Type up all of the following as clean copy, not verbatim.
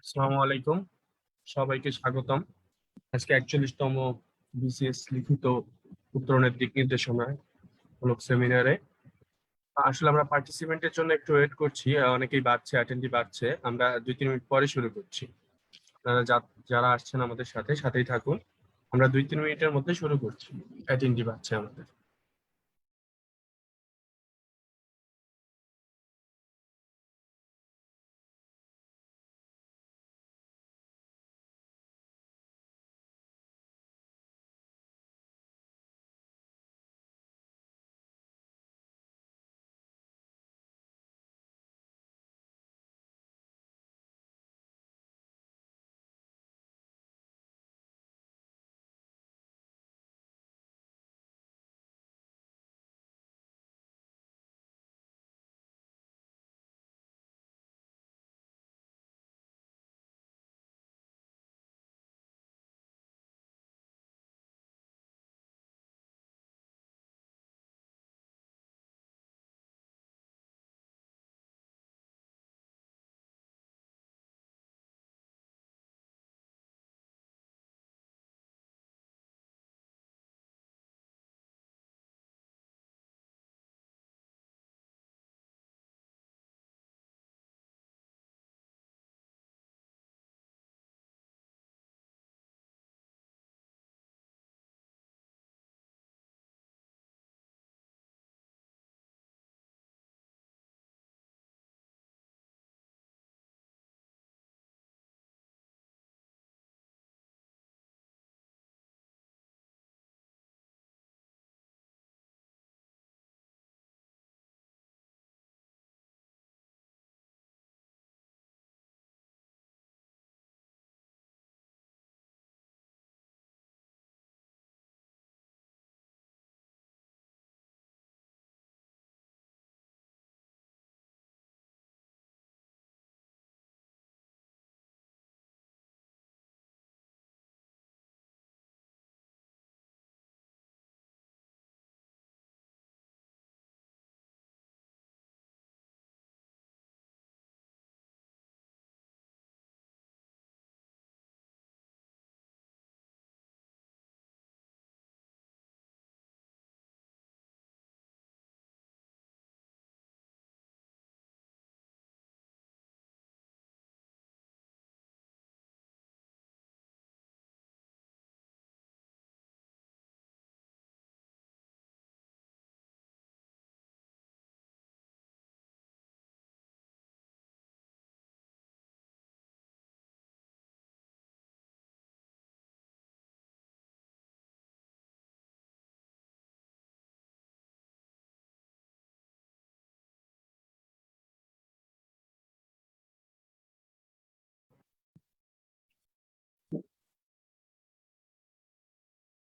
আসসালামু আলাইকুম, সবাইকে স্বাগতম। আজকে 41তম বিসিএস লিখিত উত্তরণের দিক নির্দেশনা মূলক সেমিনারে। আসলে আমরা পার্টিসিপেন্টের জন্য একটু ওয়েট করছি, অনেকেই বাড়ছে, অ্যাটেন্ডি বাড়ছে। আমরা 2-3 মিনিট পরে শুরু করছি। আপনারা যারা আসছেন আমাদের সাথেই থাকুন। আমরা 2-3 মিনিটের মধ্যে শুরু করছি, অ্যাটেন্ডি বাড়ছে আমাদের।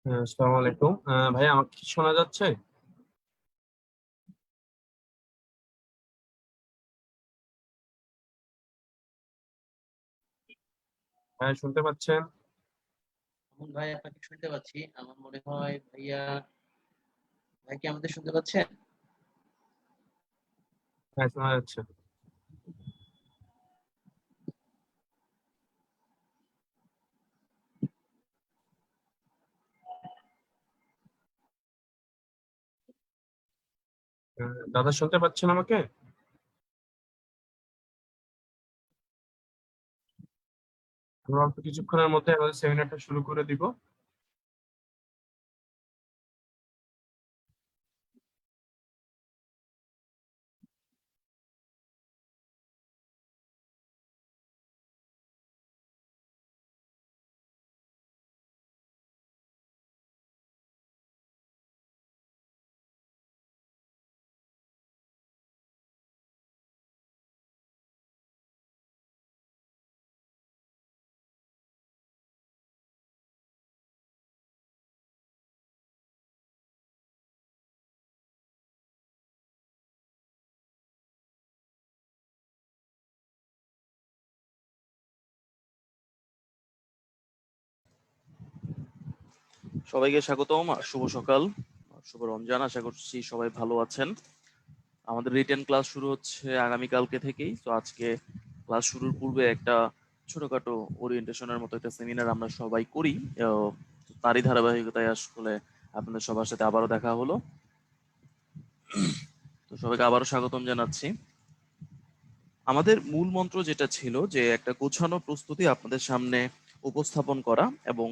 আসসালামু আলাইকুম। ভাই, আমাকে কি শোনা যাচ্ছে? হ্যাঁ, শুনতে পাচ্ছেন? মামুন ভাই, আপনাকে শুনতে পাচ্ছি। আমার মনে হয় ভাইয়া, ভাই কি আমাদের শুনতে পাচ্ছেন? হ্যাঁ, শোনা যাচ্ছে। দাদা, শুনতে পাচ্ছেন আমাকে? আমরা অল্প কিছুক্ষণের মধ্যে আমাদের সেমিনারটা শুরু করে দিব। সবাইকে স্বাগতম আর শুভ সকাল, শুভ রমজান। আশা করছি সবাই ভালো আছেন। আমাদের রিটেন ক্লাস শুরু হচ্ছে আগামীকালকে থেকেই। তো আজকে ক্লাস শুরুর পূর্বে একটা ছোটখাটো ওরিয়েন্টেশনের মতো একটা সেমিনার আমরা সবাই করি। আহ, তারই ধারাবাহিকতায় আসলে আপনাদের সবার সাথে আবারও দেখা হলো। তো সবাইকে আবারও স্বাগতম জানাচ্ছি। আমাদের মূল মন্ত্র যেটা ছিল যে একটা গোছানো প্রস্তুতি আপনাদের সামনে উপস্থাপন করা, এবং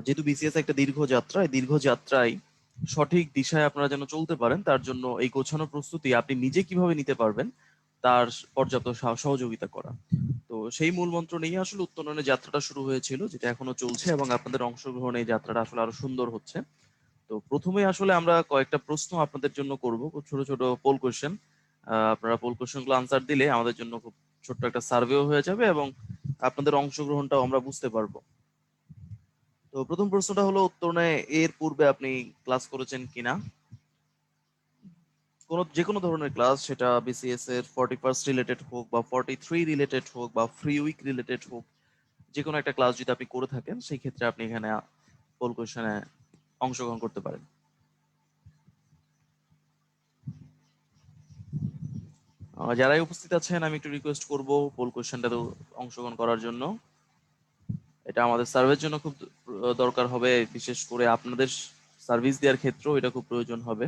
যেহেতু বিসিএস একটা দীর্ঘ যাত্রা, এই দীর্ঘ যাত্রায় সঠিক দিশায় আপনারা যেন চলতে পারেন, তার জন্য এই গোছানো প্রস্তুতি আপনি নিজে কিভাবে নিতে পারবেন তার পর্যাপ্ত সহযোগিতা করা। তো সেই মূল মন্ত্র নিয়ে আসলে উত্তরণের যাত্রাটা শুরু হয়েছিল, যেটা এখনো চলছে, এবং আপনাদের অংশগ্রহণে এই যাত্রাটা আসলে আরো সুন্দর হচ্ছে। তো প্রথমে আসলে আমরা কয়েকটা প্রশ্ন আপনাদের জন্য করব, খুব ছোট ছোট পোল কোশ্চেন। আপনারা পোল কোশ্চেন গুলো আনসার দিলে আমাদের জন্য খুব ছোট্ট একটা সার্ভেও হয়ে যাবে, এবং আপনাদের অংশগ্রহণটাও আমরা বুঝতে পারবো। তো প্রথম প্রশ্নটা হলো, উত্তরণে এর পূর্বে আপনি ক্লাস করেছেন কিনা? যে কোনো ধরনের ক্লাস, সেটা বিসিএস এর 41st রিলেটেড হোক, বা 43 রিলেটেড হোক, বা ফ্রি উইক রিলেটেড হোক, যে কোনো একটা ক্লাস যদি আপনি করে থাকেন, সেই ক্ষেত্রে আপনি এখানে পোল কোশ্চেনে অংশগ্রহণ করতে পারেন। যারাই উপস্থিত আছেন, আমি একটু রিকোয়েস্ট করব পোল কোশ্চেনটাতে অংশগ্রহণ করার জন্য। এটা আমাদের সার্ভের জন্য খুব দরকার হবে, বিশেষ করে আপনাদের সার্ভিস দেওয়ার ক্ষেত্রেও এটা খুব প্রয়োজন হবে।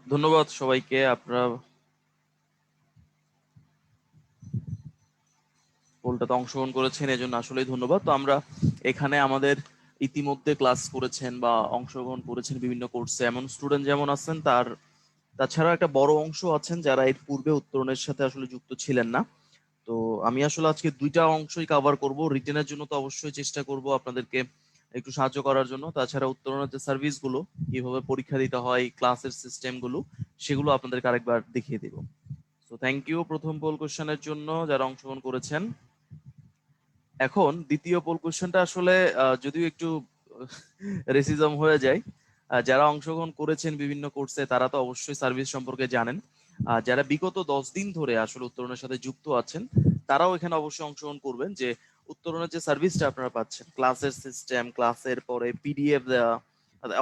ধন্যবাদ সবাইকে, আপনারা পোলটাতে অংশগ্রহণ করেছেন, এজন্য আসলেই ধন্যবাদ। তো আমরা এখানে আমাদের ইতিমধ্যে ক্লাস করেছেন বা অংশগ্রহণ করেছেন বিভিন্ন কোর্সে এমন স্টুডেন্ট যেমন আছেন, তাছাড়া একটা বড় অংশ আছেন যারা এর পূর্বে উত্তরণের সাথে আসলে যুক্ত ছিলেন না। তো আমি আসলে আজকে দুইটা অংশই কভার করব। রিটেনের জন্য তো অবশ্যই চেষ্টা করব আপনাদেরকে একটু সাহায্য করার জন্য, তাছাড়া উত্তরণের যে সার্ভিস গুলো, কিভাবে পরীক্ষা দিতে হয়, ক্লাসের সিস্টেম গুলো, সেগুলো আপনাদেরকে আরেকবার দেখিয়ে দিব। তো থ্যাংক ইউ প্রথম পোল কোশ্চেনের জন্য যারা অংশগ্রহণ করেছেন। এখন দ্বিতীয় পোল কোশ্চেনটা আসলে যদিও একটু রেসিজম হয়ে যায়। যারা অংশগ্রহণ করেছেন বিভিন্ন কোর্সে তারা তো অবশ্যই সার্ভিস সম্পর্কে জানেন। যারা বিগত 10 দিন ধরে আসলে উত্তরণের সাথে যুক্ত আছেন, তারাও এখানে অবশ্যই অংশগ্রহণ করবেন। যে উত্তরণের যে সার্ভিসটা আপনারা পাচ্ছেন, ক্লাসের সিস্টেম, ক্লাসের পরে পিডিএফ দেওয়া,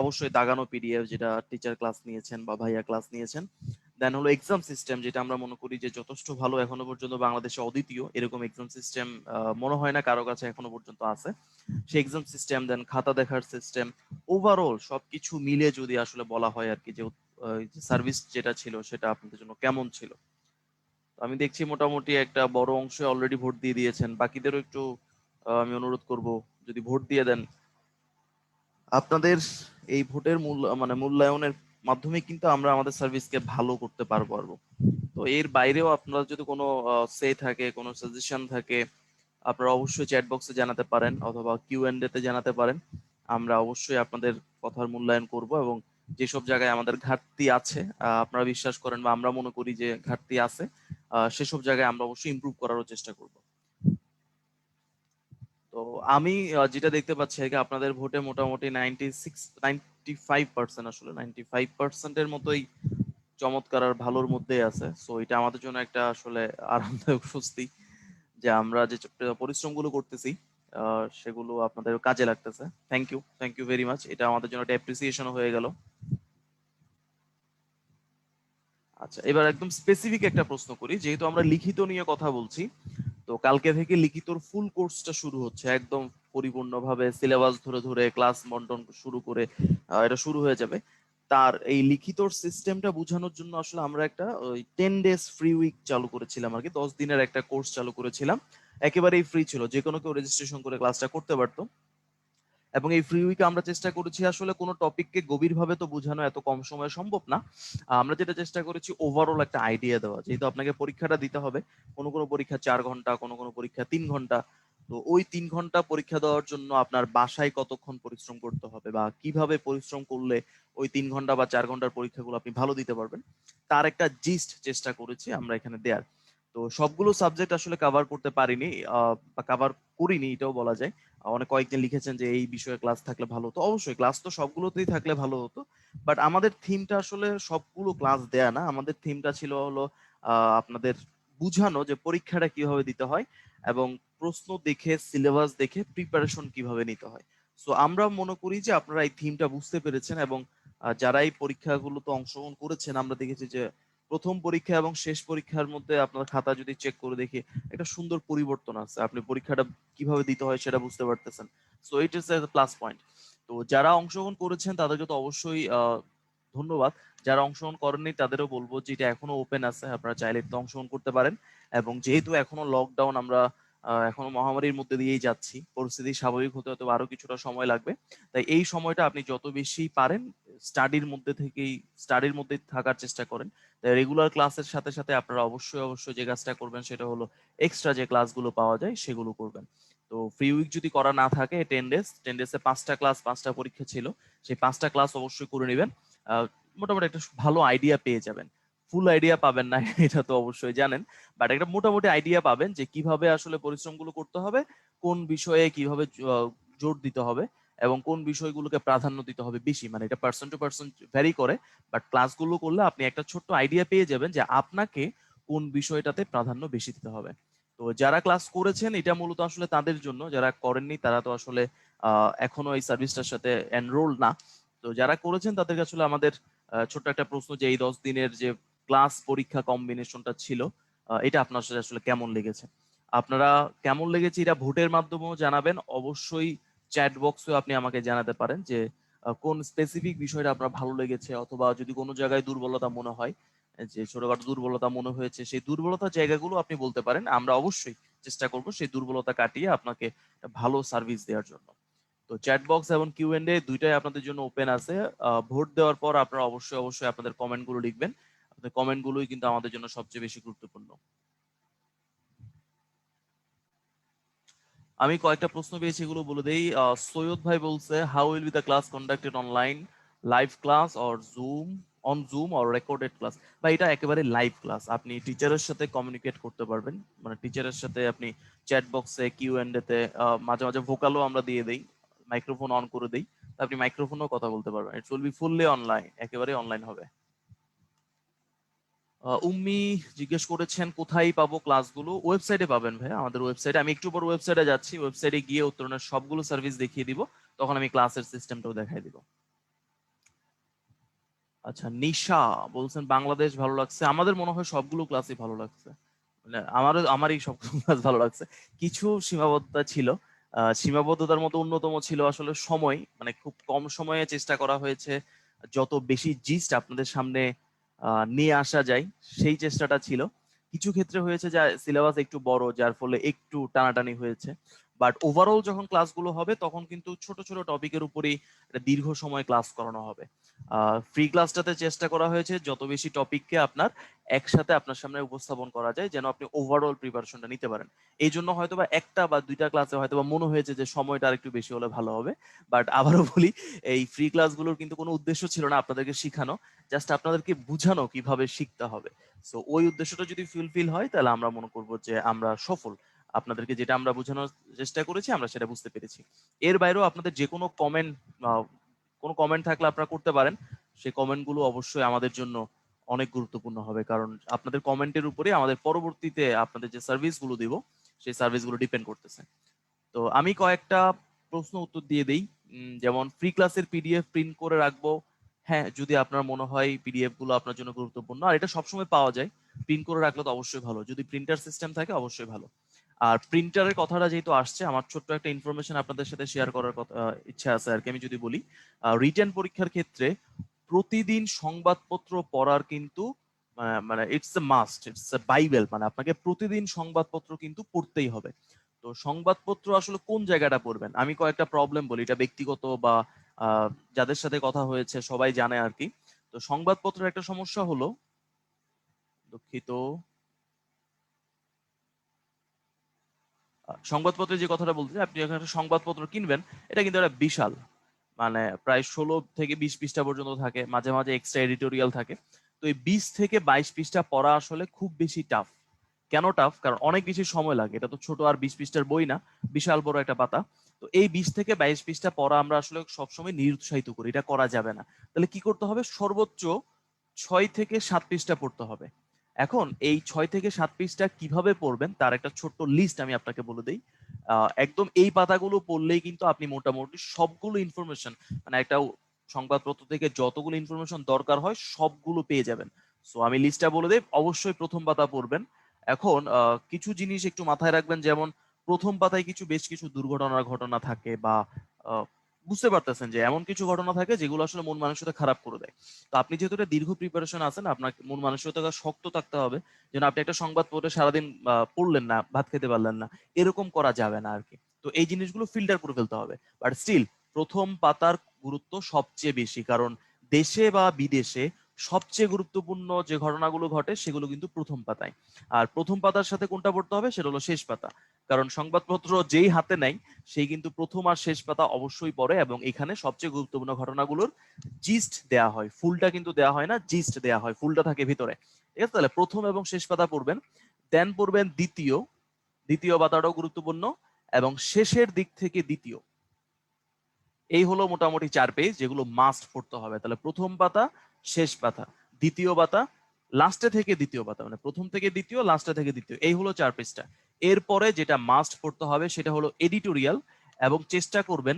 অবশ্যই দাগানো পিডিএফ যেটা টিচার ক্লাস নিয়েছেন বা ভাইয়া ক্লাস নিয়েছেন, দেন হলো এক্সাম সিস্টেম, যেটা আমরা মনে করি যে যথেষ্ট ভালো, এখনো পর্যন্ত বাংলাদেশে অদ্বিতীয়, এরকম এক্সাম সিস্টেম মনে হয় না কারো কাছে এখনো পর্যন্ত আছে। সেই এক্সাম সিস্টেম, দেন খাতা দেখার সিস্টেম, ওভারঅল সবকিছু মিলে যদি আসলে বলা হয় আর কি, যে সার্ভিস যেটা ছিল সেটা আপনাদের জন্য কেমন ছিল। তো আমি দেখছি মোটামুটি একটা বড় অংশে অলরেডি ভোট দিয়ে দিয়েছেন, বাকিদেরও একটু আমি অনুরোধ করব যদি ভোট দিয়ে দেন। আপনাদের এই ভোটের মূল্যায়নের মাধ্যমে কিন্তু আমরা আমাদের সার্ভিসকে ভালো করতে পারবো। তো এর বাইরেও আপনার যদি কোনো সে থাকে, কোনো সাজেশন থাকে, আপনারা অবশ্যই চ্যাট বক্সে জানাতে পারেন, অথবা কিউ&এ তে জানাতে পারেন। আমরা অবশ্যই আপনাদের কথার মূল্যায়ন করব, এবং যেসব জায়গায় আমাদের ঘাটতি আছে, আপনারা বিশ্বাস করেন বা আমরা মনে করি যে ঘাটতি আছে, সেসব জায়গায় আমরা অবশ্যই ইমপ্রুভ করারও চেষ্টা করব। তো আমি যেটা দেখতে পাচ্ছি আর কি, আপনাদের ভোটে মোটামুটি 95%, আসলে 95%-এর মতোই চমৎকার আর ভালোর মধ্যেই আছে। সো এটা আমাদের জন্য একটা আসলে আরামদায়ক স্বস্তি, যে আমরা যে পরিশ্রমগুলো করতেছি সেগুলো আপনাদের কাজে লাগতেছে। Thank you very much. এটা আমাদের জন্য একটা অ্যাপ্রিসিয়েশন হয়ে গেল। আচ্ছা, এবার একদম স্পেসিফিক একটা প্রশ্ন করি, যেহেতু আমরা লিখিত নিয়ে কথা বলছি। তো কালকে থেকে লিখিতর ফুল কোর্সটা শুরু হচ্ছে, একদম পরিপূর্ণভাবে সিলেবাস ধরে ধরে ক্লাস বন্টন শুরু করে এটা শুরু হয়ে যাবে। তার এই লিখিতর সিস্টেমটা বোঝানোর জন্য আসলে আমরা একটা ওই 10 days ফ্রি উইক চালু করেছিলাম আর কি, 10 দিনের একটা কোর্স চালু করেছিলাম। একেবারেই ফ্রি ছিল, যে কোনো কেউ রেজিস্ট্রেশন করে ক্লাসটা করতে পারতো। এবং এই ফ্রি উইকে আমরা চেষ্টা করেছি আসলে কোনো টপিককে গভীরভাবে তো বোঝানো এত কম সময়ে সম্ভব না। আমরা যেটা চেষ্টা করেছি, ওভারঅল একটা আইডিয়া দেওয়া, যেহেতু আপনাকে পরীক্ষাটা দিতে হবে। কোনো কোনো পরীক্ষা 4 ঘন্টা, কোনো কোনো পরীক্ষা 3 ঘন্টা। তো ওই 3 ঘন্টা পরীক্ষা দেওয়ার জন্য আপনার বাসায় কতক্ষণ পরিশ্রম করতে হবে, বা কিভাবে পরিশ্রম করলে ওই 3 ঘন্টা বা 4 ঘন্টার পরীক্ষাগুলো আপনি ভালো দিতে পারবেন, তার একটা জিস্ট চেষ্টা করেছি আমরা এখানে দেওয়ার। তো সবগুলো সাবজেক্ট আসলে কভার করতে পারিনি, বা কভার করিনি এটাও বলা যায়। অনেক কয়েকজন লিখেছেন যে এই বিষয়ে ক্লাস থাকলে ভালো হতো। অবশ্যই ক্লাস তো সবগুলোতেই থাকলে ভালো হতো, বাট আমাদের থিমটা আসলে সবগুলো ক্লাস দেয়া না। আমাদের থিমটা ছিল হলো আপনাদের বুঝানো যে পরীক্ষাটা কিভাবে দিতে হয় এবং প্রশ্ন দেখে সিলেবাস দেখে প্রিপারেশন কিভাবে নিতে হয়। সো আমরা মনে করি যে আপনারা এই থিমটা বুঝতে পেরেছেন, এবং যারা এই পরীক্ষাগুলোতে অংশগ্রহণ করেছেন আমরা দেখেছি যে প্রথম পরীক্ষা এবং শেষ পরীক্ষার মধ্যে আপনার খাতা যদি চেক করে দেখি একটা সুন্দর পরিবর্তন আছে, আপনি পরীক্ষাটা কিভাবে দিতে হয় সেটা বুঝতে পারতেছেন। So it is a plus point. তো যারা অংশগ্রহণ করেছেন তাদেরকে তো অবশ্যই ধন্যবাদ। যারা অংশগ্রহণ করেননি তাদেরও বলবো যে এটা এখনো ওপেন আছে, আপনারা চাইলে একটু অংশগ্রহণ করতে পারেন। এবং যেহেতু এখনো লকডাউন, আমরা এখনো মহামারীর মধ্যে দিয়েই যাচ্ছি, পরিস্থিতি স্বাভাবিক হতে হয়তো আরো কিছুটা সময় লাগবে। তাই এই সময়টা আপনি যত বেশি পারেন স্টাডির মধ্যে থাকার চেষ্টা করেন। তাই রেগুলার ক্লাসের সাথে সাথে আপনারা অবশ্যই যে কাজটা করবেন সেটা হলো এক্সট্রা যে ক্লাসগুলো পাওয়া যায় সেগুলো করবেন। তো ফ্রি উইক যদি করা না থাকে 10 ডেজে 5টা ক্লাস 5টা পরীক্ষা ছিল, সেই 5টা ক্লাস অবশ্যই করে নেবেন। মোটামুটি একটা ভালো আইডিয়া পেয়ে যাবেন। ফুল আইডিয়া পাবেন না এটা তো অবশ্যই জানেন, বাট একটা মোটামুটি আইডিয়া পাবেন যে কিভাবে আসলে পরিশ্রমগুলো করতে হবে, কোন বিষয়ে কিভাবে জোর দিতে হবে এবং কোন বিষয়গুলোকে প্রাধান্য দিতে হবে বেশি। মানে এটা পার্সন টু পার্সন ভ্যারি করে, বাট ক্লাসগুলো করলে আপনি একটা ছোট্ট আইডিয়া পেয়ে যাবেন যে আপনাকে কোন বিষয়টাতে প্রাধান্য বেশি দিতে হবে। তো যারা ক্লাস করেছেন এটা মূলত আসলে তাদের জন্য, যারা করেননি তারা তো আসলে এখনো এই সার্ভিসটার সাথে এনরোল না। তো যারা করেছেন তাদেরকে আসলে আমাদের ছোট্ট একটা প্রশ্ন যে এই 10 দিনের যে ক্লাস পরীক্ষা কম্বিনেশনটা ছিল, এটা আপনার সাথে আসলে কেমন লেগেছে? আপনারা কেমন লেগেছে এটা ভোটের মাধ্যমেও জানাবেন। অবশ্যই চ্যাট বক্সেও আপনি আমাকে জানাতে পারেন যে কোন স্পেসিফিক বিষয়টা আপনার ভালো লেগেছে, অথবা যদি কোনো জায়গায় দুর্বলতা মনে হয়, যে ছোটখাটো দুর্বলতা মনে হয়েছে, সেই দুর্বলতার জায়গাগুলো আপনি বলতে পারেন। আমরা অবশ্যই চেষ্টা করব সেই দুর্বলতা কাটিয়ে আপনাকে একটা ভালো সার্ভিস দেওয়ার জন্য। তো চ্যাট বক্স এবং কিউ&এ দুইটাই আপনাদের জন্য ওপেন আছে। ভোট দেওয়ার পর আপনারা অবশ্যই আপনাদের কমেন্ট গুলো লিখবেন। আপনাদের কমেন্ট গুলোই কিন্তু আমাদের জন্য সবচেয়ে বেশি গুরুত্বপূর্ণ। আমি কয়েকটা প্রশ্ন পেয়েছি, এগুলো বলে দেই। সৈয়দ ভাই বলছে, how will be the class conducted online, live class or zoom or recorded class? বা এটা একেবারে লাইভ ক্লাস, আপনি টিচারের সাথে কমিউনিকেট করতে পারবেন। মানে টিচারের সাথে আপনি চ্যাট বক্সে কিউ&এ তে মাঝে মাঝে ভোকালও আমরা দিয়ে দেই, মাইক্রোফোন অন করে দেই, আপনি মাইক্রোফোনেও কথা বলতে পারবেন। It will be fully online, একেবারে অনলাইন হবে। উম্মি জিজ্ঞেস করেছেন কোথায় পাবো ক্লাসগুলো? ওয়েবসাইটে পাবেন ভাই, আমাদের ওয়েবসাইটে। আমি একটু পর ওয়েবসাইটে যাচ্ছি, ওয়েবসাইটে গিয়ে উত্তরণের সবগুলো সার্ভিস দেখিয়ে দিব, তখন আমি ক্লাসের সিস্টেমটাও দেখাই দিব। আচ্ছা, নিশা বলছেন বাংলাদেশ ভালো লাগছে। আমাদের মনে হয় সবগুলো ক্লাসই ভালো লাগছে, মানে আমারই সবগুলো ক্লাস ভালো লাগছে। কিছু সীমাবদ্ধতা ছিল, সীমাবদ্ধতার মতো অন্যতম ছিল আসলে সময়। মানে খুব কম সময়ে চেষ্টা করা হয়েছে যত বেশি জিস্ট আপনাদের সামনে নিয়ে আসা যায়, সেই চেষ্টাটা ছিল। কিছু ক্ষেত্রে হয়েছে যা সিলেবাস একটু বড়, যার ফলে একটু টানাটানি হয়েছে। বাট ওভারঅল যখন ক্লাসগুলো হবে তখন কিন্তু ছোট ছোট টপিকের উপরেই একটা দীর্ঘ সময় ক্লাস করানো হবে। ফ্রি ক্লাসটাতে চেষ্টা করা হয়েছে যত বেশি টপিককে আপনার একসাথে আপনার সামনে উপস্থাপন করা যায়, যেন আপনি ওভারঅল প্রিপারেশনটা নিতে পারেন। এই জন্য হয়তোবা একটা বা দুইটা ক্লাসে হয়তোবা মনে হয়েছে যে সময়টা আর একটু বেশি হলে ভালো হবে। বাট আবারও বলি, এই ফ্রি ক্লাসগুলোর কিন্তু কোনো উদ্দেশ্য ছিল না আপনাদেরকে শিখানো, জাস্ট আপনাদেরকে বুঝানো কিভাবে শিখতে হবে। সো ওই উদ্দেশ্যটা যদি ফুলফিল হয় তাহলে আমরা মনে করবো যে আমরা সফল। আপনাদেরকে যেটা আমরা বোঝানোর চেষ্টা করেছি আমরা সেটা বুঝতে পেরেছি। এর বাইরেও আপনাদের যে কোনো কমেন্ট থাকলে আপনারা করতে পারেন। সেই কমেন্ট গুলো অবশ্যই আমাদের জন্য অনেক গুরুত্বপূর্ণ হবে, কারণ আপনাদের কমেন্টের উপরে আমাদের পরবর্তীতে আপনাদের যে সার্ভিস গুলো দিব সেই সার্ভিস গুলো ডিপেন্ড করতেছে। তো আমি কয়েকটা প্রশ্ন উত্তর দিয়ে দেই। যেমন ফ্রি ক্লাসের পিডিএফ প্রিন্ট করে রাখবো? হ্যাঁ, যদি আপনার মনে হয় পিডিএফ গুলো আপনার জন্য গুরুত্বপূর্ণ আর এটা সবসময় পাওয়া যায়, প্রিন্ট করে রাখলে তো অবশ্যই ভালো। যদি প্রিন্টার সিস্টেম থাকে অবশ্যই ভালো। আর প্রিন্টারের কথাটা যেহেতু আসছে, আমার ছোট্ট একটা ইনফরমেশন আপনাদের সাথে শেয়ার করার কথা ইচ্ছা আছে আর কি। আমি যদি বলি, রিটেন পরীক্ষার ক্ষেত্রে প্রতিদিন সংবাদপত্র পড়ার কিন্তু মানে it's a must, it's a Bible. মানে আপনাকে প্রতিদিন সংবাদপত্র কিন্তু পড়তেই হবে। তো সংবাদপত্র আসলে কোন জায়গাটা পড়বেন? আমি কয়েকটা প্রবলেম বলি, এটা ব্যক্তিগত বা যাদের সাথে কথা হয়েছে সবাই জানে আর কি। তো সংবাদপত্রের একটা সমস্যা হলো, দুঃখিত, সংবাদপত্রে যে কথাটা বলতে, আপনি যখন একটা সংবাদপত্র কিনবেন, এটা কিন্তু একটা বিশাল, মানে প্রায় 16 থেকে 20 পৃষ্ঠা পর্যন্ত থাকে, মাঝে মাঝে এক্সট্রা এডিটোরিয়াল থাকে। তো এই 20 থেকে 22 পৃষ্ঠা পড়া আসলে খুব বেশি টাফ। কেন টাফ? কারণ অনেক বেশি সময় লাগে। এটা তো ছোট আর 20 পৃষ্ঠার বই না, বিশাল বড় একটা পাতা। তো এই 20 থেকে 22 পৃষ্ঠা পড়া আমরা আসলে সবসময় নিরুৎসাহিত করি, এটা করা যাবে না। তাহলে কি করতে হবে, সর্বোচ্চ 6 থেকে 7 পৃষ্ঠা পড়তে হবে। এখন এই 6 থেকে 7 পৃষ্ঠা কিভাবে পড়বেন তার একটা ছোট্ট লিস্ট আমি আপনাকে বলে দিই। একদম এই পাতাগুলো পড়লেই কিন্তু আপনি মোটামুটি সবগুলো ইনফরমেশন, মানে একটা সংবাদপত্র থেকে যতগুলো ইনফরমেশন দরকার হয় সবগুলো পেয়ে যাবেন। সো আমি লিস্টটা বলে দেই, অবশ্যই প্রথম পাতা পড়বেন। এখন কিছু জিনিস একটু মাথায় রাখবেন, যেমন প্রথম পাতায় বেশ কিছু দুর্ঘটনার ঘটনা থাকে, বা বুঝতে পারতেছেন যে এমন কিছু ঘটনা থাকে যেগুলো আসলে মন মানসিকতা খারাপ করে দেয়। তো আপনি যেহেতু একটা দীর্ঘ প্রিপারেশন আছেন, আপনার মন মানসিকতা শক্ত থাকতে হবে, যেন আপনি একটা সংবাদ পড়ে সারাদিন পড়লেন না, ভাত খেতে পারলেন না, এরকম করা যাবে না আর কি। তো এই জিনিসগুলো ফিল্টার করে ফেলতে হবে। বাট স্টিল প্রথম পাতার গুরুত্ব সবচেয়ে বেশি, কারণ দেশে বা বিদেশে সবচেয়ে গুরুত্বপূর্ণ যে ঘটনাগুলো ঘটে সেগুলো কিন্তু প্রথম পাতায়। আর প্রথম পাতার সাথে কোনটা পড়তে হবে, সেটা হলো শেষ পাতা। কারণ সংবাদপত্র যেই হাতে নেয় সেই কিন্তু প্রথম আর শেষ পাতা অবশ্যই পড়ে, এবং এখানে সবচেয়ে গুরুত্বপূর্ণ ঘটনাগুলোর জিস্ট দেয়া হয়, ফুলটা কিন্তু দেয়া হয় না, জিস্ট দেয়া হয়, ফুলটা থাকে ভিতরে। ঠিক আছে, তাহলে প্রথম এবং শেষ পাতা পড়বেন। দেন পড়বেন দ্বিতীয়, দ্বিতীয় পাতাটাও গুরুত্বপূর্ণ, এবং শেষের দিক থেকে দ্বিতীয়। এই হলো মোটামুটি 4 পেজ যেগুলো মাস্ট পড়তে হবে। তাহলে প্রথম পাতা, শেষ পাতা, দ্বিতীয় পাতা, লাস্টে থেকে দ্বিতীয় পাতা, মানে প্রথম থেকে দ্বিতীয়, লাস্টে থেকে দ্বিতীয়, এই হলো 4 পেজটা। এরপরে যেটা মাস্ট পড়তে হবে সেটা হলো এডিটোরিয়াল, এবং চেষ্টা করবেন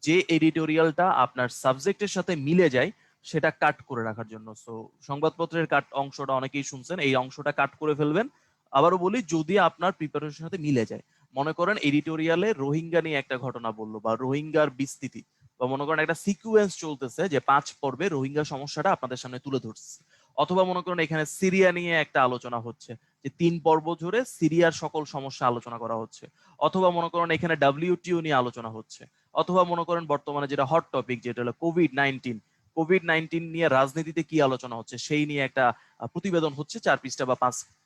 যে এডিটোরিয়ালটা আপনার সাবজেক্টের সাথে মিলে যায় সেটা কাট করে রাখার জন্য। সো সংবাদপত্রের কাট অংশটা অনেকেই শুনছেন, এই অংশটা কাট করে ফেলবেন। আবারও বলি, যদি আপনার প্রিপারেশনের সাথে মিলে যায়, মনে করেন এডিটোরিয়ালে রোহিঙ্গা নিয়ে একটা ঘটনা বললো, বা রোহিঙ্গার বিস্তৃতি, বা মনে করেন একটা সিকুয়েন্স চলতেছে যে 5 পর্বে রোহিঙ্গা সমস্যাটা আপনাদের সামনে তুলে ধরছে, অথবা মনে করেন এখানে সিরিয়া নিয়ে একটা আলোচনা হচ্ছে যে 3 পর্ব জুড়ে সিরিয়ার সকল সমস্যা আলোচনা করা হচ্ছে, অথবা মনে করেন এখানে WTO নিয়ে আলোচনা হচ্ছে, অথবা মনে করেন বর্তমানে যেটা হট টপিক যেটা হলো কোভিড-19 নিয়ে রাজনীতিতে কি আলোচনা হচ্ছে সেই নিয়ে একটা প্রতিবেদন হচ্ছে 4 পৃষ্ঠা বা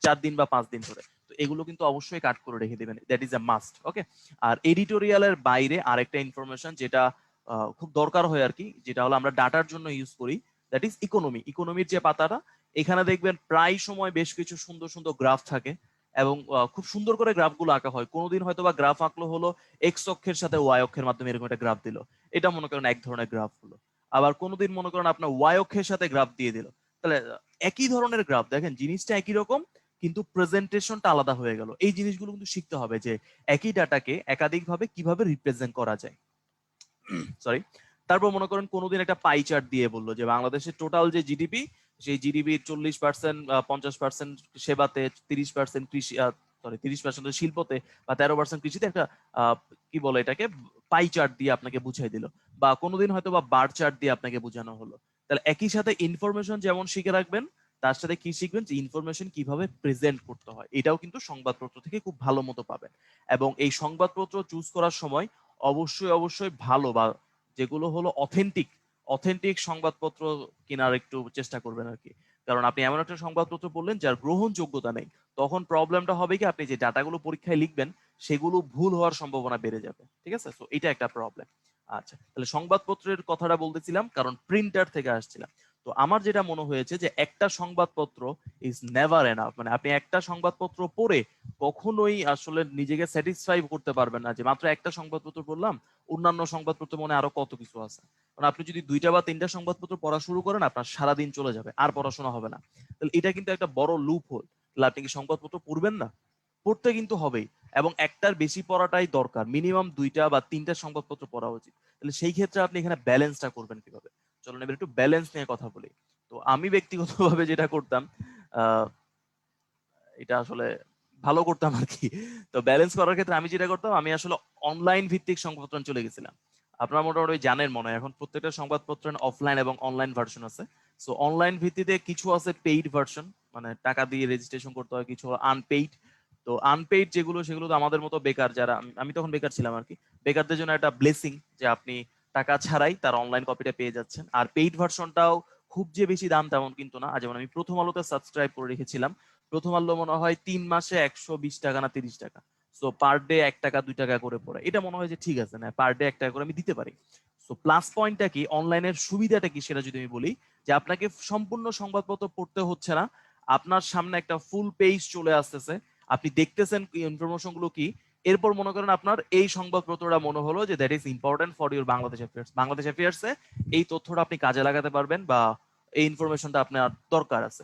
4 দিন বা 5 দিন ধরে। তো এগুলো কিন্তু অবশ্যই কাট করে রেখে দিবেন, দ্যাট ইজ আ মাস্ট। ওকে, আর এডিটোরিয়ালের বাইরে আরেকটা ইনফরমেশন যেটা খুব দরকার হয় আর কি, যেটা হলো আমরা ডাটার জন্য ইউজ করি, দ্যাট ইজ ইকোনমির যে পাতাটা, এখানে দেখবেন প্রায় সময় বেশ কিছু সুন্দর সুন্দর গ্রাফ থাকে, এবং খুব সুন্দর করে গ্রাফগুলো আঁকা হয়। কোনোদিন হয়তো বা গ্রাফ আঁকলো হলো এক্স অক্ষের সাথে ওয়াই অক্ষের মাধ্যমে, এরকম একটা গ্রাফ দিল, এটা মনে করেন এক ধরনের গ্রাফ হলো। আবার কোনোদিন মনে করেন আপনার ওয়াই অক্ষের সাথে গ্রাফ দিয়ে দিল, তাহলে একই ধরনের গ্রাফ, দেখেন জিনিসটা একই রকম কিন্তু প্রেজেন্টেশনটা আলাদা হয়ে গেল। এই জিনিসগুলো কিন্তু শিখতে হবে যে একই ডাটাকে একাধিকভাবে কিভাবে রিপ্রেজেন্ট করা যায়। সরি। তারপর মনে করেন কোনোদিন একটা পাই চার্ট দিয়ে বললো যে বাংলাদেশের টোটাল যে জিডিপি, সেই জিডিপির 40%, 50% সেবাতে, 30% কৃষি, 30% শিল্পতে, বা 13% কৃষিতে, একটা কি বলে এটাকে, পাই চার্ট দিয়ে আপনাকে বুঝাই দিল, বা কোনোদিন হয়তো বা বার চার্ট দিয়ে আপনাকে বোঝানো হলো। তাহলে একই সাথে ইনফরমেশন যেমন শিখে রাখবেন, তার সাথে কি শিখবেন যে ইনফরমেশন কিভাবে প্রেজেন্ট করতে হয়, এটাও কিন্তু সংবাদপত্র থেকে খুব ভালো মতো পাবেন। এবং এই সংবাদপত্র চুজ করার সময় অবশ্যই অবশ্যই ভালো, বা যেগুলো হলো অথেন্টিক সংবাদপত্র কেনার একটু চেষ্টা করবেন আর কি। কারণ আপনি এমন একটা সংবাদপত্র পড়লেন যার গ্রহণযোগ্যতা নেই, তখন প্রবলেমটা হবে কি, আপনি যে ডাটাগুলো পরীক্ষায় লিখবেন সেগুলো ভুল হওয়ার সম্ভাবনা বেড়ে যাবে। ঠিক আছে, তো এটা একটা প্রবলেম। আচ্ছা, তাহলে সংবাদপত্রের কথাটা বলতেছিলাম কারণ প্রিন্টার থেকে আসছিলাম। তো আমার যেটা মনে হয়েছে যে একটা সংবাদপত্র ইজ নেভার এনাফ, মানে আপনি একটা সংবাদপত্র পড়ে কখনোই আসলে নিজেকে স্যাটিসফাই করতে পারবেন না যে মাত্র একটা সংবাদপত্র পড়লাম, অন্যান্য সংবাদপত্র মনে আরো কত কিছু আছে। কারণ আপনি যদি 2টা বা 3টা সংবাদপত্র পড়া শুরু করেন, আপনার সারাদিন চলে যাবে, আর পড়াশোনা হবে না। তাহলে এটা কিন্তু একটা বড় লুপ হোল। তাহলে আপনি কি সংবাদপত্র পড়বেন না? পড়তে কিন্তু হবেই, এবং একটার বেশি পড়াটাই দরকার, মিনিমাম 2টা বা 3টা সংবাদপত্র পড়া উচিত। তাহলে সেই ক্ষেত্রে আপনি এখানে ব্যালেন্সটা করবেন কিভাবে, চলুন এবার একটু ব্যালেন্স নিয়ে কথা বলি। তো আমি ব্যক্তিগতভাবে যেটা করতাম, আহ এটা আসলে ভালো করতাম আর কি। তো ব্যালেন্স করার ক্ষেত্রে আমি যেটা করতাম, আমি আসলে অনলাইন ভিত্তিক সংবাদপত্র চলে গেছিলাম। আপনারা মোটামুটি জানেন মনে হয় এখন প্রত্যেকটা সংবাদপত্রের অফলাইন এবং অনলাইন ভার্সন আছে। সো অনলাইন ভিত্তিতে কিছু আছে পেইড ভার্সন, মানে টাকা দিয়ে রেজিস্ট্রেশন করতে হয়, কিছু আনপেইড। তো আনপেইড যেগুলো, সেগুলো তো আমাদের মতো বেকার যারা, আমি তখন বেকার ছিলাম আর কি, বেকারদের জন্য একটা ব্লেসিং যে আপনি টাকা ছাড়াই তার অনলাইন কপিটা পেয়ে যাচ্ছেন। আর পেইড ভার্সনটাও খুব যে বেশি দাম তেমন কিন্তু না। যেমন আমি প্রথম আলোতে সাবস্ক্রাইব করে রেখেছিলাম, প্রথম আলো মনে হয় 3 মাসে 120 টাকা না 30 টাকা, সো পার ডে 1 টাকা 2 টাকা করে পড়ে, এটা মনে হয় যে ঠিক আছে, না পার ডে 1 টাকা করে আমি দিতে পারি। সো প্লাস পয়েন্টটা কি, অনলাইনের সুবিধাটা কি সেটা যদি আমি বলি, যে আপনাকে সম্পূর্ণ সংবাদপত্র পড়তে হচ্ছে না, আপনার সামনে একটা ফুল পেজ চলে আসতেছে, আপনি দেখতেছেন ইনফরমেশন গুলো কি, এরপর মনে করেন আপনার এই সংবাদপত্রটা মনে হলো যে that is important for your Bangladesh affairs. Bangladesh অ্যাফেয়ার্সে এই তথ্যটা আপনি কাজে লাগাতে পারবেন বা এই ইনফরমেশনটা আপনার দরকার আছে।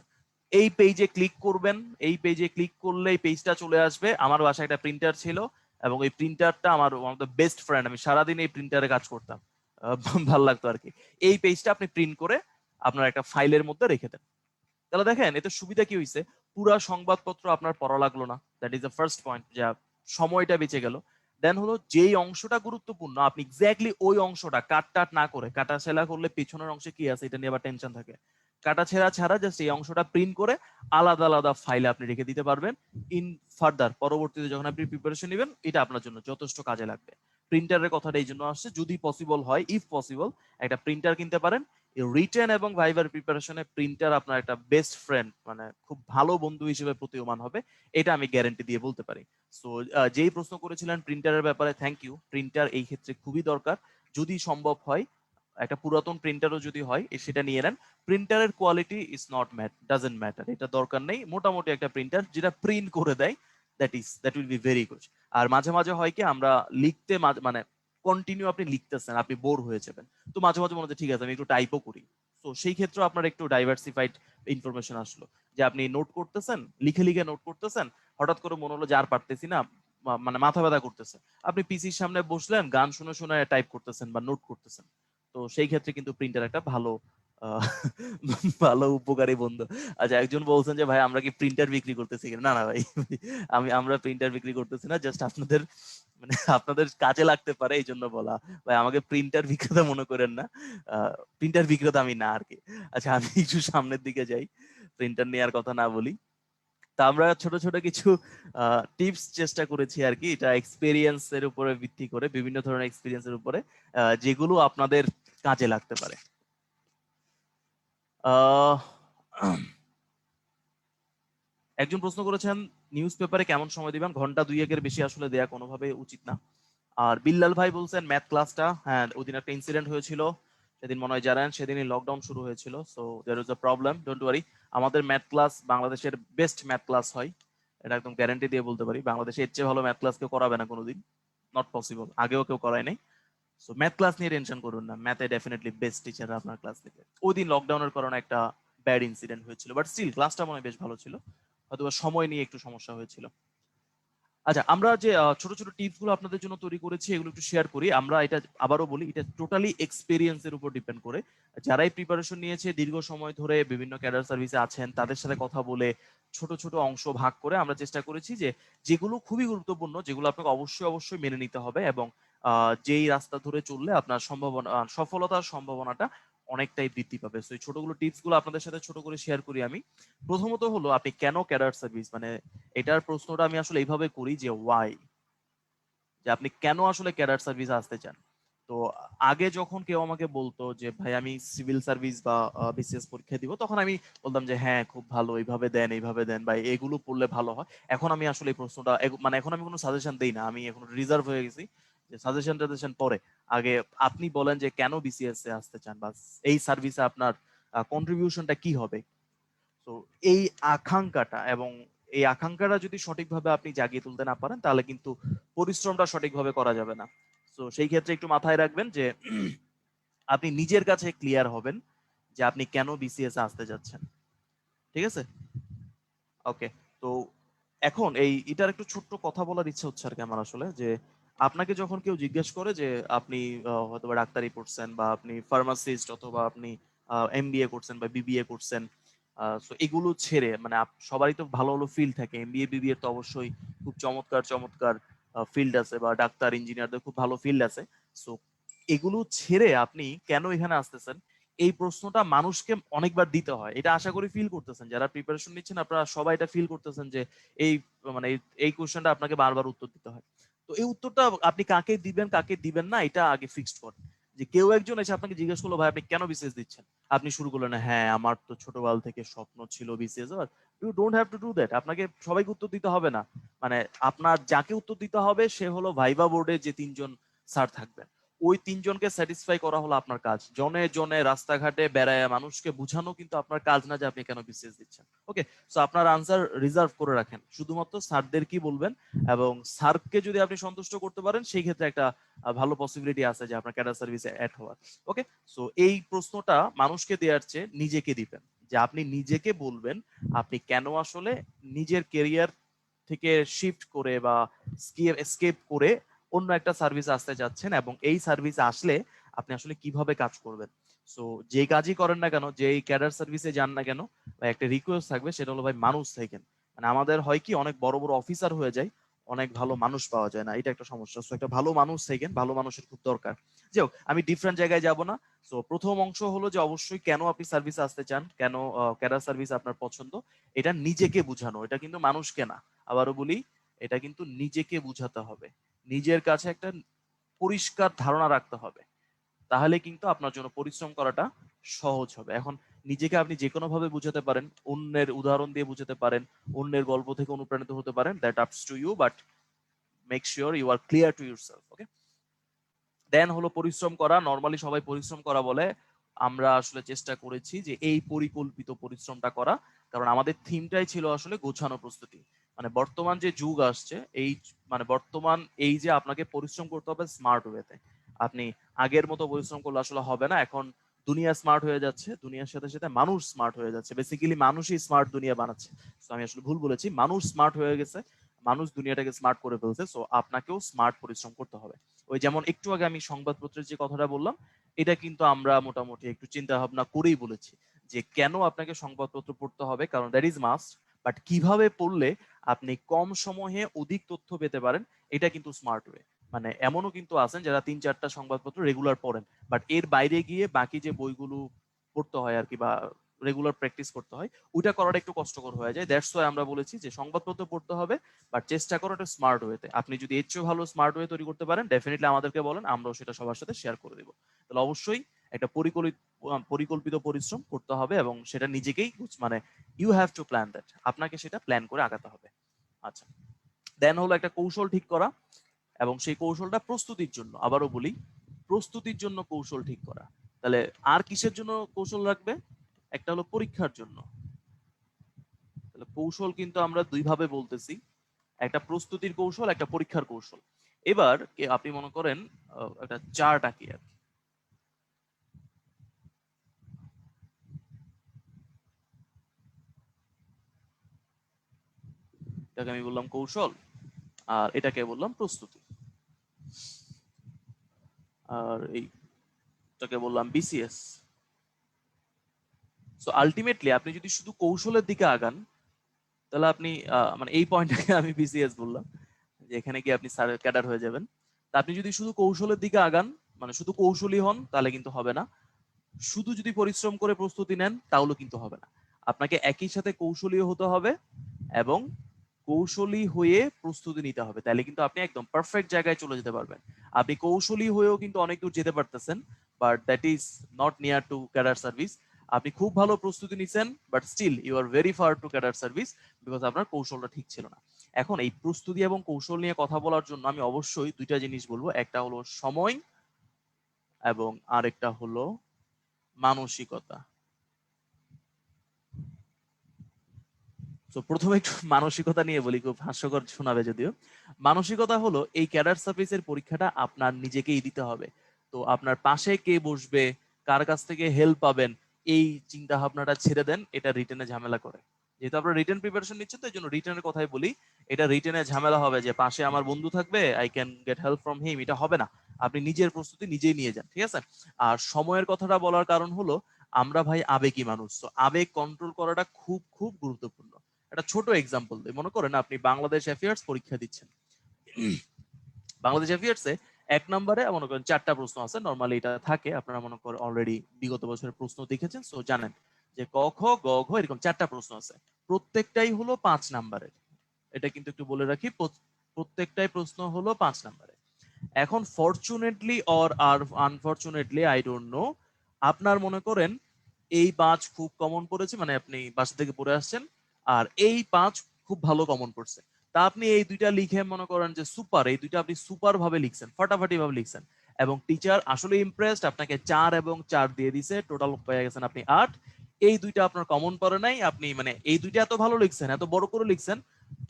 এই পেজে ক্লিক করবেন, এই পেজে ক্লিক করলে এই পেজটা চলে আসবে। আমার বাসায় একটা প্রিন্টার ছিল এবং এই প্রিন্টারটা আমার one of the best friend, আমি সারাদিন এই প্রিন্টারে কাজ করতাম, ভালো লাগতো আর কি। এই পেজটা আপনি প্রিন্ট করে আপনার একটা ফাইলের মধ্যে রেখে দেন। তাহলে দেখেন এতে সুবিধা কি হয়েছে, পুরা সংবাদপত্র আপনার পড়া লাগলো না, that is the first point, যা সময়টা বেঁচে গেল। দেন হলো যেই অংশটা গুরুত্বপূর্ণ আপনি এক্স্যাক্টলি ওই অংশটা কাট টাট না করে, কাটা ছেলা করলে পিছনের অংশে কি আছে এটা নিয়ে আবার টেনশন থাকে, কাটা ছেঁড়া ছাড়া জাস্ট এই অংশটা প্রিন্ট করে আলাদা আলাদা ফাইলে আপনি রেখে দিতে পারবেন। ইন ফার্দার পরবর্তীতে যখন আপনি প্রিপারেশন নেবেন এটা আপনার জন্য যথেষ্ট কাজে লাগবে। প্রিন্টারের কথাটা এই জন্য আসছে, যদি পসিবল হয়, ইফ পসিবল একটা প্রিন্টার কিনতে পারেন। রিটেন এবং ভাইবার প্রিপারেশনে প্রিন্টার আপনার একটা বেস্ট ফ্রেন্ড, মানে খুব ভালো বন্ধু হিসেবে প্রতীয়মান হবে, এটা আমি গ্যারান্টি দিয়ে বলতে পারি। সো যেই প্রশ্ন করেছিলেন প্রিন্টারের ব্যাপারে, থ্যাংক ইউ। প্রিন্টার এই ক্ষেত্রে খুবই দরকার, যদি সম্ভব হয় একটা পুরাতন প্রিন্টারও যদি হয় সেটা নিয়ে নেন। প্রিন্টারের quality is not doesn't matter, এটা দরকার নেই। মোটামুটি একটা প্রিন্টার যেটা প্রিন্ট করে দেয় that will be very good. আর মাঝে মাঝে হয় কি আমরা লিখতে মানে কন্টিনিউ আপনি লিখতেছেন, আপনি বোর হয়ে যাবেন, তো মাঝে মাঝে মনে হচ্ছে ঠিক আছে আমি একটু টাইপও করি। তো সেই ক্ষেত্রে আপনার একটু ডাইভার্সিফাইড ইনফরমেশন আসলো, যে আপনি নোট করতেছেন, লিখে লিখে নোট করতেছেন, হঠাৎ করে মনে হলো যে আর পারতেছি না, মানে মাথা ব্যথা করতেছে, আপনি পিসির সামনে বসলেন, গান শুনে শুনে টাইপ করতেছেন বা নোট করতেছেন। তো সেই ক্ষেত্রে কিন্তু প্রিন্টার একটা ভালো আহ, ভালো উপকারী বন্ধু। আচ্ছা, একজন বলছেন যে ভাই আমরা কি প্রিন্টার বিক্রি করতেছি কিনা? না না ভাই, আমরা প্রিন্টার বিক্রি করতেছি না, জাস্ট আপনাদের মানে আপনাদের কাজে লাগতে পারে এই জন্য বলা। ভাই আমাকে প্রিন্টার বিক্রেতা মনে করেন না, প্রিন্টার বিক্রেতা আমি না আর কি। আচ্ছা, আমি একটু সামনের দিকে যাই, প্রিন্টার নেওয়ার কথা না বলি। তা আমরা ছোট ছোট কিছু টিপস চেষ্টা করেছি আর কি, এটা এক্সপেরিয়েন্স এর উপরে ভিত্তি করে, বিভিন্ন ধরনের এক্সপেরিয়েন্স এর উপরে, যেগুলো আপনাদের কাজে লাগতে পারে। আহ একজন প্রশ্ন করেছেন নিউজ পেপারে কেমন সময় দিবেন? ঘন্টা দুয়েকের বেশি আসলে দেয়া কোনোভাবে উচিত না। আর বিল্লাল ভাই বলছেন ম্যাথ ক্লাসটা, হ্যাঁ ওই দিন একটা ইনসিডেন্ট হয়েছিল, সেদিন মনে হয় জানেন সেদিনই লকডাউন শুরু হয়েছিল, so there is a problem, don't worry. আমাদের ম্যাথ ক্লাস বাংলাদেশের বেস্ট ম্যাথ ক্লাস হয়, এটা একদম গ্যারান্টি দিয়ে বলতে পারি। বাংলাদেশে এর চেয়ে ভালো ম্যাথ ক্লাস কেউ করাবে না কোনোদিন, নট পসিবল, আগেও কেউ করায় নাই। সো ম্যাথ ক্লাস নিয়ে টেনশন করুন না, ম্যাথে ডেফিনেটলি বেস্ট টিচার আপনার ক্লাস নেবে। ওই দিন লকডাউনের কারণে একটা ব্যাড ইনসিডেন্ট হয়েছিল, বাট স্টিল ক্লাসটা মনে হয় বেশ ভালো ছিল, হয়তো সময় নিয়ে একটু সমস্যা হয়েছিল। আচ্ছা, আমরা যে ছোট ছোট টিপস গুলো আপনাদের জন্য তৈরি করেছি এগুলো একটু শেয়ার করি। আমরা এটা আবারও বলি, এটা টোটালি এক্সপেরিয়েন্স এর উপর ডিপেন্ড করে। যারাই প্রিপারেশন নিয়েছে দীর্ঘ সময় ধরে বিভিন্ন ক্যাডার সার্ভিসে আছেন, তাদের সাথে কথা বলে ছোট ছোট অংশ ভাগ করে আমরা চেষ্টা করেছি যে যেগুলো খুবই গুরুত্বপূর্ণ, যেগুলো আপনাকে অবশ্যই অবশ্যই মেনে নিতে হবে এবং যেই রাস্তা ধরে চললে আপনার সম্ভাবনা সফলতার সম্ভাবনাটা অনেকটাই বৃদ্ধি পাবে। তো এই ছোটগুলো টিপস গুলো আপনাদের সাথে ছোট করে শেয়ার করি আমি। প্রথমত হলো আপনি কেন ক্যাডার সার্ভিস, মানে এটার প্রশ্নটা আমি আসলে এইভাবে করি যে ওয়াই, যে আপনি কেন আসলে ক্যাডার সার্ভিস আসতে চান। তো আগে যখন কেউ আমাকে বলতো যে ভাই আমি সিভিল সার্ভিস বা বিসিএস পরীক্ষা দিব, তখন আমি বলতাম যে হ্যাঁ খুব ভালো, এইভাবে দেন বা এগুলো পড়লে ভালো হয়। এখন আমি আসলে এই প্রশ্নটা মানে এখন আমি কোনো সাজেশন দেই না, আমি এখন রিজার্ভ হয়ে গেছি, যে সাজেশন টাজেশন পরে। আগে আপনি বলেন যে কেন বিসিএস এ আসতে চান বা এই সার্ভিসে আপনার কন্ট্রিবিউশনটা কি হবে। তো এই আকাঙ্ক্ষাটা এবং এই আকাঙ্ক্ষাটা যদি সঠিকভাবে আপনি জাগিয়ে তুলতে না পারেন তাহলে কিন্তু পরিশ্রমটা সঠিকভাবে করা যাবে না। তো সেই ক্ষেত্রে একটু মাথায় রাখবেন যে আপনি নিজের কাছে ক্লিয়ার হবেন যে আপনি কেন বিসিএস আসতে যাচ্ছেন। ঠিক আছে, ওকে। তো এখন এটার একটু ছোট্ট কথা বলার ইচ্ছা হচ্ছে আর কি আমার আসলে, যে আপনাকে যখন কেউ জিজ্ঞেস করে যে আপনি হয়তো বা ডাক্তারি পড়ছেন বা আপনি ফার্মাসিস্ট অথবা আপনি এমবিএ করছেন বা বিবিএ করছেন, সো এগুলো ছেড়ে মানে সবারই তো ভালো ভালো ফিল্ড থাকে, এমবিএ বিবিএ তো অবশ্যই খুব চমৎকার চমৎকার ফিল্ড আছে, বা ডাক্তার ইঞ্জিনিয়ারদের খুব ভালো ফিল্ড আছে। সো এগুলো ছেড়ে আপনি কেন এখানে আসতেছেন, এই প্রশ্নটা মানুষকে অনেকবার দিতে হয়। এটা আশা করি ফিল করতেছেন, যারা প্রিপারেশন নিচ্ছেন আপনারা সবাই এটা ফিল করতেছেন যে এই মানে এই কোশ্চেনটা আপনাকে বারবার উত্তর দিতে হয়। তো এই উত্তরটা আপনি কাকে দিবেন কাকে দিবেন না এটা আগে ফিক্সড করেন। যে কেউ একজন এসে আপনাকে জিজ্ঞেস করলো ভাই আপনি কেন বিসিএস দিচ্ছেন, আপনি শুরু করলেন হ্যাঁ আমার তো ছোটবেলা থেকে স্বপ্ন ছিল বিসিএস হওয়ার। You don't have to do that, আপনাকে সবাইকে উত্তর দিতে হবে না। মানে আপনার যাকে উত্তর দিতে হবে সে হলো ভাইবা বোর্ডে যে তিনজন স্যার থাকবেন, ওই তিনজনকে স্যাটিসফাই করা হলো আপনার কাজ। জনে জনে রাস্তাঘাটে বেড়ায় মানুষকে বুঝানো কিন্তু আপনার কাজ না যে আপনি কেন বিসিএস দিচ্ছেন। ওকে, সো আপনার আনসার রিজার্ভ করে রাখেন, শুধুমাত্র স্যারদের কি বলবেন, এবং স্যারকে যদি আপনি সন্তুষ্ট করতে পারেন সেই ক্ষেত্রে একটা ভালো পসিবিলিটি আছে যে আপনার ক্যাডার সার্ভিসে অ্যাড হওয়ার। ওকে, সো এই প্রশ্নটা মানুষকে দেওয়ার চেয়ে নিজেকে দিবেন, যে আপনি নিজেকে বলবেন আপনি কেন আসলে নিজের কেরিয়ার থেকে শিফট করে বা স্কেপ করে অন্য একটা সার্ভিস আসতে যাচ্ছেন, এবং এই সার্ভিসে আসলে আপনি আসলে কিভাবে কাজ করবেন। সো যে কাজই করেন না কেন, যে ক্যাডার সার্ভিসে যান না কেন, বা একটা রিকোয়েস্ট থাকবে সেটা হলো ভাই মানুষ থাকেন। মানে আমাদের হয় কি অনেক বড় বড় অফিসার হয়ে যায়, অনেক ভালো মানুষ পাওয়া যায় না, এটা একটা সমস্যা। সো একটা ভালো মানুষ থাকেন, ভালো মানুষের খুব দরকার। যাই হোক, আমি ডিফারেন্ট জায়গায় যাব না। সো প্রথম অংশ হলো যে অবশ্যই কেন আপনি সার্ভিসে আসতে চান, কেন ক্যাডার সার্ভিস আপনার পছন্দ, এটা নিজেকে বুঝানো, এটা কিন্তু মানুষকে না। আবারও বলি, এটা কিন্তু নিজেকে বুঝাতে হবে, নিজের কাছে একটা পরিষ্কার ধারণা রাখতে হবে, তাহলে কিন্তু আপনার জন্য পরিশ্রম করাটা সহজ হবে। এখন নিজেকে আপনি যে কোনো ভাবে বুঝাতে পারেন, অন্যের উদাহরণ দিয়ে বুঝাতে পারেন, অন্যের গল্প থেকে অনুপ্রাণিত হতে পারেন, that ups to you, but make sure you are clear to yourself. Okay, then হলো পরিশ্রম করা। নর্মালি সবাই পরিশ্রম করা বলে, আমরা আসলে চেষ্টা করেছি যে এই পরিকল্পিত পরিশ্রমটা করা, কারণ আমাদের থিমটাই ছিল আসলে গোছানো প্রস্তুতি। মানে বর্তমান যে যুগ আসছে, এই মানে বর্তমান এই যে আপনাকে পরিশ্রম করতে হবে স্মার্ট ওয়েতে। আপনি আগের মতো পরিশ্রম করলে আসলে হবে না। এখন দুনিয়া স্মার্ট হয়ে যাচ্ছে, দুনিয়ার সাথে সাথে মানুষ স্মার্ট হয়ে যাচ্ছে, বেসিক্যালি মানুষই স্মার্ট দুনিয়া বানাচ্ছে। তো আমি আসলে ভুল বলেছি, মানুষ স্মার্ট হয়ে গেছে, মানুষ দুনিয়াটাকে স্মার্ট করে ফেলছে। সো আপনাকেও স্মার্ট পরিশ্রম করতে হবে। ওই যেমন একটু আগে আমি সংবাদপত্রের যে কথাটা বললাম, এটা কিন্তু আমরা মোটামুটি একটু চিন্তা ভাবনা করেই বলেছি যে কেন আপনাকে সংবাদপত্র পড়তে হবে, কারণ দ্যাট ইজ মাস্ট। বাট কিভাবে পড়লে আপনি কম সময়ে অধিক তথ্য পেতে পারেন, এটা কিন্তু স্মার্ট ওয়ে। মানে এমনও কিন্তু আছেন যারা 3-4টা সংবাদপত্র রেগুলার পড়েন, বাট এর বাইরে গিয়ে বাকি যে বইগুলো পড়তে হয় আর কি, বা রেগুলার প্র্যাকটিস করতে হয়, ওইটা করাটা একটু কষ্টকর হয়ে যায়। দ্যাটস ওয়াই আমরা বলেছি যে সংবাদপত্র পড়তে হবে, বাট চেষ্টা করো একটা স্মার্ট ওয়েতে। আপনি যদি এর চেয়েও ভালো স্মার্ট ওয়ে তৈরি করতে পারেন, ডেফিনেটলি আমাদেরকে বলেন, আমরাও সেটা সবার সাথে শেয়ার করে দেবো। তাহলে অবশ্যই একটা পরিকল্পিত পরিশ্রম করতে হবে, এবং সেটা নিজেকেই মানে you have to plan that, আপনাকে সেটা প্ল্যান করে আগাতে হবে। আচ্ছা, দেন হলো একটা কৌশল ঠিক করা, এবং সেই কৌশলটা প্রস্তুতির জন্য। আবারও বলি, প্রস্তুতির জন্য কৌশল ঠিক করা। তাহলে আর কিসের জন্য কৌশল রাখবে? একটা হলো পরীক্ষার জন্য। তাহলে কৌশল কিন্তু আমরা দুই ভাবে বলতেছি, একটা প্রস্তুতির কৌশল, একটা পরীক্ষার কৌশল। এবার আপনি মনে করেন একটা চার্ট আঁকি আর কি। এটাকে আমি বললাম কৌশল, আর এটাকে বললাম প্রস্তুতি, আর এইটাকে বললাম বিসিএস। সো আলটিমেটলি আপনি যদি শুধু কৌশলের দিকে আগান, তাহলে আপনি মানে এই পয়েন্টটাকে আমি বিসিএস বললাম, যে এখানে গিয়ে আপনি স্যার ক্যাডার হয়ে যাবেন। তা আপনি যদি শুধু কৌশলের দিকে আগান, মানে শুধু কৌশলী হন, তাহলে কিন্তু হবে না। শুধু যদি পরিশ্রম করে প্রস্তুতি নেন, তাহলেও কিন্তু হবে না। আপনাকে একই সাথে কৌশলীও হতে হবে এবং কৌশলী হয়ে প্রস্তুতি নিতে হবে, তাহলে কিন্তু আপনি একদম পারফেক্ট জায়গায় চলে যেতে পারবেন। আপনি কৌশলী হয়েও কিন্তু অনেক দূর যেতে পারতেছেন, but that is not near to cadre service. আপনি খুব ভালো প্রস্তুতি নিছেন, but still you are very far to cadre service, because আপনার কৌশলটা ঠিক ছিল না। এখন এই প্রস্তুতি এবং কৌশল নিয়ে কথা বলার জন্য আমি অবশ্যই দুইটা জিনিস বলবো, একটা হলো সময়, এবং আরেকটা হলো মানসিকতা। তো প্রথমে একটু মানসিকতা নিয়ে বলি, খুব হাস্যকর শোনাবে যদিও। মানসিকতা হলো এই ক্যাডার সার্ভিসের পরীক্ষাটা আপনার নিজেকেই দিতে হবে। তো আপনার পাশে কে বসবে, কার কাছ থেকে হেল্প পাবেন, এই চিন্তা ভাবনাটা ছেড়ে দেন, এটা রিটেনে ঝামেলা করে। যেহেতু আপনারা রিটেন প্রিপারেশন নিচ্ছেন, তো এই জন্য রিটেনের কথাই বলি। এটা রিটেনে ঝামেলা হবে যে পাশে আমার বন্ধু থাকবে, I can get help from him, এটা হবে না। আপনি নিজের প্রস্তুতি নিজেই নিয়ে যান, ঠিক আছে? আর সময়ের কথাটা বলার কারণ হলো, আমরা ভাই আবেগী মানুষ, তো আবেগ কন্ট্রোল করাটা খুব খুব গুরুত্বপূর্ণ। একটা ছোট এক্সাম্পল দিই, মনে করেন আপনি বাংলাদেশ অ্যাফেয়ার্স পরীক্ষা দিচ্ছেন। বাংলাদেশ অ্যাফেয়ার্সে 1 নম্বরে মনে করেন 4টা প্রশ্ন আছে, নর্মালি এটা থাকে, আপনারা মনে করেন অলরেডি বিগত বছরের প্রশ্ন দেখেছেন, সো জানেন যে ক খ গ ঘ এরকম 4টা প্রশ্ন আছে, প্রত্যেকটাই হলো 5 নম্বরের। এটা কিন্তু একটু বলে রাখি, প্রত্যেকটাই প্রশ্ন হলো 5 নম্বরের। এখন fortunately or or unfortunately I don't know, আপনার মনে করেন এই 5 খুব কমন পড়েছে, মানে আপনি বাসা থেকে পড়ে আসছেন, আর এই 5 খুব ভালো কমন পড়ছে। তা আপনি এই দুইটা লিখে মনে করেন যে সুপার, এই দুইটা আপনি সুপার ভাবে লিখছেন, ফাটাফাটি ভাবে লিখছেন। এবং টিচার আসলে ইমপ্রেসড, আপনাকে 4 এবং 4 দিয়ে দিছে, টোটাল পেয়ে গেছেন আপনি 8। এই দুইটা আপনার কমন পড়ে নাই, আপনি মানে এই দুইটা এত ভালো লিখছেন, এত বড় করে লিখছেন,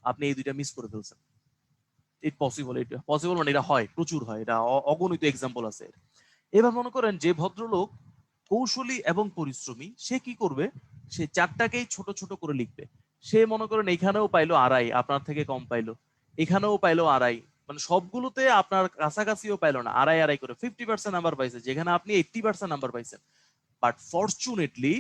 আপনি এই দুইটা মিস করে ফেলছেন। ইট পসিবল, এটা পসিবল মানে এটা হয়, প্রচুর হয়, এটা অগণিত এক্সাম্পল আছে এর। এবার মনে করেন যে ভদ্রলোক কৌশলী এবং পরিশ্রমী, সে কি করবে, সে 4টাকেই ছোট ছোট করে লিখবে। সে মনে করেন এখানেও পাইলো 2.5, আপনার থেকে কম পাইলো, এখানেও পাইলো 2.5, মানে সবগুলোতে আপনার কাছাকাছিও পাইলো না, 2.5 করে 50% নাম্বার পাইছে, যেখানে আপনি 80% নাম্বার পাইছেন। বাট ফরচুনেটলি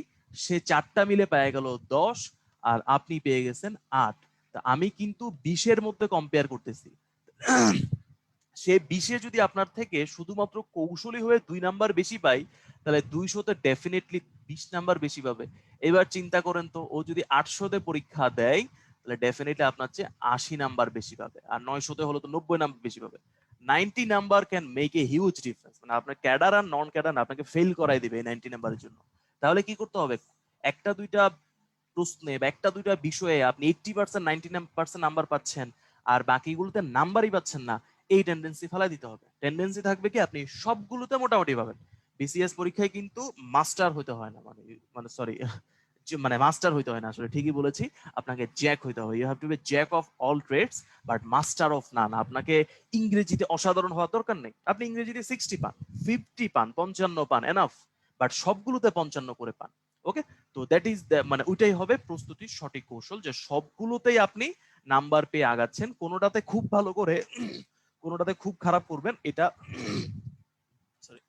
সে 4টা মিলে পেয়ে গেল 10, আর আপনি পেয়ে গেছেন 8। তা আমি কিন্তু 20-এর মধ্যে কম্পেয়ার করতেছি। সে 20-এ যদি আপনার থেকে শুধুমাত্র কৌশলী হয়ে 2 নাম্বার বেশি পাই, তাহলে 200-তে ডেফিনেটলি 20 নাম্বার বেশি পাবে। এবার চিন্তা করেন তো, ও যদি 800-তে পরীক্ষা দেয়, তাহলে ডেফিনেটলি আপনার চেয়ে 80 নাম্বার বেশি পাবে, আর 900-তে হলো তো 90 নাম্বার বেশি পাবে। 90 number can make a huge difference, মানে আপনার ক্যাডার আর নন ক্যাডার আপনাকে ফেল করাই দিবে এই 90 নাম্বারের জন্য। তাহলে কি করতে হবে, একটা দুইটা প্রশ্নে বা একটা দুইটা বিষয়ে আপনি 80% 99% নাম্বার পাচ্ছেন, আর বাকিগুলোতে নাম্বারই পাচ্ছেন না, এই টেন্ডেন্সি ফেলাই দিতে হবে। টেন্ডেন্সি থাকবে কি আপনি সবগুলোতে মোটামুটি পাবেন। বিসিএস পরীক্ষায় কিন্তু মাস্টার হইতে হয় না, মানে মানে সরি মানে মাস্টার হইতে হয় না, আসলে ঠিকই বলেছি, আপনাকে জ্যাক হইতে হয়। You have to be jack of all trades but master of none. আপনাকে ইংরেজিতে অসাধারণ হওয়ার দরকার নেই, আপনি ইংরেজিতে 60 পান, 50 পান, 55 পান, এনাফ, বাট সবগুলোতে 55 করে পান। ওকে, তো দ্যাট ইজ মানে ওইটাই হবে প্রস্তুতির সঠিক কৌশল, যে সবগুলোতেই আপনি নাম্বার পেয়ে আগাচ্ছেন, কোনোটাতে খুব ভালো করে কোনোটাতে খুব খারাপ করবেন, এটা সরি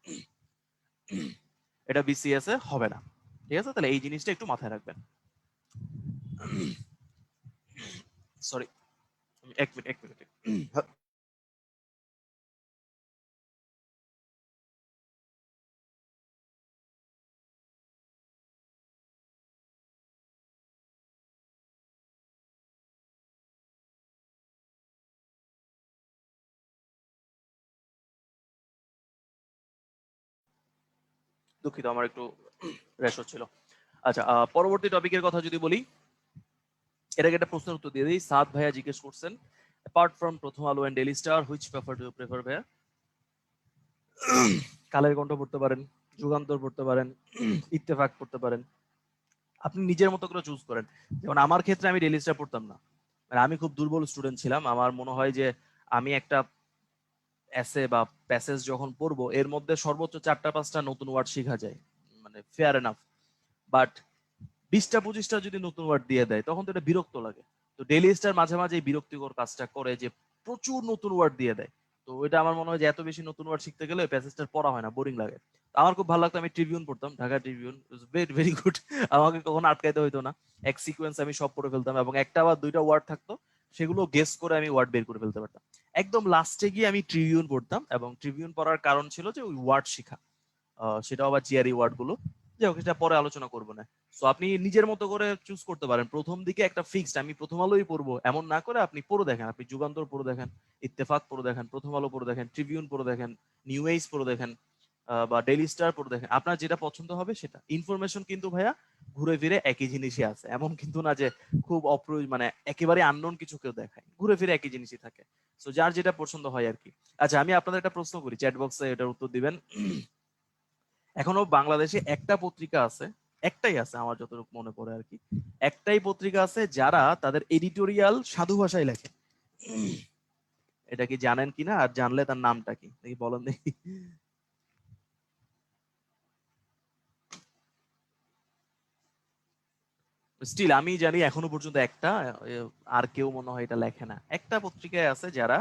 এটা বিসিএস এ হবে না। ঠিক আছে, তাহলে এই জিনিসটা একটু মাথায় রাখবেন। সরি, এক মিনিট এক মিনিট। দুঃখিত, আমার একটু রেশ হচ্ছিল। আচ্ছা, পরবর্তী টপিকের কথা যদি বলি, এর আগে একটা প্রশ্নের উত্তর দিয়ে দিই। সাদ ভাইয়া জিজ্ঞেস করছেন, apart from Prothom Alo and Daily Star, which paper do you prefer ভাইয়া? কালের কণ্ঠ পড়তে পারেন, যুগান্তর পড়তে পারেন, ইত্তেফাক পড়তে পারেন, আপনি নিজের মতো করে চুজ করেন। যেমন আমার ক্ষেত্রে আমি ডেইলি স্টার পড়তাম না, মানে আমি খুব দুর্বল স্টুডেন্ট ছিলাম। আমার মনে হয় যে আমি একটা এসে বা প্যাসেজ যখন পড়বো, এর মধ্যে সর্বোচ্চ 4টা 5টা নতুন ওয়ার্ড শেখা যায়, মানে ফেয়ার এনাফ। বাট 20টা 25টা যদি নতুন ওয়ার্ড দিয়ে দেয়, তখন তো এটা বিরক্ত লাগে। তো ডেইলি স্টার মাঝে মাঝে এই বিরক্তিকর কাজটা করে যে প্রচুর নতুন ওয়ার্ড দিয়ে দেয়। তো এটা আমার মনে হয় যে এত বেশি নতুন ওয়ার্ড শিখতে গেলে প্যাসেজটা পড়া হয় না, বোরিং লাগে। তো আমার খুব ভালো লাগতো, আমি ট্রিবিউন পড়তাম, Dhaka Tribune, very very good. আমাকে কখনো আটকাইতে হইতো না, এক সিকোয়েন্স আমি সব পড়ে ফেলতাম, এবং একটা বা দুইটা ওয়ার্ড থাকতো, সেগুলো গেস করে আমি ওয়ার্ড বের করে ফেলতে পারতাম। একদম লাস্টে গিয়ে আমি ট্রিবিউন পড়তাম, এবং ট্রিবিউন পড়ার কারণ ছিল যে ওই ওয়ার্ড শিখা, সেটাও আবার জিআরই ওয়ার্ড গুলো, যাই হোক সেটা পরে আলোচনা করবো না। সো আপনি নিজের মতো করে চুজ করতে পারেন। প্রথম দিকে একটা ফিক্সড আমি প্রথম আলোই পড়বো এমন না করে আপনি পড়ে দেখেন, আপনি যুগান্তর পড়ে দেখেন, ইত্তেফাক পড়ে দেখেন, প্রথম আলো পড়ে দেখেন, ট্রিবিউন পড়ে দেখেন, নিউ এজ পড়ে দেখেন, বা ডেইলি স্টার পড়ে দেখেন, আপনার যেটা পছন্দ হবে সেটা। ইনফরমেশন কিন্তু ভাইয়া ঘুরে ফিরে একই জিনিসই আছে, এমন কিন্তু না যে খুব মানে একেবারে আননোন কিছু কেউ দেখায়, ঘুরে ফিরে একই জিনিসই থাকে। সো যার যেটা পছন্দ হয় আর কি। আচ্ছা, আমি আপনাদের একটা প্রশ্ন করি, চ্যাট বক্সে এটার উত্তর দিবেন। এখনো বাংলাদেশে একটা পত্রিকা আছে, একটাই আছে আমার যতটুকু মনে পড়ে আর কি, একটাই পত্রিকা আছে যারা তাদের এডিটোরিয়াল সাধু ভাষায় লেখে। এটা কি জানেন কিনা, আর জানলে তার নামটা কি দেখি বলেন দেখি। স্টিল আমি জানি এখনো পর্যন্ত একটা, আর কেউ মনে হয় এটা লেখে না। একটা পত্রিকায় আছে যারা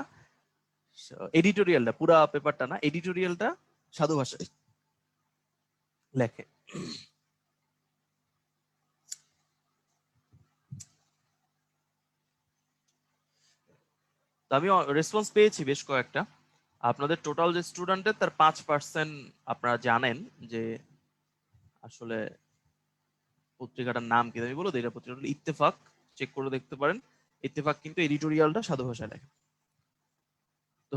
এডিটোরিয়ালটা, পুরা পেপারটা না, এডিটোরিয়ালটা সাধু ভাষায় লেখে। তো আমি রেসপন্স পেয়েছি বেশ কয়েকটা। আপনাদের টোটাল যে স্টুডেন্টের তার 5% আপনারা জানেন যে আসলে পত্রিকাটার নাম কি, আমি বলো এটা পত্রিকাটা হলো ইত্তেফাক, চেক করে দেখতে পারেন। ইত্তেফাক কিন্তু এডিটোরিয়ালটা সাধু ভাষায় লেখে। তো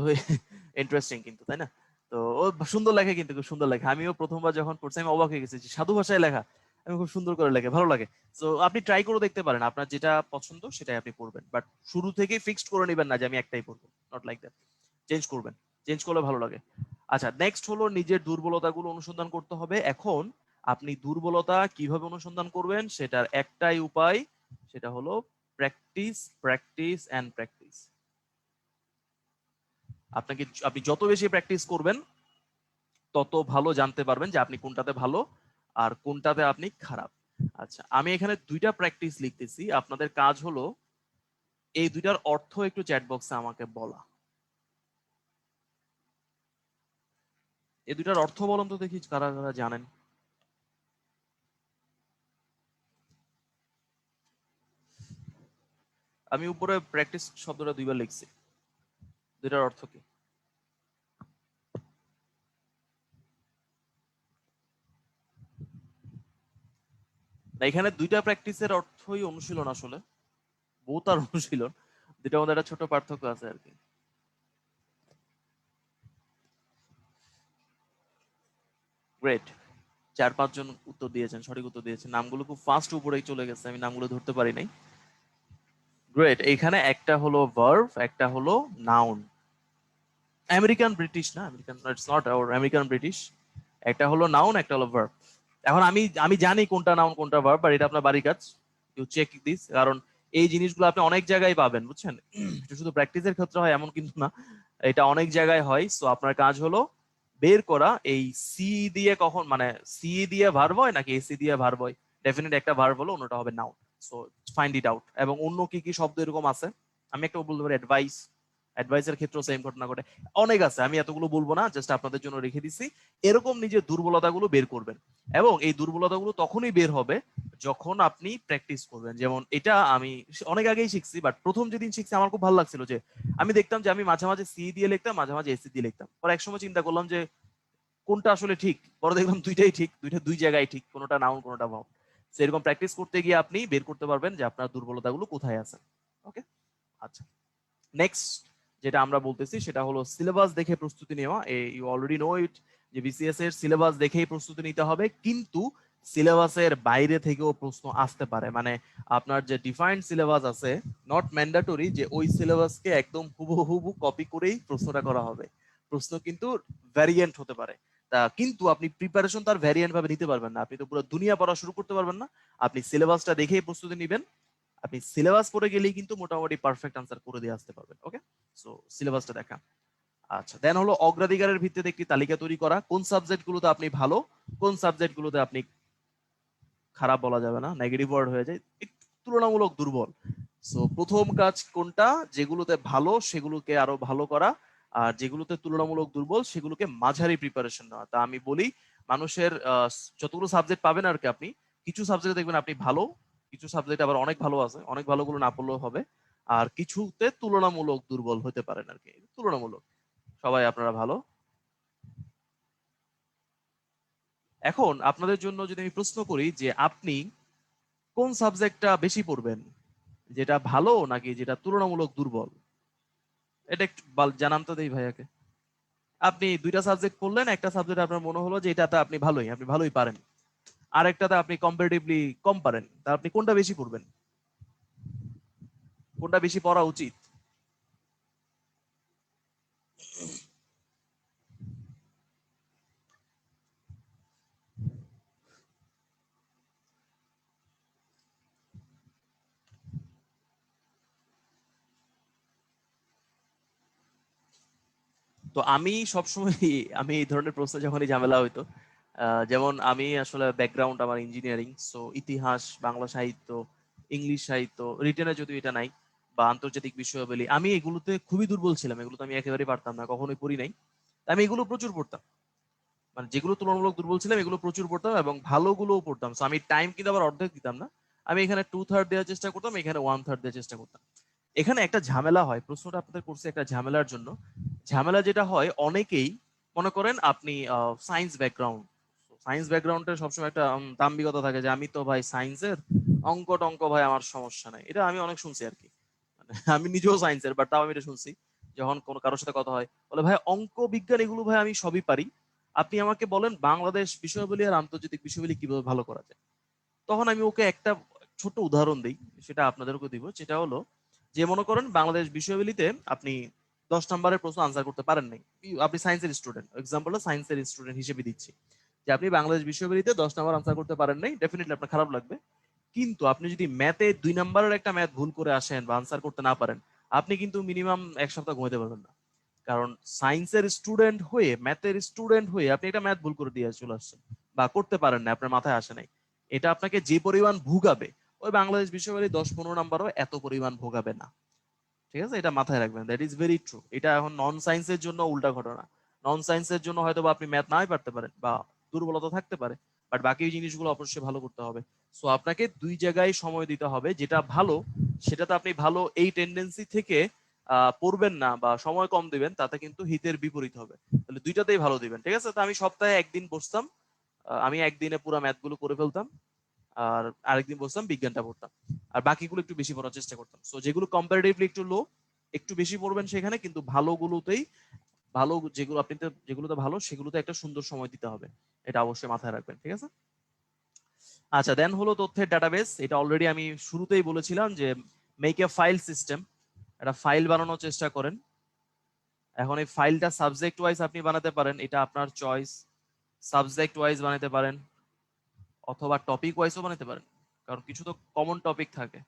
ইন্টারেস্টিং কিন্তু, তাই না? তো ও সুন্দর লেখে, কিন্তু খুব সুন্দর লেখে। আমিও প্রথমবার যখন পড়ছি আমি অবাক হয়ে গেছি যে সাধু ভাষায় লেখা, আমি খুব সুন্দর করে লেখে, ভালো লাগে। তো আপনি ট্রাই করে দেখতে পারেন, আপনার যেটা পছন্দ সেটাই আপনি পড়বেন, বাট শুরু থেকেই ফিক্সড করে নেবেন না যে আমি একটাই পড়বো, নট লাইক দ্যাট। চেঞ্জ করবেন, চেঞ্জ করলে ভালো লাগে। আচ্ছা, নেক্সট হলো নিজের দুর্বলতাগুলো অনুসন্ধান করতে হবে। এখন আপনি দুর্বলতা কিভাবে অনুসন্ধান করবেন সেটার একটাই উপায়, সেটা হলো প্র্যাকটিস, প্র্যাকটিস এন্ড প্র্যাকটিস। আপনি যত বেশি প্র্যাকটিস করবেন তত ভালো জানতে পারবেন যে আপনি কোনটাতে ভালো আর কোনটাতে আপনি খারাপ। আচ্ছা, আমি এখানে দুইটা প্র্যাকটিস লিখতেছি, আপনাদের কাজ হলো এই দুইটার অর্থ একটু চ্যাট বক্সে আমাকে বলা। এই দুইটার অর্থ বলুন তো দেখি কারা কারা জানেন। আমি উপরে প্র্যাকটিস শব্দটা দুইবার লিখছি, দুইটার অর্থ কি? না, এখানে দুইটা প্র্যাকটিসের অর্থই অনুশীলন, আসলে বোথ আর অনুশীলন, দুইটার মধ্যে একটা ছোট পার্থক্য আছে আর কি। গ্রেট, 4-5 জন উত্তর দিয়েছেন, সঠিক উত্তর দিয়েছেন। নামগুলো খুব ফাস্ট উপরেই চলে গেছে, আমি নামগুলো ধরতে পারি নাই। গ্রেট, এখানে একটা হলো ভার্ব, একটা হলো নাউন। আমেরিকান ব্রিটিশ না, American it's not our American British. একটা হলো নাউন, একটা হলো ভার্ব। এখন আমি আমি জানি কোনটা নাউন কোনটা ভার্ব, আর এটা আপনার বাড়ির কাজ, ইউ চেক দিস। কারণ এই জিনিসগুলো আপনি অনেক জায়গায় পাবেন, বুঝছেন? এটা শুধু প্র্যাকটিসের ক্ষেত্রে হয় এমন কিন্তু না, এটা অনেক জায়গায় হয়। সো আপনার কাজ হলো বের করা এই সি দিয়ে কখন, মানে সি দিয়ে ভার্ব হয় নাকি এসি দিয়ে ভার্ব হয়। ডেফিনেট একটা ভার্ব হলো, অন্যটা হবে noun. So find it out. এবং অন্য কি কি শব্দ এরকম আছে, আমি একটা বলতে পারি অ্যাডভাইস, অ্যাডভাইসের ক্ষেত্রেও সেম ঘটনা ঘটে। অনেক আছে, আমি এতগুলো বলবো না, জাস্ট আপনাদের জন্য রেখে দিছি। এরকম নিজের দুর্বলতাগুলো বের করবেন, এবং এই দুর্বলতাগুলো তখনই বের হবে যখন আপনি প্র্যাকটিস করবেন। যেমন এটা আমি অনেক আগেই শিখছি, বাট প্রথম যেদিন শিখছি আমার খুব ভালো লাগছিল যে আমি দেখতাম যে আমি মাঝে মাঝে সি দিয়ে লিখতাম, মাঝে মাঝে এসি দিয়ে লিখতাম। পরে একসময় চিন্তা করলাম যে কোনটা আসলে ঠিক, পরে দেখলাম দুইটাই ঠিক, দুইটা দুই জায়গায় ঠিক, কোনোটা নাউন কোনোটা ভার্ব। সেরকম প্র্যাকটিস করতে গিয়ে আপনি বের করতে পারবেন যে আপনার দুর্বলতাগুলো কোথায় আছে। ওকে, আচ্ছা, নেক্সট যেটা আমরা বলতেছি সেটা হলো সিলেবাস দেখে প্রস্তুতি নেওয়া। ইউ অলরেডি নো ইট যে বিসিএস এর সিলেবাস দেখেই প্রস্তুতি নিতে হবে, কিন্তু সিলেবাসের বাইরে থেকেও প্রশ্ন আসতে পারে। মানে আপনার যে ডিফাইন্ড সিলেবাস আছে, নট ম্যান্ডেটরি যে ওই সিলেবাসকে একদম হুবহু কপি করেই প্রশ্নটা করা হবে। প্রশ্ন কিন্তু ভ্যারিয়েন্ট হতে পারে। তা কিন্তু আপনি প্রিপারেশন তার ভ্যারিয়েন্ট ভাবে নিতে পারবেন না, আপনি তো পুরো দুনিয়া পড়া শুরু করতে পারবেন না। আপনি সিলেবাসটা দেখেই প্রস্তুতি নেবেন, আপনি সিলেবাস পড়ে গেলেই কিন্তু মোটামুটি পারফেক্ট আনসার করে দিয়ে আসতে পারবেন। ওকে, সো সিলেবাসটা দেখা। আচ্ছা, দেন হলো অগ্রাধিকারের ভিত্তিতে একটি তালিকা তৈরি করা, কোন সাবজেক্ট গুলোতে আপনি ভালো, কোন সাবজেক্ট গুলোতে আপনি খারাপ বলা যাবে না, নেগেটিভ ওয়ার্ড হয়ে যায়, একটু তুলনামূলক দুর্বল। সো প্রথম কাজ কোনটা, যেগুলোতে ভালো সেগুলোকে আরো ভালো করা, আর যেগুলোতে তুলনামূলক দুর্বল সেগুলোকে মাঝারি প্রিপারেশন নেওয়া। তা আমি বলি, মানুষের যতগুলো সাবজেক্ট পাবেন আর কি, আপনি কিছু সাবজেক্ট দেখবেন আপনি ভালো, কিছু সাবজেক্ট আবার অনেক ভালো আছে, অনেক ভালোগুলো না পড়লেও হবে, আর কিছুতে তুলনামূলক দুর্বল হতে পারেন আর কি। তুলনামূলক সবাই আপনারা ভালো। এখন আপনাদের জন্য যদি আমি প্রশ্ন করি যে আপনি কোন সাবজেক্টটা বেশি পড়বেন, যেটা ভালো নাকি যেটা তুলনামূলক দুর্বল, এটা একটু জানান তো দেই ভাইয়াকে। আপনি দুইটা সাবজেক্ট পড়লেন, একটা সাবজেক্ট আপনার মনে হলো যে এটাতে আপনি ভালোই পারেন, আর একটাতে আপনি কম্পারেটিভলি কম পারেন, তা আপনি কোনটা বেশি পড়বেন, কোনটা বেশি পড়া উচিত? তো আমি সবসময় আমি এই ধরনের প্রশ্ন যখনই ঝামেলা হইতো, যেমন আমি আসলে ব্যাকগ্রাউন্ড আমার ইঞ্জিনিয়ারিং, সো ইতিহাস, বাংলা সাহিত্য, ইংলিশ সাহিত্য, রিটেনে যদিও এটা নাই, বা আন্তর্জাতিক বিষয়াবলী, আমি এগুলোতে খুবই দুর্বল ছিলাম, এগুলো তো আমি একেবারেই পারতাম না, কখনোই পড়ি নাই। আমি এগুলো প্রচুর পড়তাম, মানে যেগুলো তুলনামূলক দুর্বল ছিলাম এগুলো প্রচুর পড়তাম, এবং ভালোগুলোও পড়তাম। সো আমি টাইম কিন্তু আবার অর্ধেক দিতাম না, আমি এখানে 2/3 দেওয়ার চেষ্টা করতাম, এখানে 1/3 দেওয়ার চেষ্টা করতাম। এখানে একটা ঝামেলা হয়, প্রশ্নটা আপনাদের করছে একটা ঝামেলার জন্য। ঝামেলা যেটা হয়, অনেকেই মনে করেন আপনি সায়েন্স ব্যাকগ্রাউন্ড, সায়েন্স ব্যাকগ্রাউন্ডে সবসময় একটা দাম্ভিকতা থাকে যে আমি তো ভাই সায়েন্সের, অঙ্ক টঙ্ক ভাই আমার সমস্যা নাই। এটা আমি অনেক শুনছি আর কি, মানে আমি নিজেও সায়েন্সের, বাট তাও আমি এটা শুনছি যখন কোনো কারোর সাথে কথা হয়, বলে ভাই অঙ্ক বিজ্ঞান এগুলো ভাই আমি সবই পারি, আপনি আমাকে বলেন বাংলাদেশ বিষয়াবলী আর আন্তর্জাতিক বিষয়াবলী কিভাবে ভালো করা যায়। তখন আমি ওকে একটা ছোট উদাহরণ দিই, সেটা আপনাদেরকে দিব, সেটা হলো যে মনে করেন বাংলাদেশ বিষয়াবলীতে আপনি 10 নম্বরের প্রশ্ন আনসার করতে পারেন নাই, আপনি সায়েন্সের স্টুডেন্ট, এক্সাম্পলটা সায়েন্সের স্টুডেন্ট হিসেবে দিচ্ছি, যে আপনি বাংলাদেশ বিশ্ববিদ্যালয়তে 10 নম্বর আনসার করতে পারেন নাই, ডেফিনেটলি আপনার খারাপ লাগবে। কিন্তু আপনি যদি ম্যাথে 2 নম্বরের একটা ম্যাথ ভুল করে আসেন বা আনসার করতে না পারেন, আপনি কিন্তু মিনিমাম 1 সপ্তাহ ঘুমাতে পারবেন না। কারণ সায়েন্সের স্টুডেন্ট হয়ে, ম্যাথের স্টুডেন্ট হয়ে আপনি একটা ম্যাথ ভুল করে দিয়ে চলে আসছেন বা করতে পারেন না, আপনার মাথায় আসে নাই, এটা আপনাকে যে পরিমাণ ভোগাবে, ওই বাংলাদেশ বিশ্ববিদ্যালয় 10-15 নম্বরও এত পরিমাণ ভোগাবে না। ঠিক আছে, এটা মাথায় রাখবেন, দ্যাট ইজ ভেরি ট্রু। এটা এখন নন সায়েন্সের জন্য উল্টা ঘটনা। নন সায়েন্সের জন্য হয়তো বা আপনি ম্যাথ নাই পারতে পারেন বা দুর্বলতা থাকতে পারে, বাট বাকি জিনিসগুলো অবশ্যই ভালো করতে হবে। সো আপনাকে 2 জায়গায় সময় দিতে হবে, যেটা ভালো সেটাতে আপনি ভালো, এই টেন্ডেন্সি থেকে পড়বেন না বা সময় কম দিবেন, তাতে কিন্তু হিতের বিপরীত হবে। তাহলে দুইটাতেই ভালো দিবেন, ঠিক আছে? তো আমি সপ্তাহে একদিন বসতাম, আমি একদিনে পুরো ম্যাথগুলো করে ফেলতাম, আর আরেকদিন বসতাম বিজ্ঞানটা পড়তাম, আর বাকিগুলো একটু বেশি পড়ার চেষ্টা করতাম। সো যেগুলো কম্পারেটিভলি একটু লো, একটু বেশি পড়বেন সেখানে, কিন্তু ভালোগুলোতেই, ভালো যেগুলো আপনি যেগুলোতে ভালো সেগুলোতে একটা সুন্দর সময় দিতে হবে, এটা অবশ্যই মাথায় রাখবেন, ঠিক আছে? আচ্ছা, দেন হলো তথ্যের ডাটাবেস। এটা অলরেডি আমি শুরুতেই বলেছিলাম যে মেক এ ফাইল সিস্টেম, একটা ফাইল বানানোর চেষ্টা করেন। এখন এই ফাইলটা সাবজেক্ট ওয়াইজ আপনি বানাতে পারেন, এটা আপনার চয়েস। সাবজেক্ট ওয়াইজ বানাতে পারেন অথবা টপিক ওয়াইজও বানাতে পারেন, কারণ কিছু তো কমন টপিক থাকে।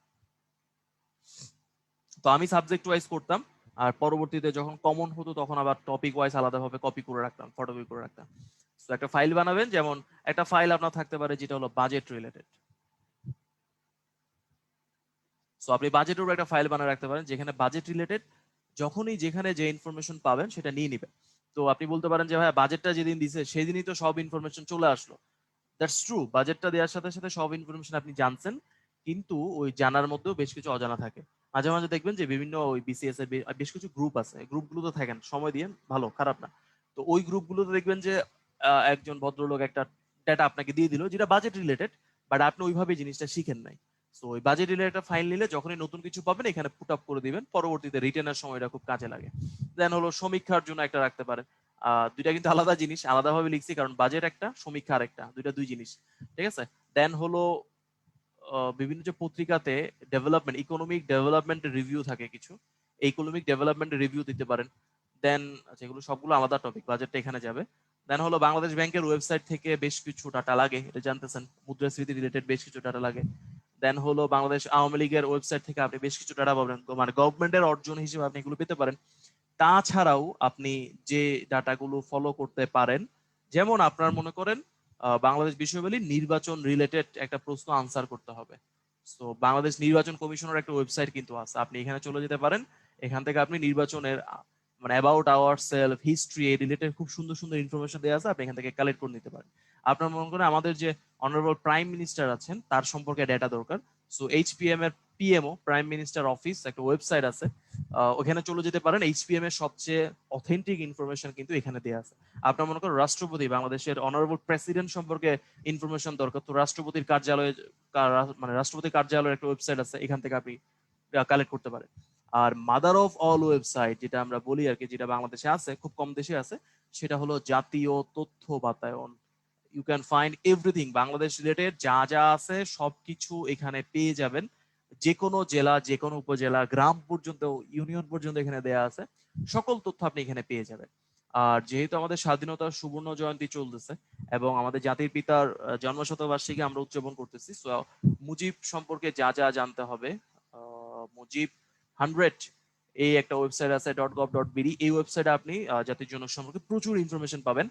তো আমি সাবজেক্ট ওয়াইজ করতাম, আর পরবর্তীতে যখন কমন হতো তখন আবার টপিক ওয়াইজ আলাদাভাবে কপি করে রাখতাম, ফটোকপি করে রাখতাম। তো একটা ফাইল বানাবেন, যেমন একটা ফাইল আপনার থাকতে পারে যেটা হলো বাজেট রিলেটেড। সো আপনি বাজেটের উপর একটা ফাইল বানিয়ে রাখতে পারেন, যেখানে বাজেট রিলেটেড যখনই যেখানে যে ইনফরমেশন পাবেন সেটা নিয়ে নেবেন। তো আপনি বলতে পারেন যে ভাই বাজেটটা যেদিন দিছে সেদিনই তো সব ইনফরমেশন চলে আসলো। দ্যাটস ট্রু, বাজেটটা দেওয়ার সাথে সাথে সব ইনফরমেশন আপনি জানছেন, কিন্তু ওই জানার মধ্যেও বেশ কিছু অজানা থাকে। মাঝে মাঝে দেখবেন যে বিভিন্ন ওই বিসিএস এর বেশ কিছু গ্রুপ আছে, গ্রুপগুলোতে থাকেন, সময় দিয়ে, ভালো খারাপ না। তো ওই গ্রুপগুলোতে দেখবেন যে একজন ভদ্রলোক একটা ডেটা আপনাকে দিয়ে দিল যেটা বাজেট রিলেটেড, বাট আপনি ওইভাবে জিনিসটা শিখেন নাই। তো ওই বাজেট রিলেটেড একটা ফাইল নিলে যখনই নতুন কিছু পাবেন এখানে পুট আপ করে দিবেন, পরবর্তীতে রিটার্নের সময় এটা খুব কাজে লাগে। দেন হলো সমীক্ষার জন্য একটা রাখতে পারেন। দুইটা কিন্তু আলাদা জিনিস, আলাদাভাবে লিখছি কারণ বাজেট একটা, সমীক্ষা আরেকটা, দুই জিনিস, ঠিক আছে? দেন হলো বিভিন্ন যে পত্রিকাতে ডেভেলপমেন্ট, ইকোনমিক ডেভেলপমেন্ট রিভিউ থাকে কিছু, ইকোনমিক ডেভেলপমেন্ট রিভিউ দিতে পারেন। দেন আচ্ছা, এগুলো সবগুলো আলাদা টপিক, বাজেটটা এখানে যাবে। দেন হলো বাংলাদেশ ব্যাংকের ওয়েবসাইট থেকে বেশ কিছু ডাটা লাগে, এটা জানতেছেন, মুদ্রাস্ফীতি রিলেটেড বেশ কিছু ডাটা লাগে। দেন হলো বাংলাদেশ আওয়ামী লীগের ওয়েবসাইট থেকে আপনি বেশ কিছু ডাটা পাবেন, মানে গভর্নমেন্টের অর্জন হিসেবে আপনি এগুলো পেতে পারেন। তাছাড়াও আপনি যে ডাটাগুলো ফলো করতে পারেন, যেমন আপনার মনে করেন বাংলাদেশ বিশ্ববিদ্যালয় নির্বাচন রিলেটেড একটা প্রশ্ন আনসার করতে হবে, তো বাংলাদেশ নির্বাচন কমিশনের একটা ওয়েবসাইট কিন্তু আছে, আপনি এখানে চলে যেতে পারেন। এখান থেকে আপনি নির্বাচনের মানে অ্যাবাউট আওয়ার সেলফ, হিস্ট্রি, এই রিলেটেড খুব সুন্দর সুন্দর ইনফরমেশন দেওয়া আছে, আপনি এখান থেকে কালেক্ট করে নিতে পারেন। আপনার মনে করেন আমাদের যে অনারেবল প্রাইম মিনিস্টার আছেন তার সম্পর্কে ডেটা দরকার, সো এইচপিএম এর পিএমও, প্রাইম মিনিস্টার অফিস, একটা ওয়েবসাইট আছে, ওখানে চলে যেতে পারেন। এইচপিএম এর সবচেয়ে অথেন্টিক ইনফরমেশন কিন্তু এখানে দেওয়া আছে। আপনার মনে করেন রাষ্ট্রপতি, বাংলাদেশের অনারেবল প্রেসিডেন্ট সম্পর্কে ইনফরমেশন দরকার, তো রাষ্ট্রপতির কার্যালয়ে, মানে রাষ্ট্রপতির কার্যালয়ের একটা ওয়েবসাইট আছে, এখান থেকে আপনি কালেক্ট করতে পারেন। আর মাদার অফ অল ওয়েবসাইট যেটা আমরা বলি আর কি, যেটা বাংলাদেশে আছে, খুব কম দেশে আছে, সেটা হলো জাতীয় তথ্য বাতায়ন। You can find everything Bangladesh related, যা যা আছে সবকিছু এখানে পেয়ে যাবেন। যে কোনো জেলা, যে কোনো উপজেলা, গ্রাম পর্যন্ত, ইউনিয়ন পর্যন্ত এখানে দেয়া আছে, সকল তথ্য আপনি এখানে পেয়ে যাবেন। আর যেহেতু আমাদের স্বাধীনতার সুবর্ণ জয়ন্তী চলতেছে এবং আমাদের জাতির পিতার জন্মশতবার্ষিকী আমরা উদযাপন করতেছি, সো মুজিব সম্পর্কে যা যা জানতে হবে, মুজিব 100 এই একটা ওয়েবসাইট আছে .gov.bd, এই ওয়েবসাইটে আপনি জাতির জনক সম্পর্কে প্রচুর ইনফরমেশন পাবেন।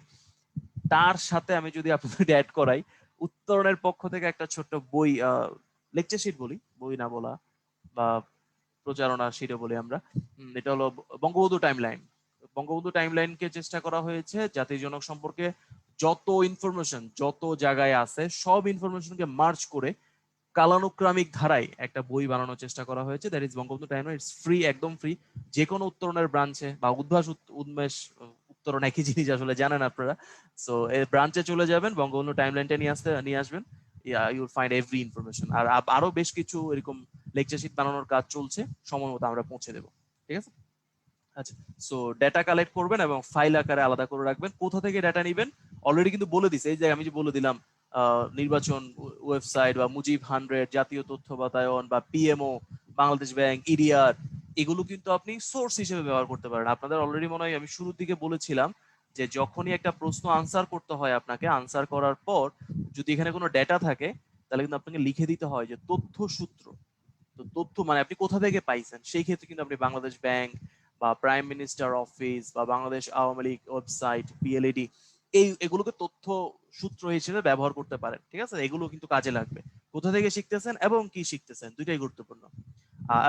তার সাথে আমি যদি আপনাদের অ্যাড করাই, উত্তরণের পক্ষ থেকে একটা ছোট্ট বই, লেকচার শিট বলি, বই না বলা, বা প্রচারণা শিটে বলি আমরা, এটা হলো বঙ্গবন্ধু টাইমলাইন। বঙ্গবন্ধু টাইমলাইনকে চেষ্টা করা হয়েছে জাতির জনক সম্পর্কে যত ইনফরমেশন যত জায়গায় আছে সব ইনফরমেশনকে মার্চ করে কালানুক্রমিক ধারায় একটা বই বানানোর চেষ্টা করা হয়েছে, that is Bangabandhu timeline. It's free, একদম ফ্রি। যে কোনো উত্তরণের ব্রাঞ্চে বা উদ্ভাস, উন্মেষ, উত্তরণ একই জিনিস, আসলে জানেন আপনারা। সো এই ব্রাঞ্চে চলে যাবেন, বঙ্গবন্ধু টাইমলাইনটা নিয়ে আসবেন, ইউ ফাইন্ড এভরি ইনফরমেশন। আর আরো বেশ কিছু এরকম লেকচার শিট বানানোর কাজ চলছে, সময় মতো আমরা পৌঁছে দেবো, ঠিক আছে? আচ্ছা, সো ডেটা কালেক্ট করবেন এবং ফাইল আকারে আলাদা করে রাখবেন। কোথা থেকে ডেটা নেবেন অলরেডি কিন্তু বলে দিছে, এই যে আমি যে বলে দিলাম, নির্বাচন ওয়েবসাইট বা মুজিব 100, জাতীয় তথ্য বাতায়ন বা পিএমও, বাংলাদেশ ব্যাংক, ইডিআর, এগুলো কিন্তু আপনি সোর্স হিসেবে ব্যবহার করতে পারেন। আপনাদের অলরেডি মনে হয় আমি শুরুর দিকে বলেছিলাম যে যখনই একটা প্রশ্ন আনসার করতে হয়, আপনাকে আনসার করার পর যদি এখানে কোনো ডেটা থাকে তাহলে কিন্তু আপনাকে লিখে দিতে হয় যে তথ্য সূত্র। তো তথ্য মানে আপনি কোথা থেকে পাইছেন, সেই ক্ষেত্রে কিন্তু আপনি বাংলাদেশ ব্যাংক বা প্রাইম মিনিস্টার অফিস বা বাংলাদেশ আওয়ামী লীগ ওয়েবসাইট পিএলএডি এগুলোকে তথ্য সূত্র হিসেবে ব্যবহার করতে পারেন। ঠিক আছে, এগুলো কিন্তু কাজে লাগবে। কোথা থেকে শিখতেছেন এবং কি শিখতেছেন দুইটাই গুরুত্বপূর্ণ।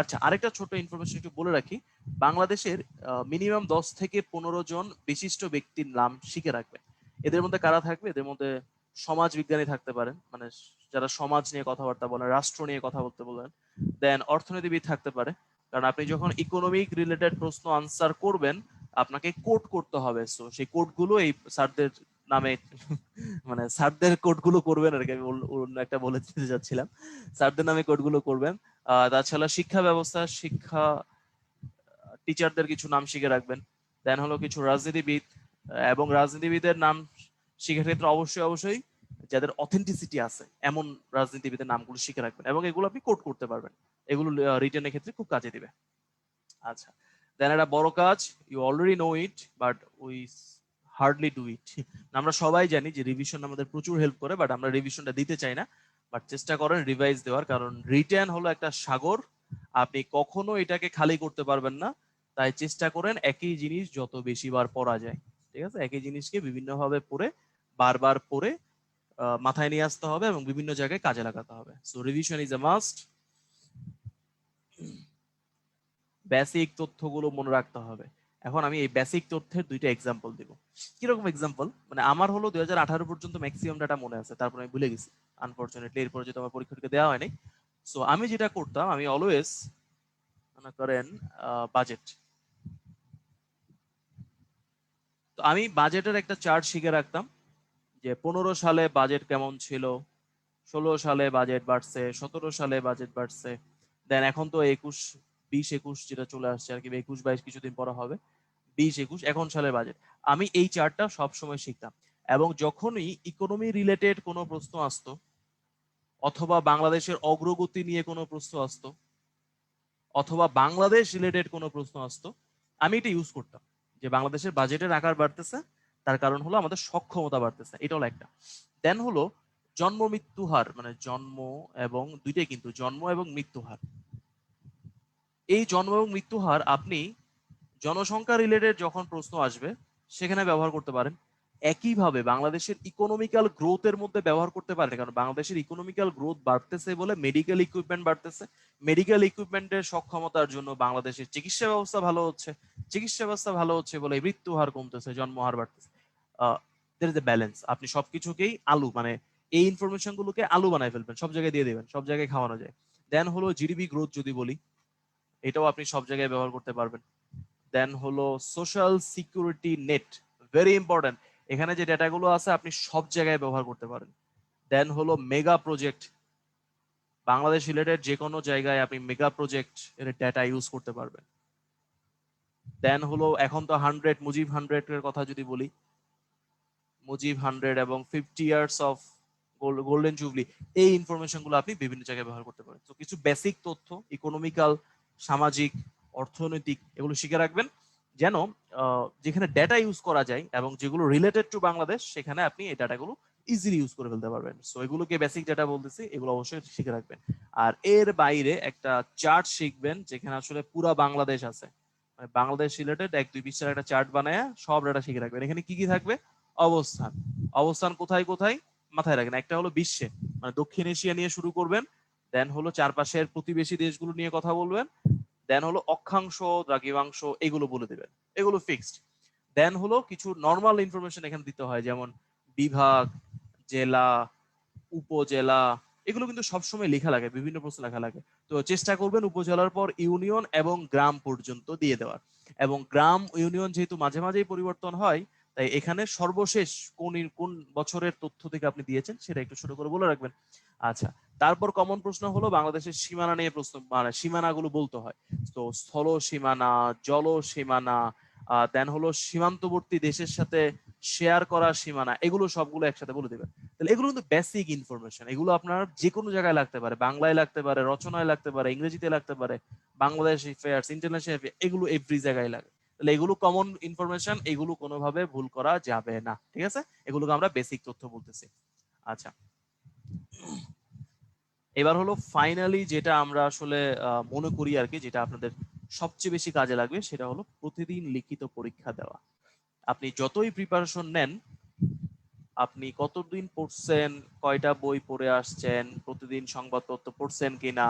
আচ্ছা, আরেকটা ছোট ইনফরমেশন একটু বলে রাখি। বাংলাদেশের মিনিমাম 10 থেকে 15 জন বিশিষ্ট ব্যক্তির নাম শিখে রাখবেন। এদের মধ্যে কারা থাকবে? এদের মধ্যে সমাজ বিজ্ঞানী থাকতে পারেন, মানে যারা সমাজ নিয়ে কথাবার্তা বলেন, রাষ্ট্র নিয়ে কথা বলতে বলেন। দেন অর্থনীতিবিদ থাকতে পারে, কারণ আপনি যখন ইকোনমিক রিলেটেড প্রশ্ন আনসার করবেন আপনাকে কোড করতে হবে। সো সেই কোডগুলো এই স্যারদের নামে মানে স্যারদের কোডগুলো করবেন আর কি। আমি অন্য একটা বলে দিতে যাচ্ছিলাম, স্যারদের নামে কোডগুলো করবেন। তাছাড়া শিক্ষা ব্যবস্থা, শিক্ষা টিচারদের কিছু নাম শিখে রাখবেন। দেন হলো কিছু রাজনীতিবিদ, এবং রাজনীতিবিদের নাম শিখার ক্ষেত্রে অবশ্যই অবশ্যই যাদের অথেন্টিসিটি আছে এমন রাজনীতিবিদের নামগুলো শিখে রাখবেন, এবং এগুলো আপনি কোড করতে পারবেন। এগুলো রিটেনের ক্ষেত্রে খুব কাজে দিবে। আচ্ছা, দেন একটা বড় কাজ, you already know it but we hardly do it. আমরা সবাই জানি যে রিভিশন আমাদের প্রচুর হেল্প করে, বাট আমরা রিভিশনটা দিতে চাই না। বাট চেষ্টা করেন রিভাইজ দেওয়ার, কারণ রিটেন হলো একটা সাগর, আপনি কখনো এটাকে খালি করতে পারবেন না। তাই চেষ্টা করেন একই জিনিস যত বেশি বার পড়া যায়। ঠিক আছে, একই জিনিসকে বিভিন্নভাবে পড়ে বারবার পড়ে মাথায় নিয়ে আসতে হবে এবং বিভিন্ন জায়গায় কাজে লাগাতে হবে। So revision is a must. Basic তথ্যগুলো মনে রাখতে হবে। এখন আমি এই বেসিক তথ্যের দুইটা এক্সাম্পল দিব। কিরকম এক্সাম্পল? মানে আমার হলো 2018 পর্যন্ত ম্যাক্সিমাম ডাটা মনে আছে, তারপর আমি ভুলে গেছি আনফরচুনেটলি, এরপরে যেহেতু আমার পরীক্ষা দেওয়া হয়নি। সো আমি যেটা করতাম, আমি অলওয়েজ মনে করেন বাজেট, তো আমি বাজেটের একটা চার্ট শিখে রাখতাম যে 15 সালে বাজেট কেমন ছিল, 16 সালে বাজেট বাড়ছে, 17 সালে বাজেট বাড়ছে। দেন এখন তো 20-21 যেটা চলে আসছে আর কি, 21-22 কিছুদিন পরে হবে, 20-21 এখন সালের বাজেট। আমি এই চার্টটা সবসময় শিখতাম, এবং যখনই ইকোনমি রিলেটেড কোনো প্রশ্ন আসতো অথবা বাংলাদেশের অগ্রগতি নিয়ে কোনো প্রশ্ন আসতো অথবা বাংলাদেশ রিলেটেড কোনো প্রশ্ন আসতো, আমি এটা ইউজ করতাম যে বাংলাদেশের বাজেটের আকার বাড়তেছে, তার কারণ হলো আমাদের সক্ষমতা বাড়তেছে। এটা হলো একটা। দেন হলো জন্ম মৃত্যু হার, মানে জন্ম এবং দুইটাই কিন্তু জন্ম এবং মৃত্যু হার। এই জন্ম এবং মৃত্যু হার আপনি জনসংখ্যা রিলেটেড যখন প্রশ্ন আসবে সেখানে ব্যবহার করতে পারেন। একইভাবে বাংলাদেশের ইকোনমিক্যাল গ্রোথের মধ্যে ব্যবহার করতে পারেন, কারণ বাংলাদেশের ইকোনমিক্যাল গ্রোথ বাড়তেছে বলে মেডিকেল ইকুইপমেন্ট বাড়তেছে। মেডিকেল ইকুইপমেন্টের সক্ষমতার জন্য বাংলাদেশের চিকিৎসা ব্যবস্থা ভালো হচ্ছে। চিকিৎসা ব্যবস্থা ভালো হচ্ছে বলে মৃত্যু হার কমতেছে, জন্ম হার বাড়তেছে। There is a balance. আপনি সবকিছুকেই আলু মানে এই ইনফরমেশন গুলোকে আলু বানায় ফেলবেন, সব জায়গায় দিয়ে দেবেন, সব জায়গায় খাওয়ানো যায়। দেন হলো জিডিপি গ্রোথ যদি বলি, এটাও আপনি সব জায়গায় ব্যবহার করতে পারবেন। দেন হলো social security net, very important. এখানে যে ডেটাগুলো আছে আপনি সব জায়গায় ব্যবহার করতে পারেন। দেন হলো মেগা প্রজেক্ট, বাংলাদেশ রিলেটেড যে কোনো জায়গায় আপনি মেগা প্রজেক্ট এর ডেটা ইউজ করতে পারবেন। দেন হলো এখন তো 100 মুজিব 100 এর কথা যদি বলি, মুজিব 100 এবং 50 ইয়ার্স অফ গোল্ডেন জুবলি, এই ইনফরমেশন গুলো আপনি বিভিন্ন জায়গায় ব্যবহার করতে পারেন। তো কিছু বেসিক তথ্য ইকোনমিক্যাল, সামাজিক, অর্থনৈতিক এগুলো শিখে রাখবেন, যেন যেখানে ডেটা ইউজ করা যায় এবং যেগুলো রিলেটেড টু বাংলাদেশ সেখানে আপনি এই ডাটাগুলো ইজিলি ইউজ করে ফেলতে পারবেন। সো এগুলোকে বেসিক ডেটা বলতেছি, এগুলো অবশ্যই শিখে রাখবেন। আর এর বাইরে একটা চার্ট শিখবেন যেখানে আসলে পুরা বাংলাদেশ আছে, মানে বাংলাদেশ রিলেটেড 1-2 পৃষ্ঠার একটা চার্ট বানায় সব ডাটা শিখে রাখবেন। এখানে কি কি থাকবে? অবস্থান, অবস্থান কোথায় কোথায় মাথায় রাখেন। একটা হলো বিশ্বে, মানে দক্ষিণ এশিয়া নিয়ে শুরু করবেন। দেন হলো চারপাশের প্রতিবেশী দেশগুলো নিয়ে কথা বলবেন। দেন হলো অক্ষাংশ, দ্রাঘিমাংশ, এগুলো বলে দিবেন, এগুলো ফিক্সড। দেন হলো কিছু নর্মাল ইনফরমেশন এখানে দিতে হয়, যেমন বিভাগ, জেলা, উপজেলা, এগুলো কিন্তু সবসময় লেখা লাগে, বিভিন্ন প্রশ্ন লেখা লাগে। তো চেষ্টা করবেন উপজেলার পর ইউনিয়ন এবং গ্রাম পর্যন্ত দিয়ে দেওয়ার। এবং গ্রাম ইউনিয়ন যেহেতু মাঝে মাঝেই পরিবর্তন হয়, তাই এখানে সর্বশেষ কোন বছরের তথ্য থেকে আপনি দিয়েছেন সেটা একটু ছোট করে বলে রাখবেন। আচ্ছা, তারপর কমন প্রশ্ন হলো বাংলাদেশের সীমানা নিয়ে প্রশ্ন, মানে সীমানাগুলো বলতে হয়। তো স্থল সীমানা, জল সীমানা, দেন হলো সীমান্তবর্তী দেশের সাথে শেয়ার করার সীমানা, এগুলো সবগুলো একসাথে বলে দিবেন। তাহলে এগুলো কিন্তু বেসিক ইনফরমেশন, এগুলো আপনার যে কোনো জায়গায় লাগতে পারে, বাংলায় লাগতে পারে, রচনায় লাগতে পারে, ইংরেজিতে লাগতে পারে, বাংলাদেশ অ্যাফেয়ার্স, ইন্টারন্যাশনাল অ্যাফেয়ার্স, এগুলো এভরি জায়গায় লাগে। তাহলে এগুলো কমন ইনফরমেশন, এগুলো কোনোভাবে ভুল করা যাবে না, ঠিক আছে? এগুলোকে আমরা বেসিক তথ্য বলতেছি। আচ্ছা, এবার হলো ফাইনালি যেটা আমরা আসলে মনে করি আর কি, যেটা আপনাদের সবচেয়ে বেশি কাজে লাগবে, সেটা হলো প্রতিদিন লিখিত পরীক্ষা দেওয়া। আপনি যতই প্রিপারেশন নেন, আপনি কতদিন পড়ছেন, কয়টা বই পড়ে আসছেন, প্রতিদিন সংবাদপত্র পড়ছেন কিনা,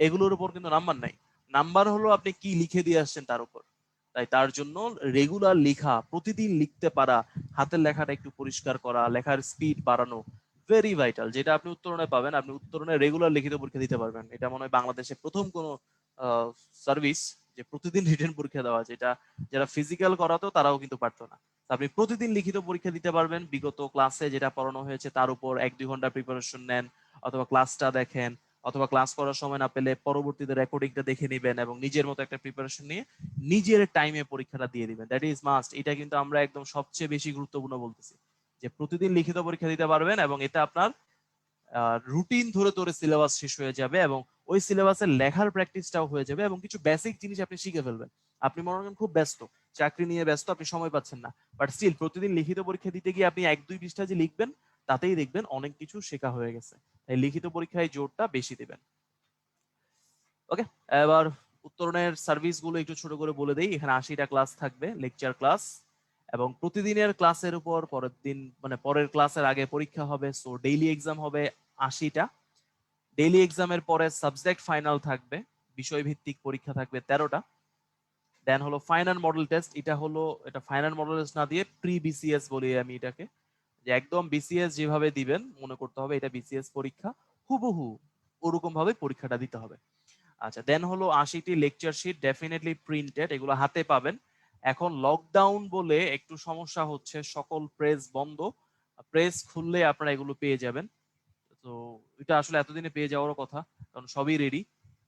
এগুলোর উপর কিন্তু নাম্বার নাই। নাম্বার হলো আপনি কি লিখে দিয়ে আসছেন তার উপর। তাই তার জন্য রেগুলার লেখা, প্রতিদিন লিখতে পারা, হাতের লেখাটা একটু পরিষ্কার করা, লেখার স্পিড বাড়ানো ভেরি ভাইটাল। যেটা আপনি উত্তরণে পাবেন, আপনি উত্তরণে রেগুলার লিখিত পরীক্ষা দিতে পারবেন। এটা মনে হয় বাংলাদেশে প্রথম কোনো সার্ভিস যে প্রতিদিন রিটেন পরীক্ষা দেওয়া, যেটা যারা ফিজিক্যাল করাতো তারাও কিন্তু পারতো না। আপনি প্রতিদিন লিখিত পরীক্ষা দিতে পারবেন। বিগত ক্লাসে যেটা পড়ানো হয়েছে তার উপর 1-2 ঘন্টা প্রিপারেশন নেন, অথবা ক্লাসটা দেখেন, অথবা ক্লাস করার সময় না পেলে পরবর্তীতে রেকর্ডিংটা দেখে নেবেন এবং নিজের মতো একটা প্রিপারেশন নিয়ে নিজের টাইমে পরীক্ষাটা দিয়ে দিবেন। That is must. এটা কিন্তু আমরা একদম সবচেয়ে বেশি গুরুত্বপূর্ণ বলতেছি, যে প্রতিদিন লিখিত পরীক্ষা দিতে পারবেন এবং এতে আপনার রুটিন ধরে ধরে সিলেবাস শেষ হয়ে যাবে এবং ওই সিলেবাসের লেখার প্র্যাকটিসটাও হয়ে যাবে এবং কিছু বেসিক জিনিস আপনি শিখে ফেলবেন। আপনি মনে করেন খুব ব্যস্ত, চাকরি নিয়ে ব্যস্ত, আপনি সময় পাচ্ছেন না, বাট স্টিল প্রতিদিন লিখিত পরীক্ষা দিতে গিয়ে আপনি 1-2 পৃষ্ঠা যে লিখবেন, তাতেই দেখবেন অনেক কিছু শেখা হয়ে গেছে। তাই লিখিত পরীক্ষায় জোরটা বেশি দিবেন। ওকে, এবার উত্তরণের সার্ভিস গুলো একটু ছোট করে বলে দেই। এখানে 80টা ক্লাস থাকবে, লেকচার ক্লাস, এবং প্রতিদিনের ক্লাসের উপর পরের দিন মানে পরের ক্লাসের আগে পরীক্ষা হবে। সো ডেইলি এক্সাম হবে 80টা। ডেইলি এক্সামের পরে সাবজেক্ট ফাইনাল থাকবে, বিষয়ভিত্তিক পরীক্ষা থাকবে 13টা। দেন হলো ফাইনাল মডেল টেস্ট। এটা ফাইনাল মডেল টেস্ট না দিয়ে প্রি বিসিএস বলি আমি এটাকে, যে একদম বিসিএস যেভাবে দিবেন মনে করতে হবে এটা বিসিএস পরীক্ষা, হুবহু ওরকম ভাবে পরীক্ষাটা দিতে হবে। আচ্ছা, দেন হলো 80টি লেকচার শিট, ডেফিনেটলি প্রিন্টেড, এগুলো হাতে পাবেন। এখন লকডাউন বলে একটু সমস্যা হচ্ছে, সকল প্রেস বন্ধ, প্রেস খুললে আপনারা এগুলো পেয়ে যাবেন। তো এটা আসলে এতদিনে পেয়ে যাওয়ার কথা, কারণ সবই রেডি।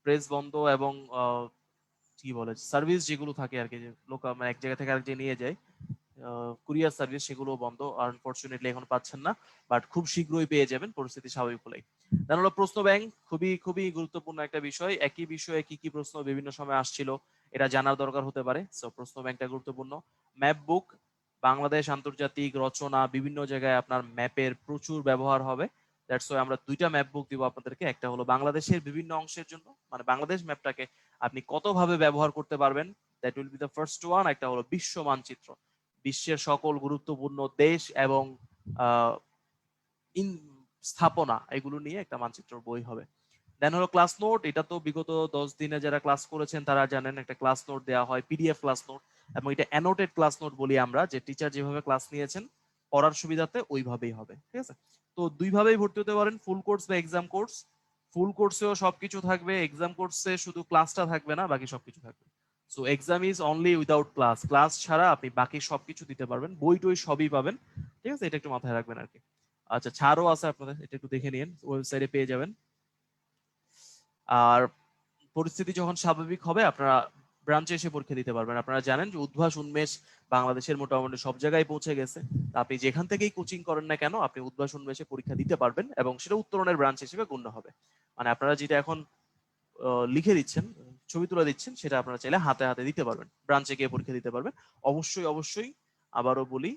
প্রেস বন্ধ এবং কি বলে সার্ভিস যেগুলো থাকে আর কি, যে লোক মানে এক জায়গা থেকে আরেক জায়গায় নিয়ে যায়, কুরিয়ার সার্ভিস, সেগুলো বন্ধ, আনফরচুনেটলি এখন পাচ্ছেন না, বাট খুব শীঘ্রই পেয়ে যাবেন পরিস্থিতি স্বাভাবিক হলেই। দেন হলো প্রশ্ন ব্যাংক, খুবই খুবই গুরুত্বপূর্ণ একটা বিষয়। একই বিষয়ে কি কি প্রশ্ন বিভিন্ন সময় আসছিল, এটা জানার দরকার হতে পারে। সো প্রশ্ন ব্যাংকটা গুরুত্বপূর্ণ। ম্যাপ বুক, বাংলাদেশ, আন্তর্জাতিক, রচনা, বিভিন্ন জায়গায় আপনার ম্যাপের প্রচুর ব্যবহার হবে। দ্যাটস ওয়াই আমরা 2টা ম্যাপ বুক দিব আপনাদেরকে। একটা হলো বাংলাদেশের বিভিন্ন অংশের জন্য, মানে বাংলাদেশ ম্যাপটাকে আপনি কতভাবে ব্যবহার করতে পারবেন, that will B the first one. একটা হলো বিশ্ব মানচিত্র, বিশ্বের সকল গুরুত্বপূর্ণ দেশ এবং আহ, স্থাপনা, এগুলো নিয়ে একটা মানচিত্র বই হবে। দেন হলো ক্লাস নোট। এটা তো বিগত 10 দিনে যারা ক্লাস করেছেন তারা জানেন, একটা ক্লাস নোট দেওয়া হয়, পিডিএফ ক্লাস নোট, এবং এটা অ্যানোটেড ক্লাস নোট বলি আমরা, যে টিচার যেভাবে ক্লাস নিয়েছেন পড়ার সুবিধাতে ওইভাবেই হবে, ঠিক আছে? তো দুইভাবেই ভর্তি হতে পারেন, ফুল কোর্স বা এক্সাম কোর্স। ফুল কোর্সেও সবকিছু থাকবে, এক্সাম কোর্সে শুধু ক্লাসটা থাকবে না, বাকি সবকিছু থাকবে। So exam is only without class, class ছাড়া আপনি বাকি সবকিছু দিতে পারবেন, বই টই সবই পাবেন, ঠিক আছে? এটা একটু মাথায় রাখবেন আর কি। আচ্ছা, ছাড়ও আছে আপনাদের, এটা একটু দেখে নিন, ওয়েবসাইটে পেয়ে যাবেন। আর পরিস্থিতি যখন স্বাভাবিক হবে আপনারা ব্রাঞ্চে এসে পরীক্ষা দিতে পারবেন। আপনারা জানেন যে উদ্ভাস উন্মেষ বাংলাদেশের মোটামুটি সব জায়গায় পৌঁছে গেছে। আপনি যেখান থেকেই কোচিং করেন না কেন, আপনি উদ্ভাস উন্মেষে পরীক্ষা দিতে পারবেন এবং সেটা উত্তরণের ব্রাঞ্চ হিসেবে গণ্য হবে। মানে আপনারা যেটা এখন লিখে দিচ্ছেন, ছবি তুলে দিচ্ছেন, সেটা আপনারা চাইলে হাতে হাতে দিতে পারবেন, ব্রাঞ্চে গিয়ে পরীক্ষা দিতে পারবেন। অবশ্যই অবশ্যই আবারও বলি,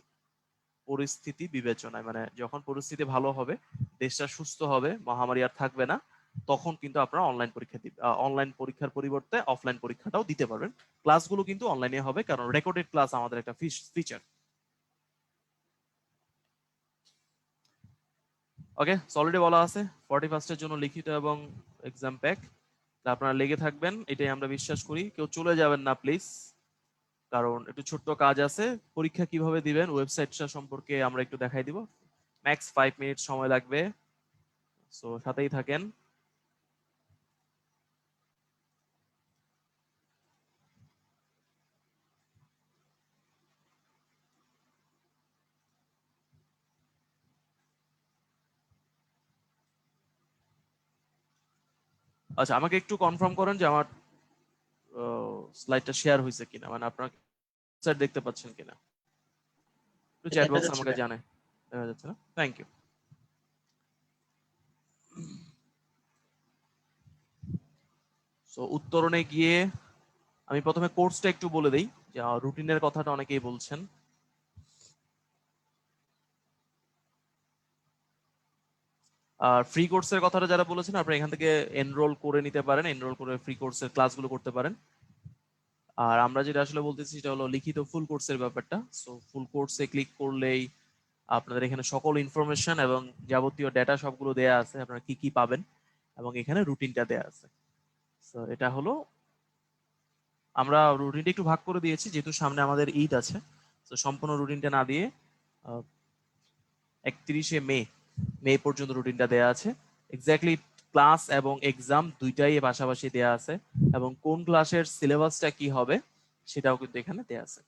পরিস্থিতি বিবেচনায়, মানে যখন পরিস্থিতি ভালো হবে, দেশটা সুস্থ হবে, মহামারী আর থাকবে না, তখন কিন্তু আপনারা অনলাইন পরীক্ষা দিবেন। অনলাইন পরীক্ষার পরিবর্তে অফলাইন পরীক্ষাটাও দিতে পারবেন। ক্লাসগুলো কিন্তু অনলাইনে হবে, কারণ রেকর্ডেড ক্লাস আমাদের একটা ফিচার। ওকে, অলরেডি বলা আছে 41st জন্য লিখিত এবং এক্সাম প্যাক, আপনারা লেগে থাকবেন, এটাই আমরা বিশ্বাস করি। কেউ চলে যাবেন না প্লিজ, কারণ একটু ছোট্ট কাজ আছে। পরীক্ষা কিভাবে দিবেন ওয়েবসাইটটা সম্পর্কে আমরা একটু দেখাই দিব, ম্যাক্স 5 মিনিট সময় লাগবে, সো সাথেই থাকেন। আচ্ছা, আমাকে একটু কনফার্ম করেন যে আমার স্লাইডটা শেয়ার হয়েছে কিনা, মানে আপনারা স্যার দেখতে পাচ্ছেন কিনা, একটু চ্যাট দেখা বক্স যাচ্ছে আমাকে না। জানে, দেখা যাচ্ছে না? Thank you. সো উত্তরণে গিয়ে আমি প্রথমে কোর্সটা একটু বলে দেই, যে রুটিনের কথাটা অনেকেই বলছেন। আর ফ্রি কোর্সের কথাটা যারা বলেছেন, আপনারা এখান থেকে এনরোল করে নিতে পারেন, এনরোল করে ফ্রি কোর্সের ক্লাসগুলো করতে পারেন। আর আমরা যেটা আসলে বলতেছি সেটা হলো লিখিত ফুল কোর্সের ব্যাপারটা। সো ফুল কোর্সে ক্লিক করলেই আপনাদের এখানে সকল ইনফরমেশন এবং যাবতীয় ডেটা সবগুলো দেয়া আছে, আপনারা কি কি পাবেন, এবং এখানে রুটিনটা দেয়া আছে। সো এটা হলো, আমরা রুটিনটা একটু ভাগ করে দিয়েছি যেহেতু সামনে আমাদের ঈদ আছে। তো সম্পূর্ণ রুটিনটা না দিয়ে 31শে মে পর্যন্ত রুটিনটা দেয়া আছে। এক্স্যাক্টলি ক্লাস এবং এক্সাম দুইটাই পাশাপাশি দেয়া আছে, এবং কোন ক্লাসের সিলেবাসটা কি হবে সেটাও কিন্তু এখানে দেয়া আছে।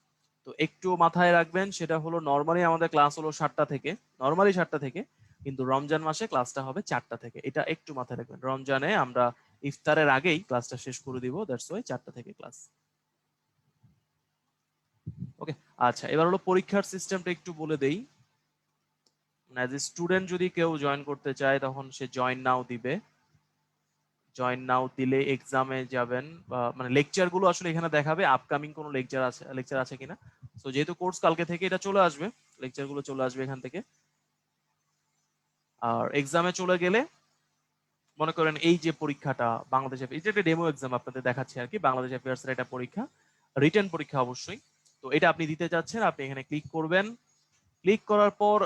তো একটু মাথায় রাখবেন, সেটা হলো নর্মালি আমাদের ক্লাস হলো 7টা থেকে, নর্মালি 7টা থেকে, কিন্তু রমজান মাসে ক্লাসটা হবে 4টা থেকে। এটা একটু মাথায় রাখবেন, রমজানে আমরা ইফতারের আগেই ক্লাসটা শেষ করে দিব, দ্যাটস ওয়াই 4টা থেকে ক্লাস। ওকে, আচ্ছা, এবার হলো পরীক্ষার সিস্টেমটা একটু বলে দেই। অ্যাজ এ স্টুডেন্ট যদি কেউ জয়েন করতে চায় তখন সে জয়েন নাও দিবে, জয়েন নাও দিলে এক্সামে যাবেন, মানে লেকচার গুলো আসলে এখানে দেখাবে আপকামিং কোনো লেকচার আছে কিনা। তো যেহেতু কোর্স কালকে থেকে এটা চলে আসবে, লেকচার গুলো চলে আসবে এখান থেকে। আর এক্সামে চলে গেলে মনে করেন এই যে পরীক্ষাটা বাংলাদেশ, এই যে একটা ডেমো এক্সাম আপনাদের দেখাচ্ছি আর কি, বাংলাদেশ অ্যাফেয়ার্স এর একটা পরীক্ষা, রিটেন পরীক্ষা অবশ্যই। তো এটা আপনি দিতে চাচ্ছেন, আপনি এখানে ক্লিক করবেন। ক্লিক করার পর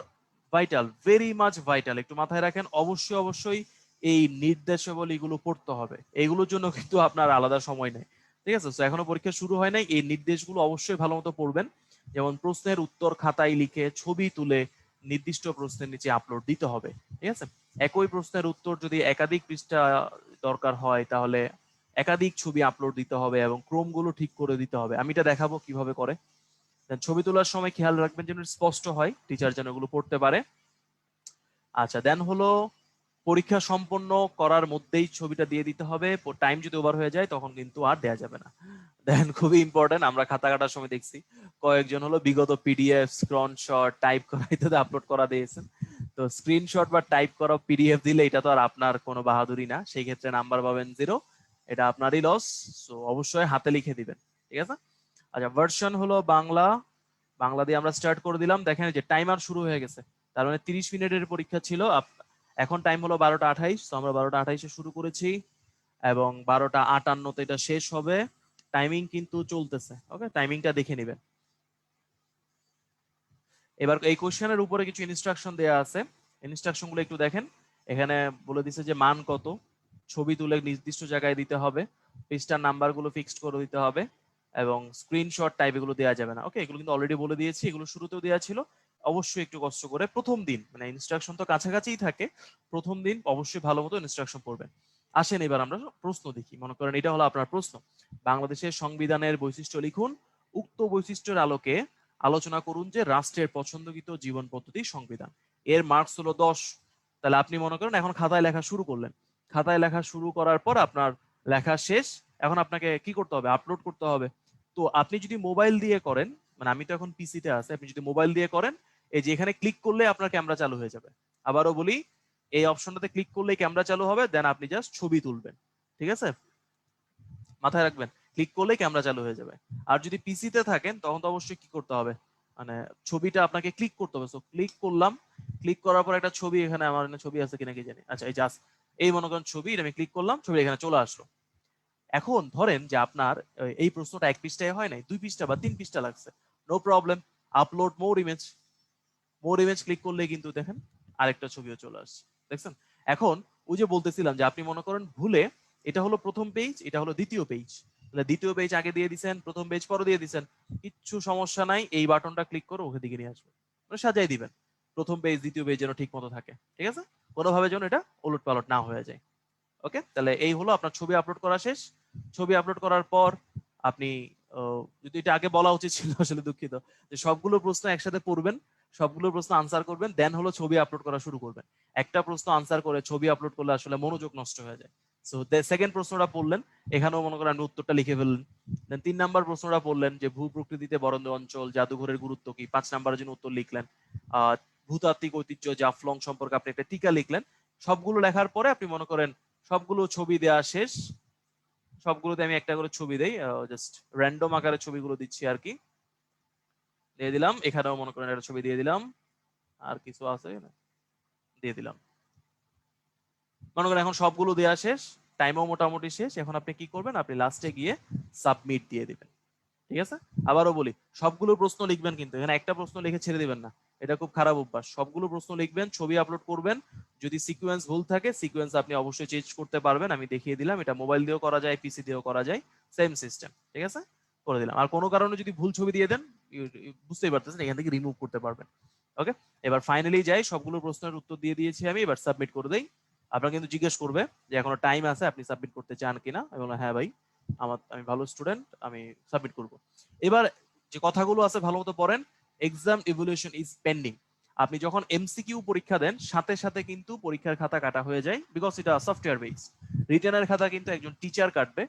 ভাইটাল, ভেরি মাচ ভাইটাল, একটু মাথায় রাখেন, অবশ্যই অবশ্যই এই নির্দেশাবলীগুলো পড়তে হবে। এগুলোর জন্য কিন্তু আপনার আলাদা সময় নেই, ঠিক আছে? তো এখনো পরীক্ষা শুরু হয় নাই, এই নির্দেশগুলো অবশ্যই ভালো মতো পড়বেন। যেমন প্রশ্নের উত্তর খাতায় লিখে ছবি তুলে নির্দিষ্ট প্রশ্নের নিচে আপলোড দিতে হবে, ঠিক আছে? একই প্রশ্নের উত্তর যদি একাধিক পৃষ্ঠা দরকার হয় তাহলে একাধিক ছবি আপলোড দিতে হবে, এবং ক্রমগুলো ঠিক করে দিতে হবে। আমি এটা দেখাবো কিভাবে করে। ছবি তোলার সময় খেয়াল রাখবেন যেন স্পষ্ট হয়, টিচার যেন এগুলো পড়তে পারে। আচ্ছা, দেন হলো পরীক্ষা সম্পন্ন করার মধ্যেই ছবিটা দিয়ে দিতে হবে, টাইম যদি ওভার হয়ে যায় তখন কিন্তু আর দেয়া যাবে না। দেন খুবই ইম্পর্টেন্ট, আমরা খাতা কাটার সময় দেখছি কয়েকজন হলো বিগত পিডিএফ স্ক্রিনশট টাইপ করা ইত্যাদি আপলোড করা দিয়েছেন। তো স্ক্রিনশট বা টাইপ করা পিডিএফ দিলে এটা তো আর আপনার কোনো বাহাদুরি না, সেই ক্ষেত্রে নাম্বার পাবেন 0, এটা আপনারই লস। সো অবশ্যই হাতে লিখে দিবেন, ঠিক আছে? আচ্ছা, ভার্সন হলো বাংলা, বাংলা দিয়ে আমরা স্টার্ট করে দিলাম। দেখেন যে টাইমার শুরু হয়ে গেছে, তার মানে 30 মিনিটের পরীক্ষা ছিল। এখন টাইম হলো 12টা 28, তো আমরা 12টা 28-এ শুরু করেছি এবং 12টা 58-তে এটা শেষ হবে। টাইমিং কিন্তু চলতেছে, ওকে, টাইমিংটা দেখে নেবেন। এবার এই কোশ্চেনের উপরে কিছু ইনস্ট্রাকশন দেয়া আছে, ইনস্ট্রাকশন গুলো একটু দেখেন। এখানে বলে দিছে যে মান কত, ছবি তুলে নির্দিষ্ট জায়গায় দিতে হবে, পৃষ্ঠার নাম্বার গুলো ফিক্সড করে দিতে হবে, এবং স্ক্রিনশট টাইপ এগুলো দেওয়া যাবে না। ওকে, এগুলো কিন্তু অলরেডি বলে দিয়েছি, এগুলো শুরুতেও দেওয়া ছিল। অবশ্যই একটু কষ্ট করে প্রথম দিন, মানে ইনস্ট্রাকশন তো কাছাকাছিই থাকে, প্রথম দিন অবশ্যই ভালো মতো ইনস্ট্রাকশন পড়বেন। আসেন এবার আমরা প্রশ্ন দেখি। মনে করেন এটা হলো আপনার প্রশ্ন, বাংলাদেশের সংবিধানের বৈশিষ্ট্য লিখুন, উক্ত বৈশিষ্ট্যের আলোকে আলোচনা করুন যে রাষ্ট্রের পছন্দকৃত জীবন পদ্ধতি সংবিধান। এর মার্কস হলো 10। তাহলে আপনি মনে করেন এখন খাতায় লেখা শুরু করলেন, খাতায় লেখা শুরু করার পর আপনার লেখা শেষ, এখন আপনাকে কি করতে হবে, আপলোড করতে হবে। তো আপনি যদি মোবাইল দিয়ে করেন, মানে আমি তো এখন পিসিতে আছে, আপনি যদি মোবাইল দিয়ে করেন, এই যে এখানে ক্লিক করলে আপনার ক্যামেরা চালু হয়ে যাবে। আবারও বলি, এই অপশনটাতে ক্লিক করলেই ক্যামেরা চালু হবে, দেন আপনি জাস্ট ছবি তুলবেন, ঠিক আছে? মাথায় রাখবেন, ক্লিক করলেই ক্যামেরা চালু হয়ে যাবে। আর যদি পিসিতে থাকেন তখন তো অবশ্যই কি করতে হবে, মানে ছবিটা আপনাকে ক্লিক করতে হবে। সো ক্লিক করলাম, ক্লিক করার পর একটা ছবি, এখানে আমার ছবি আছে কিনা কি জানি, আচ্ছা এই জাস্ট এই মনে করেন ছবি, এটা আমি ক্লিক করলাম, ছবি এখানে চলে আসলো। এখন ধরেন যে আপনার এই প্রশ্নটা 1 পৃষ্ঠায় হয় নাই, 2 পৃষ্ঠা বা 3 পৃষ্ঠা লাগছে, no problem, upload more image, more image click করলে কিন্তু দেখেন আরেকটা ছবিও চলে আসছে, দেখছেন? এখন ওই যে বলতেছিলাম যে আপনি মনে করেন ভুলে, এটা হলো প্রথম পেজ, এটা হলো দ্বিতীয় পেজ, তাহলে দ্বিতীয় পেজ আগে দিয়ে দিছেন, প্রথম পেজ পরে দিয়ে দিছেন, কিচ্ছু সমস্যা নাই, এই বাটনটা ক্লিক করে ওকে দিকে নিয়ে আসবে, সাজাই দিবেন, প্রথম পেজ দ্বিতীয় পেজ যেন ঠিক মতো থাকে, ঠিক আছে? কোনোভাবে যেন এটা ওলট পালট না হয়ে যায়। ওকে, তাহলে এই হলো আপনার ছবি আপলোড করা শেষ। ছবি আপলোড করার পর আপনি যদি এটা আগে বলা উচিত ছিল, আসলে দুঃখিত, যে সবগুলো প্রশ্ন একসাথে পড়বেন, সবগুলো প্রশ্ন আনসার করবেন, দেন হলো ছবি আপলোড করা শুরু করবেন। একটা প্রশ্ন আনসার করে ছবি আপলোড করলে আসলে মনোযোগ নষ্ট হয়ে যায়, সো সেকেন্ড প্রশ্নটা পড়লেন, এখানেও মনে করেন আপনি উত্তরটা লিখে ফেললেন। দেন 3 নাম্বার প্রশ্নটা পড়লেন যে ভূ প্রকৃতিতে বরেন্দ্র অঞ্চল জাদুঘরের গুরুত্ব কি, 5 নাম্বারের জন্য উত্তর লিখলেন। ভূতাত্ত্বিক ঐতিহ্য জাফলং সম্পর্কে আপনি একটা টিকা লিখলেন। সবগুলো লেখার পরে আপনি মনে করেন সবগুলো ছবি দেওয়া শেষ, সবগুলোতে আমি একটা করে ছবি দেই, জাস্ট র্যান্ডম আকারে ছবিগুলো দিচ্ছি আর কি, দিয়ে দিলাম। এখানেও মনে করেন একটা ছবি দিয়ে দিলাম, আর কিছু আছে না, দিয়ে দিলাম। মনে করেন এখন সবগুলো দেওয়া শেষ, টাইমও মোটামুটি শেষ। এখন আপনি কি করবেন, আপনি লাস্টে গিয়ে সাবমিট দিয়ে দিবেন। ঠিক আছে, আবারও বলি, সবগুলো প্রশ্ন লিখবেন, কিন্তু এখানে একটা প্রশ্ন লিখে ছেড়ে দিবেন না, এটা খুব খারাপ অভ্যাস। সবগুলো প্রশ্ন লিখবেন, ছবি আপলোড করবেন। যদি সিকোয়েন্স ভুল থাকে, সিকোয়েন্স আপনি অবশ্যই চেঞ্জ করতে পারবেন, আমি দেখিয়ে দিলাম। এটা মোবাইল দিয়েও করা যায়, পিসি দিয়েও করা যায়, সেম সিস্টেম। ঠিক আছে, করে দিলাম। আর কোনো কারণে যদি ভুল ছবি দিয়ে দেন, বুঝতেই পারতেছেন, এখান থেকে রিমুভ করতে পারবেন। ওকে, এবার ফাইনালি যাই, সবগুলো প্রশ্নের উত্তর দিয়ে দিয়েছি আমি, এবার সাবমিট করে দেই। আপনারা কিন্তু জিজ্ঞেস করবে যে এখনো টাইম আছে, আপনি সাবমিট করতে চান কিনা। আমি বললাম হ্যাঁ ভাই, আমি ভালো স্টুডেন্ট, আমি সাবমিট করব। এবার যে কথাগুলো আছে ভালো মতো পড়েন। Exam evaluation is pending. আপনি যখন এমসিকিউ পরীক্ষা দেন, সাথে সাথে কিন্তু পরীক্ষার খাতা কাটা হয়ে যায়, বিকজ এটা সফটওয়্যার বেসড। রিটেনের খাতা কিন্তু একজন টিচার কাটবে,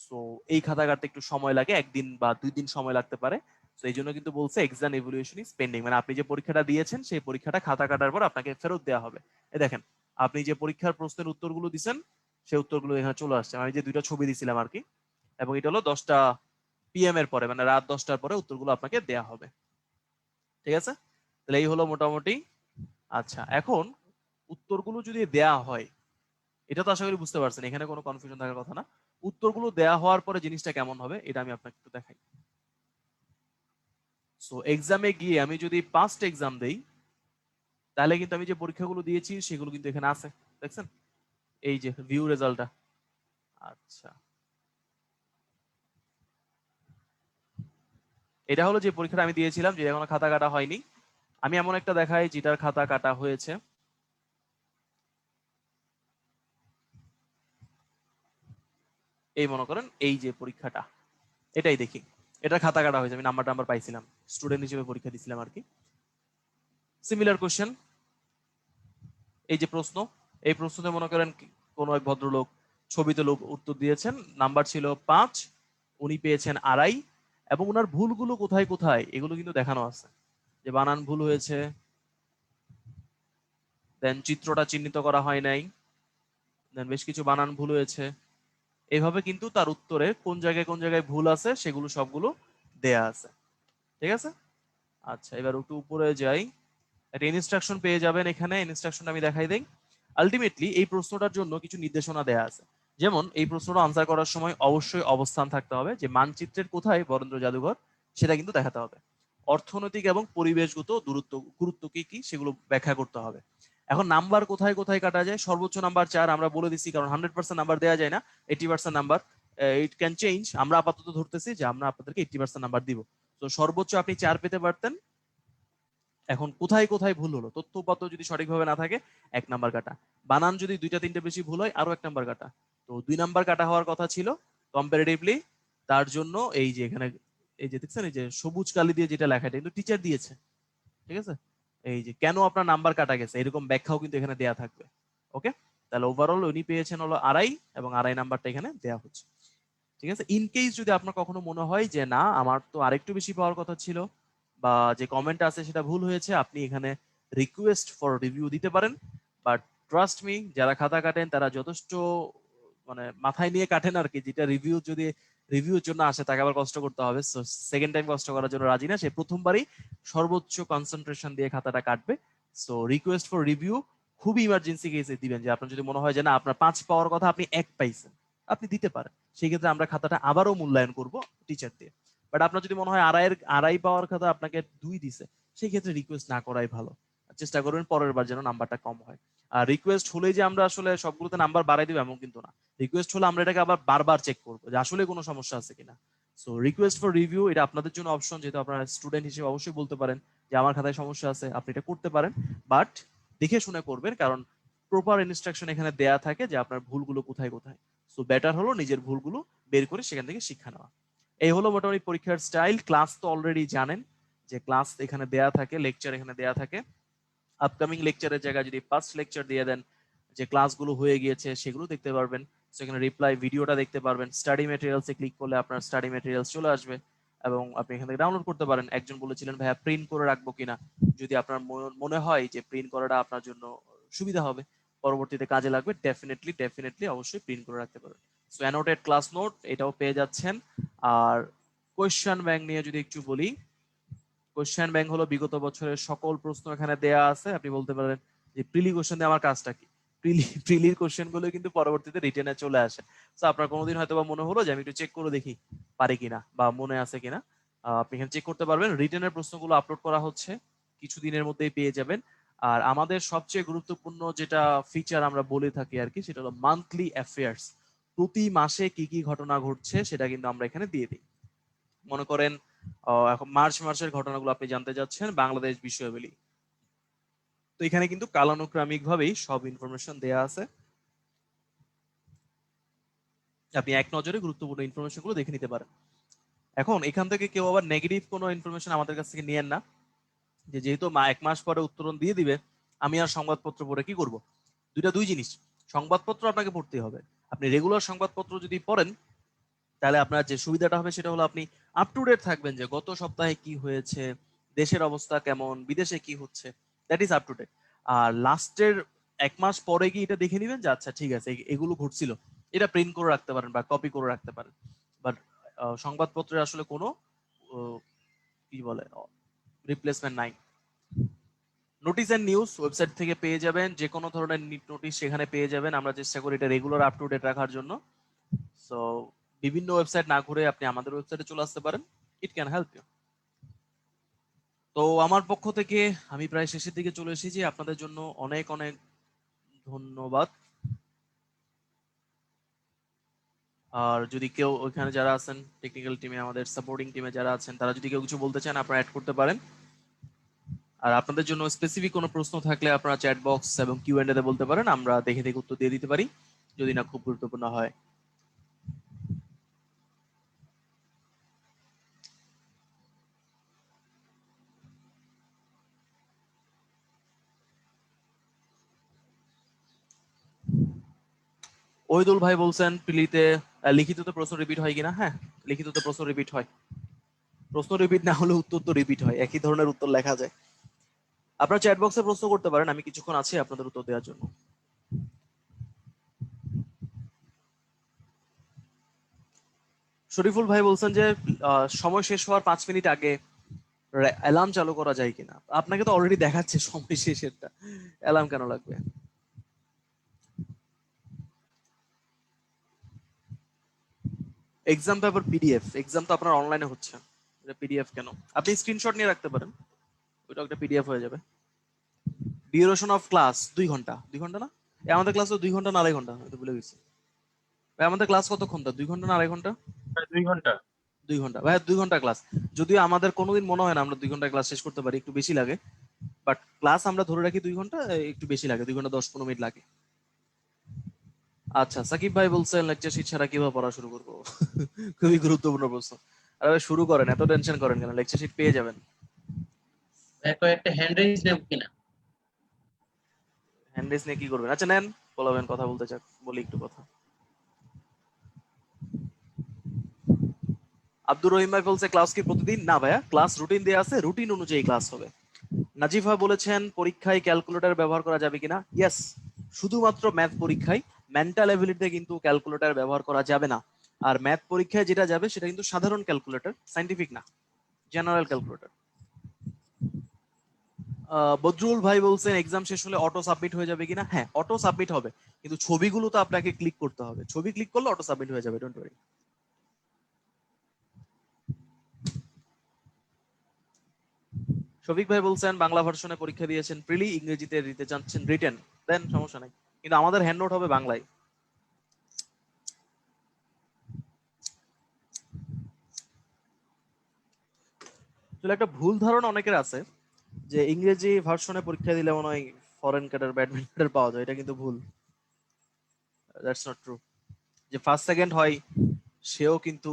সো এই খাতা কাটতে একটু সময় লাগে, 1 দিন বা 2 দিন সময় লাগতে পারে। তো এই জন্য কিন্তু বলছে এক্সাম ইভ্যালুয়েশন ইজ পেন্ডিং, মানে আপনি যে পরীক্ষাটা দিয়েছেন সেই পরীক্ষাটা খাতা কাটার পর আপনাকে ফেরত দেওয়া হবে। এই দেখেন, আপনি যে পরীক্ষার প্রশ্নের উত্তরগুলো দিচ্ছেন সেই উত্তরগুলো এখানে চলে আসছে। আমি যে 2টা ছবি দিছিলাম আর কি, এবং এটা হলো 10টা PM এর পরে, মানে রাত 10টার পরে উত্তরগুলো আপনাকে দেয়া হবে। ঠিক আছে, তাহলে এই হলো মোটামুটি। আচ্ছা, এখন উত্তরগুলো যদি দেয়া হয়, এটা তো আশা করি বুঝতে পারছেন, এখানে কোনো কনফিউশন থাকার কথা না। উত্তরগুলো দেয়া হওয়ার পরে জিনিসটা কেমন হবে এটা আমি আপনাকে একটু দেখাই। সো এক্সামে গিয়ে আমি যদি পাস্ট এক্সাম দেই, তাহলে কিন্তু আমি যে পরীক্ষাগুলো দিয়েছি সেগুলো কিন্তু এখানে আছে, দেখছেন, এই যে ভিউ রেজাল্টটা। আচ্ছা, এটা হলো যে পরীক্ষাটা আমি দিয়েছিলাম, যে এখনো খাতা কাটা হয়নি। আমি এমন একটা দেখাই যেটার খাতা কাটা হয়েছে। এই মনে করেন এই যে পরীক্ষাটা, এটাই দেখি, এটা খাতা কাটা হয়েছে, আমি নাম্বার পাইছিলাম, স্টুডেন্ট হিসেবে পরীক্ষা দিছিলাম আর কি। সিমিলার কোশ্চেন, এই যে প্রশ্ন, এই প্রশ্নতে মনে করেন কোন এক ভদ্রলোক ছবিতে লোক উত্তর দিয়েছেন, নাম্বার ছিল 5, উনি পেয়েছেন 2.5, এবং ওনার ভুলগুলো কোথায় কোথায় এগুলো কিন্তু দেখানো আছে, যে বানান ভুল হয়েছে, দেন চিত্রটা চিহ্নিত করা হয় নাই, দেন বেশ কিছু বানান ভুল হয়েছে। এইভাবে কিন্তু তার উত্তরে কোন জায়গায় ভুল আছে সেগুলো সবগুলো দেয়া আছে। ঠিক আছে, আচ্ছা এবার একটু উপরে যাই, একটা ইনস্ট্রাকশন পেয়ে যাবেন এখানে, ইনস্ট্রাকশন আমি দেখাই দেই। আলটিমেটলি এই প্রশ্নটার জন্য কিছু নির্দেশনা দেয়া আছে। যেমন এই প্রশ্নটা আনসার করার সময় অবশ্যই অবস্থান থাকতে হবে, যে মানচিত্রের কোথায় বরেন্দ্র জাদুঘর সেটা কিন্তু দেখাতে হবে। অর্থনৈতিক এবং পরিবেশগত গুরুত্ব কি কি সেগুলো ব্যাখ্যা করতে হবে। এখন নাম্বার কোথায় কোথায় কাটা যায়, সর্বোচ্চ নাম্বার 4 আমরা বলে দিচ্ছি, কারণ 100% নাম্বার দেওয়া যায় না, 80% নাম্বার, ইট ক্যান চেঞ্জ। আমরা আপাতত ধরতেছি যে আমরা আপনাদেরকে 80% নাম্বার দিব। তো সর্বোচ্চ আপনি 4 পেতে পারতেন। এখন কোথায় কোথায় ভুল হলো, তথ্য উপাত্ত যদি সঠিকভাবে না থাকে 1 নাম্বার কাটা, বানান যদি 2টা 3টে বেশি ভুল হয় আরো 1 নাম্বার কাটা। তো 2 নাম্বার কাটা হওয়ার কথা ছিল কম্পারেটিভলি, তার জন্য এই যে এখানে এই যে দেখছেন, এই যে সবুজ কালি দিয়ে যেটা লেখা, এটা কিন্তু টিচার দিয়েছে। ঠিক আছে, এই যে কেন আপনার নাম্বার কাটা গেছে এরকম ব্যাখ্যাও কিন্তু এখানে দেয়া থাকবে। ওকে, তাহলে ওভারঅল উনি পেয়েছেন হলো 2.5, এবং 2.5 নাম্বারটা এখানে দেয়া হচ্ছে। ঠিক আছে, ইন কেস যদি আপনার কখনো মনে হয় যে না আমার তো আরেকটু বেশি পাওয়ার কথা ছিল, বা যে কমেন্ট আছে সেটা ভুল হয়েছে, আপনি এখানে রিকোয়েস্ট ফর রিভিউ দিতে পারেন। বাট ট্রাস্ট মি, যারা খাতা কাটেন তারা যথেষ্ট মানে মাথায় নিয়ে কাটেন আর কি, যেটা রিভিউ যদি রিভিউর জন্য আসে তাকে আবার কষ্ট করতে হবে, সো সেকেন্ড টাইম কষ্ট করার জন্য রাজি না, সে প্রথমবারই সর্বোচ্চ কনসেন্ট্রেশন দিয়ে খাতাটা কাটবে। সো রিকোয়েস্ট ফর রিভিউ খুবই ইমার্জেন্সি কেসে দিবেন, যে আপনার যদি মনে হয় যে না আপনার 5 পাওয়ার কথা আপনি 1 পাইছেন, আপনি দিতে পারেন। সেই ক্ষেত্রে আমরা খাতাটা আবারও মূল্যায়ন করব টিচার দিয়ে। বাট আপনার যদি মনে হয় 2.5 পাওয়ার কথা আপনাকে 2 দিছে, সেই ক্ষেত্রে রিকোয়েস্ট না করাই ভালো। চেষ্টা করবেন পরের বার যেন নাম্বারটা কম হয়। আর রিকোয়েস্ট হলেই যে আমরা আসলে সবগুলোতে নাম্বার বাড়াই দিব এমন কিন্তু না। রিকোয়েস্ট হলে আমরা এটাকে আবার বারবার চেক করবো যে আসলে কোনো সমস্যা আছে কিনা। সো রিকোয়েস্ট ফর রিভিউ এটা আপনাদের জন্য অপশন, যেহেতু আপনারা স্টুডেন্ট হিসেবে অবশ্যই বলতে পারেন যে আমার খাতায় সমস্যা আছে, আপনি এটা করতে পারেন। বাট দেখে শুনে করবেন, কারণ প্রপার ইনস্ট্রাকশন এখানে দেয়া থাকে যে আপনার ভুলগুলো কোথায় কোথায়। সো বেটার হলো নিজের ভুলগুলো বের করে সেখান থেকে শিক্ষা নেওয়া। এই হলো মোটামুটি পরীক্ষার স্টাইল। ক্লাস তো অলরেডি জানেন যে ক্লাস এখানে দেয়া থাকে, লেকচার এখানে দেয়া থাকে। আপকামিং লেকচারের জায়গায় যদি পাস্ট লেকচার দিয়ে দেন, যে ক্লাসগুলো হয়ে গিয়েছে সেগুলো দেখতে পারবেন। সেখানে রিপ্লাই ভিডিওটা দেখতে পারবেন। স্টাডি ম্যাটেরিয়ালসে ক্লিক করলে আপনার স্টাডি ম্যাটেরিয়ালস চলে আসবে এবং আপনি এখান থেকে ডাউনলোড করতে পারেন। একজন বলেছিলেন ভাইয়া প্রিন্ট করে রাখবো কিনা, যদি আপনার মনে হয় যে প্রিন্ট করাটা আপনার জন্য সুবিধা হবে, পরবর্তীতে কাজে লাগবে, ডেফিনেটলি অবশ্যই প্রিন্ট করে রাখতে পারবেন। সো অ্যানোটেড ক্লাস নোট এটাও পেয়ে যাচ্ছেন। আর কোয়েশ্চেন ব্যাংক নিয়ে যদি একটু বলি, কোয়েশ্চেন ব্যাংক হলো বিগত বছরের সকল প্রশ্ন এখানে দেয়া আছে। আপনি বলতে পারেন যে প্রিলি কোয়েশ্চেন দিয়ে আমার কাজটা কি, প্রিলির কোয়েশ্চেন গুলো কিন্তু পরবর্তীতে রিটেনে চলে আসে। তো আপনার কোনোদিন হয়তো বা মনে হলো যে আমি একটু চেক করে দেখি পারি কিনা বা মনে আছে কিনা, আপনি এখানে চেক করতে পারবেন। রিটেনের প্রশ্নগুলো আপলোড করা হচ্ছে, কিছুদিনের মধ্যেই পেয়ে যাবেন। আর আমাদের সবচেয়ে গুরুত্বপূর্ণ যেটা ফিচার আমরা বলে থাকি আর কি, সেটা হলো মান্থলি অ্যাফেয়ার্স। প্রতি মাসে কি কি ঘটনা ঘটছে সেটা কিন্তু আমরা এখানে দিয়ে দিই। মনে করেন এখন মার্চ মাসের ঘটনাগুলো আপনি জানতে যাচ্ছেন, বাংলাদেশ বিষয়াবলী, তো এখানে কিন্তু কালানুক্রমিক ভাবেই সব ইনফরমেশন দেয়া আছে। আপনি এক নজরে গুরুত্বপূর্ণ ইনফরমেশন গুলো দেখে নিতে পারেন। এখন এখান থেকে কেউ আবার নেগেটিভ কোনো ইনফরমেশন আমাদের কাছ থেকে নিয়েন না, যে যেহেতু এক মাস পরে উত্তরণ দিয়ে দিবে, আমি আর সংবাদপত্র পড়ে কি করব। দুই জিনিস, সংবাদপত্র আপনাকে পড়তে হবে। আপনি রেগুলার সংবাদপত্র যদি পড়েন, তাহলে আপনার যে সুবিধাটা হবে সেটা হলো আপনি আপ টু ডেট থাকবেন, যে গত সপ্তাহে কি হয়েছে, দেশের অবস্থা কেমন, বিদেশে কি হচ্ছে, that is up to date. আর লাস্টের এক মাস পরে গিয়ে এটা দেখে নিবেন যে আচ্ছা ঠিক আছে এগুলো ঘটছিল, এটা প্রিন্ট করে রাখতে পারেন বা কপি করে রাখতে পারেন। বাট সংবাদপত্রের আসলে কোনো কি বলে রিপ্লেসমেন্ট নাই। নোটিস এন্ড নিউজ ওয়েবসাইট থেকে পেয়ে যাবেন, যে কোনো ধরনের নোটিশ সেখানে পেয়ে যাবেন। আমরা চেষ্টা করি এটা রেগুলার আপ টু ডেট রাখার জন্য। সো বিভিন্ন ওয়েবসাইট না ঘুরে আপনি আমাদের ওয়েবসাইটে চলে আসতে পারেন, ইট ক্যান হেল্প ইউ। তো আমার পক্ষ থেকে আমি প্রায় শেষের দিকে চলে এসেছি, আপনাদের জন্য অনেক অনেক ধন্যবাদ। আর যদি কেউ ওইখানে যারা আছেন টেকনিক্যাল টিমে, আমাদের সাপোর্টিং টিমে যারা আছেন, তারা যদি কেউ কিছু বলতে চান আপনারা অ্যাড করতে পারেন। আর আপনাদের জন্য স্পেসিফিক কোনো প্রশ্ন থাকলে আপনারা চ্যাট বক্স এবং কিউ&এ তে বলতে পারেন, আমরা দেখে দেখে উত্তর দিয়ে দিতে পারি যদি না খুব গুরুত্বপূর্ণ হয়। ওহিদুল ভাই বলছেন প্রিলিতে লিখিততে প্রশ্ন রিপিট হয় কিনা। হ্যাঁ, লিখিততে প্রশ্ন রিপিট হয়। প্রশ্ন রিপিট না হলে উত্তর তো রিপিট হয়, একই ধরনের উত্তর লেখা যায়। আপনারা চ্যাট বক্সে প্রশ্ন করতে পারেন, আমি কিছুক্ষণ আছি আপনাদের উত্তর দেওয়ার জন্য। শরীফুল ভাই বলছেন যে সময় শেষ হওয়ার 5 মিনিট আগে অ্যালার্ম চালু করা যায় কিনা। আপনাকে তো অলরেডি দেখাচ্ছে সময় শেষেরটা, অ্যালার্ম কেন লাগবে। এক্সাম পেপার পিডিএফ, এক্সাম তো আপনার অনলাইনে হচ্ছে, এটা পিডিএফ কেন? আপনি স্ক্রিনশট নিয়ে রাখতে পারেন, ওইটা একটা পিডিএফ হয়ে যাবে। ডিউরেশন অফ ক্লাস 2 ঘন্টা। 2 ঘন্টা না? আমাদের ক্লাস তো 2 ঘন্টা না 2.5 ঘন্টা, আমি তো ভুলে গেছি। ভাই আমাদের ক্লাস কতক্ষণ? 2 ঘন্টা না 2.5 ঘন্টা? প্রায় 2 ঘন্টা। 2 ঘন্টা ভাই, 2 ঘন্টা ক্লাস। যদিও আমাদের কোনোদিন মনে হয় না আমরা 2 ঘন্টা ক্লাস শেষ করতে পারি, একটু বেশি লাগে। বাট ক্লাস আমরা ধরে রাখি 2 ঘন্টা, একটু বেশি লাগে, 2 ঘন্টা 10-15 মিনিট লাগে। আচ্ছা, সাকিব ভাই বলছেন লেকচার শিট ছাড়া কিভাবে পড়া শুরু করবো। খুবই গুরুত্বপূর্ণ প্রশ্ন। আরে শুরু করেন, এত টেনশন করেন কেন, লেকচার শিট পেয়ে যাবেন। কয়েকটা হ্যান্ড রেজ নেব কিনা? হ্যান্ডেস নিয়ে কি করবেন? আচ্ছা নেন, বলবেন, কথা বলতে চাক, বলি একটু কথা। আব্দুর রহিম ভাই বলছে ক্লাস কি প্রতিদিন? না ভাইয়া, ক্লাস রুটিন দেওয়া আছে, রুটিন অনুযায়ী ক্লাস হবে। নাজিফ ভাই বলেছেন পরীক্ষায় ক্যালকুলেটর ব্যবহার করা যাবে কিনা। ইয়েস, শুধুমাত্র ম্যাথ পরীক্ষায়, মেন্টাল এবিলিটিতে কিন্তু ক্যালকুলেটর ব্যবহার করা যাবে না। আর ম্যাথ পরীক্ষায় যেটা যাবে সেটা কিন্তু সাধারণ ক্যালকুলেটর, সাইন্টিফিক না, জেনারেল ক্যালকুলেটর। বদরুল ভাই বলছেন এক্সাম শেষ হলে অটো সাবমিট হয়ে যাবে কিনা। হ্যাঁ, অটো সাবমিট হবে, কিন্তু ছবিগুলো তো আপনাকে ক্লিক করতে হবে, ছবি ক্লিক করলে অটো সাবমিট হয়ে যাবে, ডোন্ট ওয়ারি। শফিক ভাই বলছেন বাংলা ভার্সনে পরীক্ষা দিয়েছেন প্রিলি, ইংরেজিতে দিতে চাচ্ছেন রিটেন, দেন সমস্যা নাই, কিন্তু আমাদের হ্যান্ড নোট হবে বাংলায়। আসলে একটা ভুল ধারণা অনেকের আছে যে ইংরেজি ভার্সনে পরীক্ষা দিলে মনে হয় ফরেন ক্যাডার ব্যাডমিন্টন পাওয়া যায়, এটা কিন্তু ভুল। That's not true. যে ফার্স্ট সেকেন্ড হয় সেও কিন্তু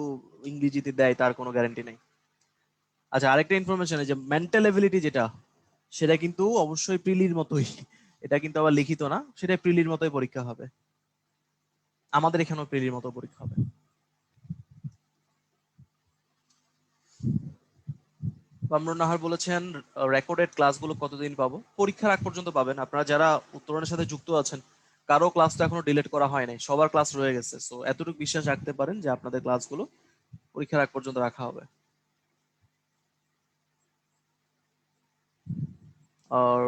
ইংরেজিতে দেয়, তার কোনো গ্যারান্টি নেই। আচ্ছা, আরেকটা ইনফরমেশন, যে মেন্টাল এবিলিটি যেটা, সেটা কিন্তু অবশ্যই প্রিলির মতোই, এটা কিন্তু আবার লিখিত না, সেটা প্রিলির মতোই পরীক্ষা হবে। আমাদের এখানেও প্রিলির মতো পরীক্ষা হবে। কামরুন নাহার বলেছেন রেকর্ডেড ক্লাসগুলো কতদিন পাবো? পরীক্ষার আগ পর্যন্ত পাবেন। আপনারা যারা উত্তরণের সাথে যুক্ত আছেন, কারো ক্লাসটা এখনো ডিলিট করা হয় নাই, সবার ক্লাস রয়ে গেছে। সো এতটুকু বিশ্বাস রাখতে পারেন যে আপনাদের ক্লাসগুলো পরীক্ষার আগ পর্যন্ত রাখা হবে।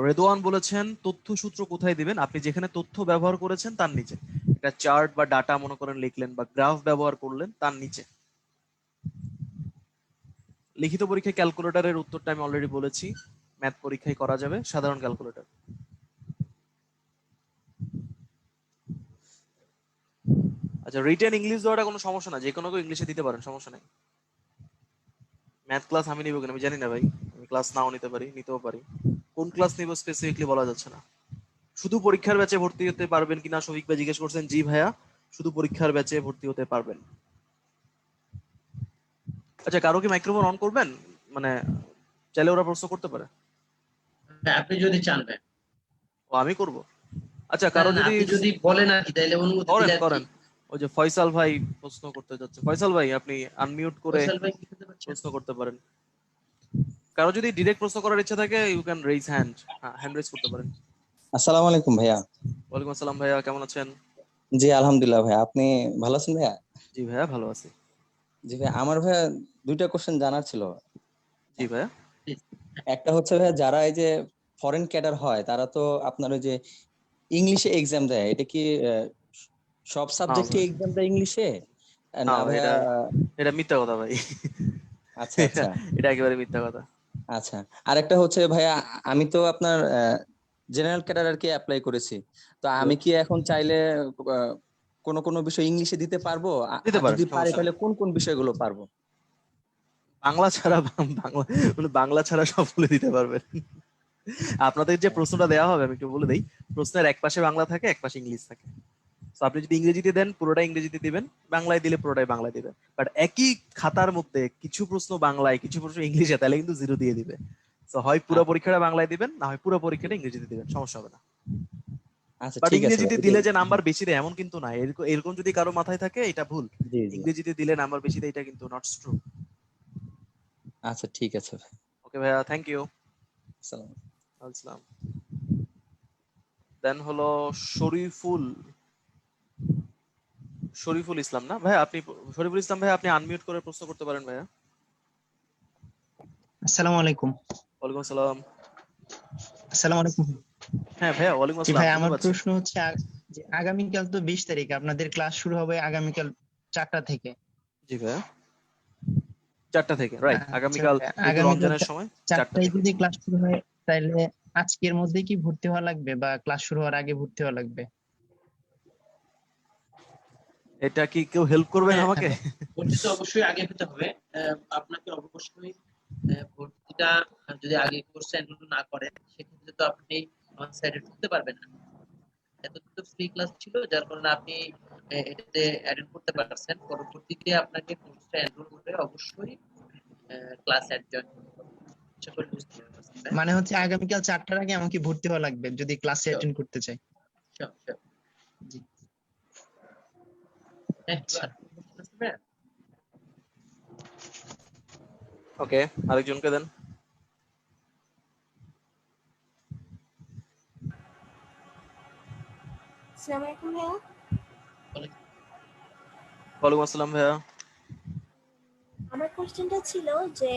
রেদওয়ান বলেছেন তথ্যসূত্র কোথায় দিবেন? আপনি যেখানে তথ্য ব্যবহার করেছেন তার নিচে, একটা চার্ট বা ডাটা মনে করেন লিখলেন বা গ্রাফ ব্যবহার করলেন, তার নিচে। লিখিত পরীক্ষায় ক্যালকুলেটরের উত্তরটা আমি অলরেডি বলেছি, ম্যাথ পরীক্ষায় করা যাবে সাধারণ ক্যালকুলেটর। আচ্ছা, রিটেন ইংলিশ দেওয়াটা কোনো সমস্যা না, যে কোনো কেউ ইংলিশে দিতে পারেন, সমস্যা নেই। ম্যাথ ক্লাস আমি নিব কিনা আমি জানি না ভাই, আমি ক্লাস নাও নিতে পারি, নিতেও পারি। কোন ক্লাস নিব স্পেসিফিকলি বলা যাচ্ছে না। শুধু পরীক্ষার ব্যাচে ভর্তি হতে পারবেন কিনা শফিক ভাই জিজ্ঞেস করছেন। জি ভাইয়া, শুধু পরীক্ষার ব্যাচে ভর্তি হতে পারবেন। আচ্ছা, কারো কি মাইক্রোফোন অন করবেন? মানে চাইলে ওরা প্রশ্ন করতে পারে। আপনি যদি চান ভাই। ও, আমি করব? আচ্ছা, কারো না, যদি আপনি যদি বলেন আর কি, তাইলে অনুমতি করেন দিলে আর কি। করেন। ওই যে ফয়সাল ভাই প্রশ্ন করতে যাচ্ছে, ফয়সাল ভাই আপনি আনমিউট করে ফয়সাল ভাই কি করতে পারছেন? প্রশ্ন করতে পারেন। কারো যদি ডিরেক্ট প্রশ্ন করার ইচ্ছা থাকে you can raise hand, hand raise করতে পারেন। আসসালামু আলাইকুম ভাইয়া। ওয়ালাইকুম আসসালাম ভাইয়া, কেমন আছেন? জি আলহামদুলিল্লাহ ভাইয়া, আপনি ভালো আছেন ভাইয়া? জি ভাইয়া, ভালো আছি। জি ভাইয়া, আমার ভাইয়া দুইটা কোশ্চেন জানার ছিল। জি ভাইয়া। একটা হচ্ছে ভাইয়া, যারা এই যে ফরেন ক্যাডার হয় তারা তো আপনার ওই যে ইংলিশে এক্সাম দেয়, এটা কি সব না সাবজেক্টে ভাই, এক্সাম দেয় ইংলিশে না না ভাই, ভাইয়া? এটা এটা মিথ্যা কথা ভাই। আচ্ছা এটা আচ্ছা এটা একেবারে মিথ্যা কথা। আচ্ছা। আর একটা হচ্ছে ভাইয়া, আমি তো আপনার জেনারেল ক্যাডার আর কি অ্যাপ্লাই করেছি, তো আমি কি এখন চাইলে আহ, কোন কোন বিষয় ইংলিশে দিতে পারবো? দিতে আর পারেন, যদি পারি সমস্যা নেই। তাহলে কোন কোন বিষয়গুলো পারবো? বাংলা ছাড়া বাংলা ছাড়া সবগুলো দিতে পারবেন। আপনাদের যে প্রশ্নটা দেওয়া হবে আমি একটু বলে দিই। প্রশ্নের এক পাশে বাংলা থাকে, এক পাশে ইংলিশ থাকে। তো আপনি যদি ইংরেজিতে দেন পুরোটা ইংরেজিতে দিবেন, বাংলায় দিলে পুরোটাই বাংলায় দিবেন। বাট একই খাতার মধ্যে কিছু প্রশ্ন বাংলায়, কিছু প্রশ্ন ইংলিশে, তাহলে কিন্তু জিরো দিয়ে দিবে। তো হয় পুরো পরীক্ষাটা বাংলায় দিবেন, না হয় পুরো পরীক্ষাটা ইংরেজিতে দিবেন, সমস্যা হবে না। আচ্ছা বাট ঠিক আছে ইংরেজিতে ভাই, দিলে যে নাম্বার বেশি দেয় এমন কিন্তু না। এরকম এরকম যদি কারো মাথায় থাকে এটা ভুল। জি জি। ইংরেজিতে দিলে নাম্বার বেশি দেয় এটা কিন্তু নট ট্রু। আচ্ছা ঠিক আছে ভাই। ওকে ভাইয়া, থ্যাংক ইউ। আসসালাম। আসসালাম। দেন হলো শরীফুল শরীফুল ইসলাম, না ভাই আপনি? শরীফুল ইসলাম ভাই, আপনি আনমিউট করে প্রশ্ন করতে পারেন ভাইয়া। আসসালামু আলাইকুম। ওয়ালাইকুম আসসালাম। আসসালামু আলাইকুম। হ্যাঁ ভাইয়া, ওয়ালাইকুম জি আসসালাম, ভাই, শুনতে আমার পাচ্ছি। প্রশ্ন হচ্ছে যে আগামীকাল তো 20 তারিখ, আপনাদের ক্লাস শুরু হবে আগামীকাল 4টা থেকে। জি ভাইয়া, 4টা থেকে, রাইট। আচ্ছা আগামীকাল ভাই, যেহেতু আগামীকাল রমজানের সময় 4টা 4টায় থেকে। যদি ক্লাস শুরু হয়, তাহলে আজকের মধ্যে কি ভর্তি হওয়া লাগবে বা ক্লাস শুরু হওয়ার আগে ভর্তি হওয়া লাগবে? এটা কি কেউ হেল্প করবেন হ্যাঁ, আমাকে? ভর্তি তো অবশ্যই আগে হতে হবে। আপনাকে অবশ্যই ভর্তিটা যদি আগে কোর্স এনরোল না করেন, সেক্ষেত্রে তো আপনি আমাদের সাইডে ঢুকতে পারবেন না। এত তো ফ্রি ক্লাস ছিল, যার কারণে আপনি এটাতে অ্যাটেন্ড করতে পারছেন। পরবর্তীতে আপনাকে কোর্সটা এনরোল করে অবশ্যই ক্লাস অ্যাড জয়েন করতে হবে। আশা করি বুঝতে পারছেন, তাই না? মানে হচ্ছে আগামীকাল 4টার আগে আমাকে ভর্তি হওয়া লাগবে যদি ক্লাসে Sure, অ্যাটেন্ড করতে চাই। sure, sure. জি। হ্যাঁ, আচ্ছা। বুঝতে পারছেন? ওকে, আরেকজনকে দেন। আসসালামু আলাইকুম ভাইয়া। ওয়ালাইকুম আসসালাম ভাইয়া। আমার কোশ্চেনটা ছিল যে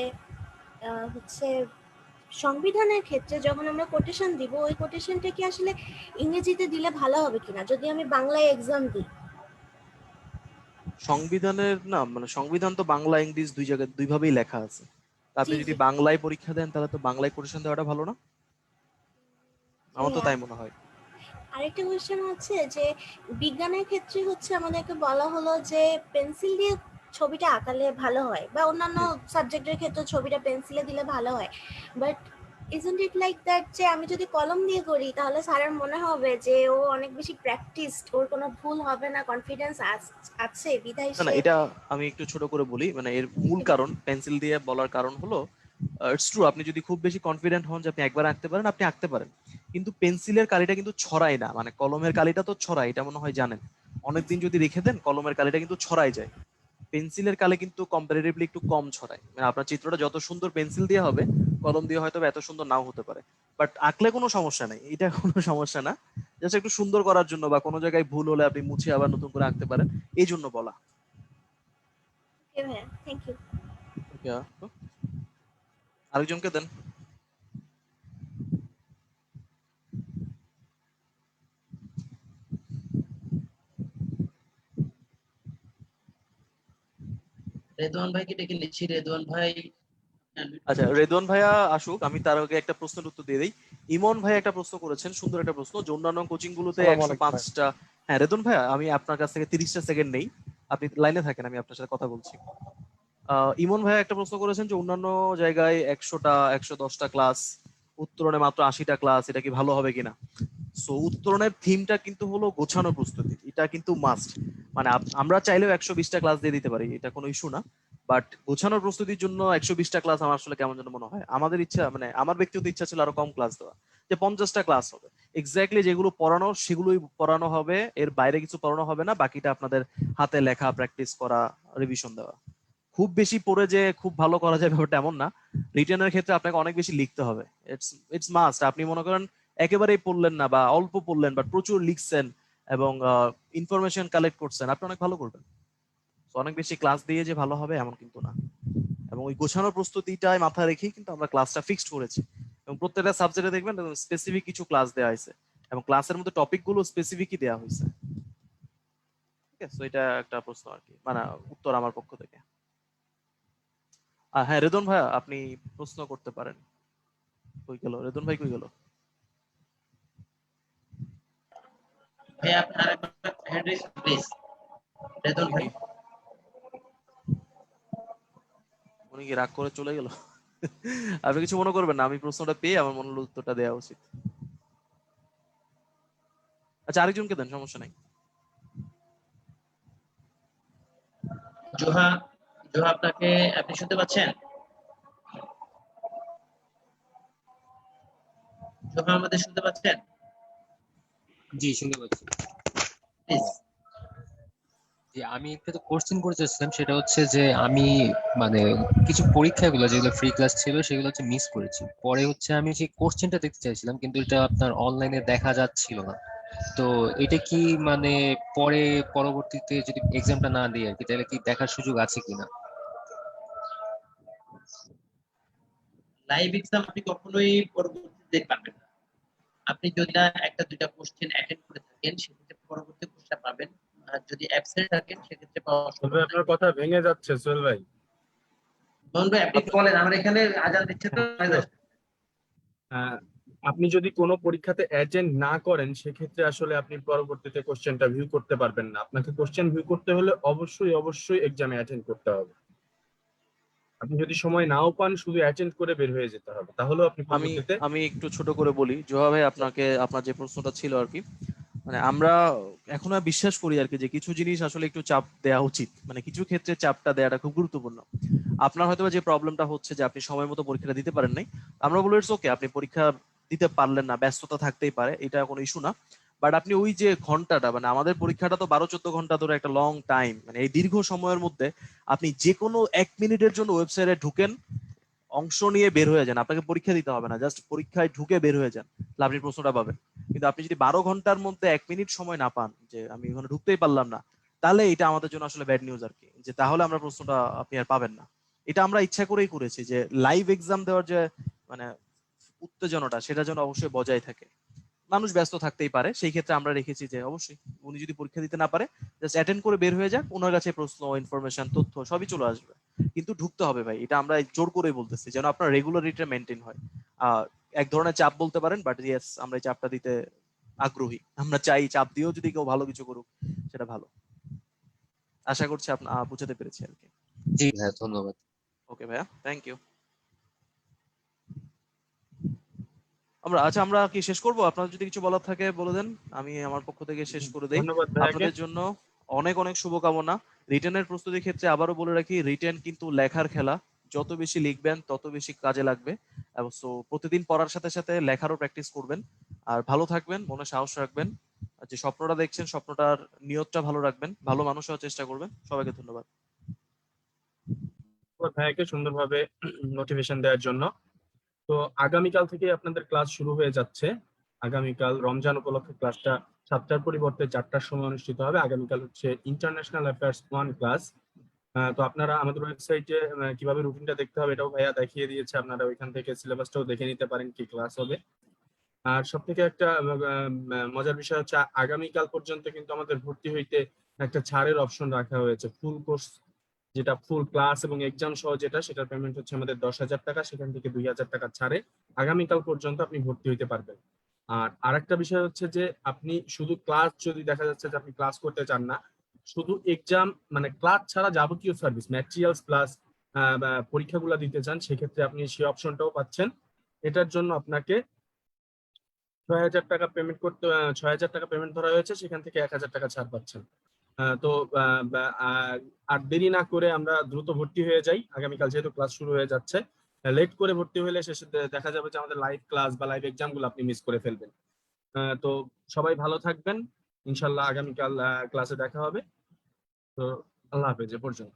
হচ্ছে সংবিধানের ক্ষেত্রে যখন আমরা কোটেশন দিব, ওই কোটেশনটা কি আসলে ইংরেজিতে দিলে ভালো হবে কিনা যদি আমি বাংলায় এক্সাম দিই? সংবিধানের না, মানে সংবিধান তো বাংলা ইংলিশ দুই জায়গায় দুই ভাবেই লেখা আছে। তা আপনি জি যদি জি বাংলায় পরীক্ষা দেন তাহলে তো বাংলায় কোটেশন দেওয়াটা ভালো না? আমার তো হ্যাঁ। তাই মনে হয়। আরেকটা কোশ্চেন হচ্ছে যে বিজ্ঞানের ক্ষেত্রে হচ্ছে আমাদেরকে বলা হলো যে পেন্সিল দিয়ে ছবিটা আঁকালে ভালো হয়, বা অন্যান্য সাবজেক্টের ক্ষেত্রে ছবিটা পেন্সিলে দিলে ভালো হয়, but isn't it like that যে আমি যদি কলম দিয়ে করি তাহলে স্যারের মনে হবে যে ও অনেক বেশি প্র্যাকটিসড, ওর কোনো ভুল হবে না, কনফিডেন্স আছে বিধায় না না, সে। এটা আমি একটু ছোট করে বলি। মানে এর মূল কারণ, পেন্সিল দিয়ে বলার কারণ হলো, ইটস ট্রু, আপনি যদি খুব বেশি কনফিডেন্ট হন যে আপনি একবার আঁকতে পারেন, আপনি আঁকতে পারেন। কিন্তু পেন্সিলের কালিটা কিন্তু ছড়ায় না, মানে কলমের কালিটা তো ছড়ায়, এটা মনে হয় জানেন। অনেকদিন যদি রেখে দেন কলমের কালিটা কিন্তু ছড়াই যায়, পেন্সিলের কালে কিন্তু কম্পারেটিভলি একটু কম ছড়ায়। মানে আপনার চিত্রটা যত সুন্দর পেন্সিল দিয়ে হবে, কলম দিয়ে হয়তো এত সুন্দর নাও হতে পারে। বাট আঁকলে কোনো সমস্যা নেই, এটা কোনো সমস্যা না, জাস্ট একটু সুন্দর করার জন্য বা কোনো জায়গায় ভুল হলে আপনি মুছে আবার নতুন করে আঁকতে পারেন, এই জন্য বলা। ওকে ভাইয়া, থ্যাংক ইউ। ওকে, আরেকজনকে দেন। রেদওয়ান ভাইকে ডেকে নিচ্ছি। রেদওয়ান ভাই আচ্ছা, রেদওয়ান ভাইয়া আসুক, আমি তার আগে একটা প্রশ্নের উত্তর দিয়ে দিই। ইমন ভাই একটা প্রশ্ন করেছেন, সুন্দর একটা প্রশ্ন, যে অন্যান্য কোচিং গুলোতে আসসালামু আলাইকুম ভাই। 105টা। হ্যাঁ রেদওয়ান ভাইয়া, আমি আপনার কাছ থেকে 30টা সেকেন্ড নেই, আপনি লাইনে থাকেন, আমি আপনার সাথে কথা বলছি। ইমন ভাইয়া একটা প্রশ্ন করেছেন যে অন্যান্য জায়গায় 100টা 110টা ক্লাস, উত্তরণে মাত্র 80টা ক্লাস, এটা কি ভালো হবে কিনা? সো উত্তরণের থিমটা কিন্তু হলো গোছানো প্রস্তুতি, এটা কিন্তু মাস্ট। মানে আমরা চাইলেও 120টা ক্লাস দিয়ে দিতে পারি, এটা কোনো ইস্যু না। বাট গোছানোর প্রস্তুতির জন্য 120টা ক্লাস আমার আসলে কেমন যেন মনে হয়। আমাদের ইচ্ছা, মানে আমার ব্যক্তিগত ইচ্ছা ছিল আরো কম ক্লাস দেওয়া, যে 50টা ক্লাস হবে, এক্স্যাক্টলি যেগুলো পড়ানো সেগুলোই পড়ানো হবে, এর বাইরে কিছু পড়ানো হবে না, বাকিটা আপনাদের হাতে লেখা, প্র্যাকটিস করা, রিভিশন দেওয়া। খুব বেশি পড়ে যে খুব ভালো করা যাবে ব্যাপারটা এমন না। রিটেনের ক্ষেত্রে আপনাকে অনেক বেশি লিখতে হবে, ইটস ইটস মাস্ট। আপনি মনে করেন একেবারেই পড়লেন না বা অল্প পড়লেন, বাট প্রচুর লিখছেন এবং ইনফরমেশন কালেক্ট করছেন, আপনি অনেক ভালো করবেন। তো অনেক বেশি ক্লাস দিয়ে যে ভালো হবে এমন কিন্তু না। এবং ওই গোছানোর প্রস্তুতিটাই মাথায় রেখেই কিন্তু আমরা ক্লাসটা ফিক্সড করেছি, এবং প্রত্যেকটা সাবজেক্টে দেখবেন স্পেসিফিক কিছু ক্লাস দেওয়া হয়েছে, এবং ক্লাসের মধ্যে টপিক গুলো স্পেসিফিকই দেওয়া হয়েছে। ঠিক আছে, তো এটা একটা প্রশ্ন আর কি, মানে উত্তর আমার পক্ষ থেকে। হ্যাঁ রেদন ভাইয়া, আপনি প্রশ্ন করতে পারেন। কই গেল রেদন ভাই, কই গেল? ভাই, আপনি আরেকবার হ্যান্ড রেজ প্লিজ। রেদওয়ান ভাই, উনি কি রাগ করে চলে গেল? আপনি কিছু মনে করবেন না, আমি প্রশ্নটা পেয়ে আমার মনে হলো উত্তরটা দেওয়া উচিত। আচ্ছা, আরেকজনকে দেন, সমস্যা নাই। জোহা, জোহা আপনাকে, আপনি শুনতে পাচ্ছেন? জোহা আমাদের শুনতে পাচ্ছেন? জি, শুনতে পাচ্ছি। প্লিজ। যে আমি একটা তো কোশ্চেন করতে চাচ্ছিলাম, সেটা হচ্ছে যে আমি মানে কিছু পরীক্ষাগুলো যেগুলো ফ্রি ক্লাস ছিল সেগুলো হচ্ছে মিস করেছি। পরে হচ্ছে আমি সেই কোশ্চেনটা দেখতে চাইছিলাম, কিন্তু এটা আপনার অনলাইনে দেখা যাচ্ছিল না। তো এটা কি মানে পরে পরবর্তীতে যদি এক্সামটা না দিই আর কি, তাহলে কি দেখার সুযোগ আছে কিনা? লাইভ এক্সাম আপনি কখনোই পরবর্তীতে দেখতে পারবেন না। আপনি যদি না একটা দুইটা কোশ্চেন অ্যাটেন্ড করে থাকেন, সেক্ষেত্রে পরবর্তী কোশ্চেন পাবেন। আর যদি অ্যাবসেন্ট থাকেন সেক্ষেত্রে পাওয়া সোহেল সম্ভব ভাই, না। আপনার কথা ভেঙে যাচ্ছে সোহেল ভাই। মোহন ভাই, আপনি একটু বলেন, আমার এখানে আজান দিচ্ছে তো। আহ, আপনি যদি কোনো পরীক্ষাতে অ্যাটেন্ড না করেন, সেক্ষেত্রে আসলে আপনি পরবর্তীতে কোশ্চেনটা ভিউ করতে পারবেন না। আপনাকে কোশ্চেন ভিউ করতে হলে অবশ্যই অবশ্যই এক্সামে অ্যাটেন্ড করতে হবে। আপনি যদি সময় নাও পান, শুধু অ্যাটেন্ড করে বের হয়ে যেতে হবে, তাহলেও আপনি আমি পরবর্তীতে। আমি একটু ছোট করে বলি জোহা ভাই, আপনাকে আপনার যে প্রশ্নটা ছিল আর কি, মানে আমরা এখন আর বিশ্বাস করি আর কি যে কিছু জিনিস আসলে একটু চাপ দেওয়া উচিত, মানে কিছু ক্ষেত্রে চাপটা দেওয়াটা খুব গুরুত্বপূর্ণ। আপনার হয়তো যে প্রবলেমটা হচ্ছে যে আপনি সময় মতো পরীক্ষাটা দিতে পারেন নাই, আমরা বলি ইটস ওকে, আপনি পরীক্ষা দিতে পারলেন না, ব্যস্ততা থাকতেই পারে, এটা কোনো ইস্যু না। বাট আপনি ওই যে ঘন্টাটা, মানে আমাদের পরীক্ষাটা তো 12-14 ঘন্টা ধরে একটা লং টাইম, মানে এই দীর্ঘ সময়ের মধ্যে আপনি যে কোনো 1 মিনিটের জন্য ওয়েবসাইটে ঢুকেন, অংশ নিয়ে বের হয়ে যান, আপনাকে পরীক্ষা দিতে হবে না, জাস্ট পরীক্ষায় ঢুকে বের হয়ে যান, তাহলে আপনি প্রশ্নটা পাবেন। কিন্তু আপনি যদি 12 ঘন্টার মধ্যে 1 মিনিট সময় না পান, যে আমি ওখানে ঢুকতেই পারলাম না, তাহলে এটা আমাদের জন্য আসলে ব্যাড নিউজ আর কি, যে তাহলে আমরা প্রশ্নটা আপনি আর পাবেন না। এটা আমরা ইচ্ছা করেই করেছি যে লাইভ এক্সাম দেওয়ার যে মানে উত্তেজনাটা, সেটা যেন অবশ্যই বজায় থাকে। মানুষ ব্যস্ত থাকতেই পারে, সেই ক্ষেত্রে আমরা রেখেছি যে অবশ্যই উনি যদি পরীক্ষা দিতে না পারে, জাস্ট অ্যাটেন্ড করে বের হয়ে যাক, ওনার কাছে প্রশ্ন, ইনফরমেশন, তথ্য সবই চলে আসবে। কিন্তু ঢুকতে হবে ভাই, এটা আমরা জোর করেই বলতেছি, যেন আপনার রেগুলারিটিটা মেনটেন হয়। আহ এক ধরনের চাপ বলতে পারেন, বাট ইয়েস, আমরা এই চাপটা দিতে আগ্রহী, আমরা চাই চাপ দিয়েও যদি কেউ ভালো কিছু করুক সেটা ভালো। আশা করছি আপনার বুঝাতে পেরেছি আর কি। জি হ্যাঁ, ধন্যবাদ। ওকে ভাইয়া, থ্যাংক ইউ। আমরা কি শেষ করব? আপনার যদি কিছু বলার থাকে বলে দেন, আমি আমার পক্ষ থেকে শেষ করে দেই। ধন্যবাদ ভাইয়াকে। আপনাদের জন্য অনেক অনেক শুভকামনা। রিটেনের প্রস্তুতির ক্ষেত্রে আবারও বলে রাখি, রিটেন কিন্তু লেখার খেলা, যত বেশি লিখবেন তত বেশি কাজে লাগবে। এবং সো প্রতিদিন পড়ার সাথে সাথে লেখারও প্র্যাকটিস করবেন। আর ভালো থাকবেন, মনে সাহস রাখবেন। আর যে স্বপ্নটা দেখছেন স্বপ্নটার নিয়তটা ভালো রাখবেন, ভালো মানুষ হওয়ার চেষ্টা করবেন। সবাইকে ধন্যবাদ। ভাইয়াকে সুন্দরভাবে মোটিভেশন দেওয়ার জন্য। তো আগামীকাল থেকে আপনাদের ক্লাস শুরু হয়ে যাচ্ছে। আগামীকাল রমজান উপলক্ষে ক্লাসটা 7টার পরিবর্তে 4টার সময় অনুষ্ঠিত হবে। আগামীকাল হচ্ছে ইন্টারন্যাশনাল অ্যাফেয়ার্স 1 ক্লাস। তো আপনারা আমাদের ওয়েবসাইটে কিভাবে রুটিনটা দেখতে হবে এটাও ভাইয়া দেখিয়ে দিয়েছে, আপনারা ওইখান থেকে সিলেবাসটাও দেখে নিতে পারেন কি ক্লাস হবে। আর সব থেকে একটা মজার বিষয় হচ্ছে আগামীকাল পর্যন্ত কিন্তু আমাদের ভর্তি হইতে একটা ছাড়ের অপশন রাখা হয়েছে। ফুল কোর্স যেটা ফুল ক্লাস এবং এক্সাম সহ যেটা, সেটার পেমেন্ট হচ্ছে আমাদের 10,000 টাকা, সেখান থেকে 2,000 টাকা ছাড়ে আগামীকাল পর্যন্ত আপনি ভর্তি হইতে পারবেন। আর আরেকটা বিষয় হচ্ছে যে আপনি শুধু ক্লাস, যদি দেখা যাচ্ছে যে আপনি ক্লাস করতে চান না, শুধু এক্সাম মানে ক্লাস ছাড়া যাবতীয় সার্ভিস ম্যাটেরিয়ালস প্লাস পরীক্ষাগুলো দিতে চান, সেক্ষেত্রে আপনি সেই অপশনটাও পাচ্ছেন। এটার জন্য আপনাকে 6,000 টাকা পেমেন্ট করতে 6,000 টাকা পেমেন্ট ধরা হয়েছে, সেখান থেকে 1,000 টাকা ছাড় পাচ্ছেন। তো আর দেরি না করে আমরা দ্রুত ভর্তি হয়ে যাই, আগামীকাল যেহেতু ক্লাস শুরু হয়ে যাচ্ছে। লেট করে ভর্তি হলে শেষে দেখা যাবে যে আমাদের লাইভ ক্লাস বা লাইভ এক্সাম গুলো আপনি মিস করে ফেলবেন। তো সবাই ভালো থাকবেন, ইনশাল্লাহ আগামীকাল ক্লাসে দেখা হবে। তো আল্লাহ হাফেজ, এ পর্যন্ত।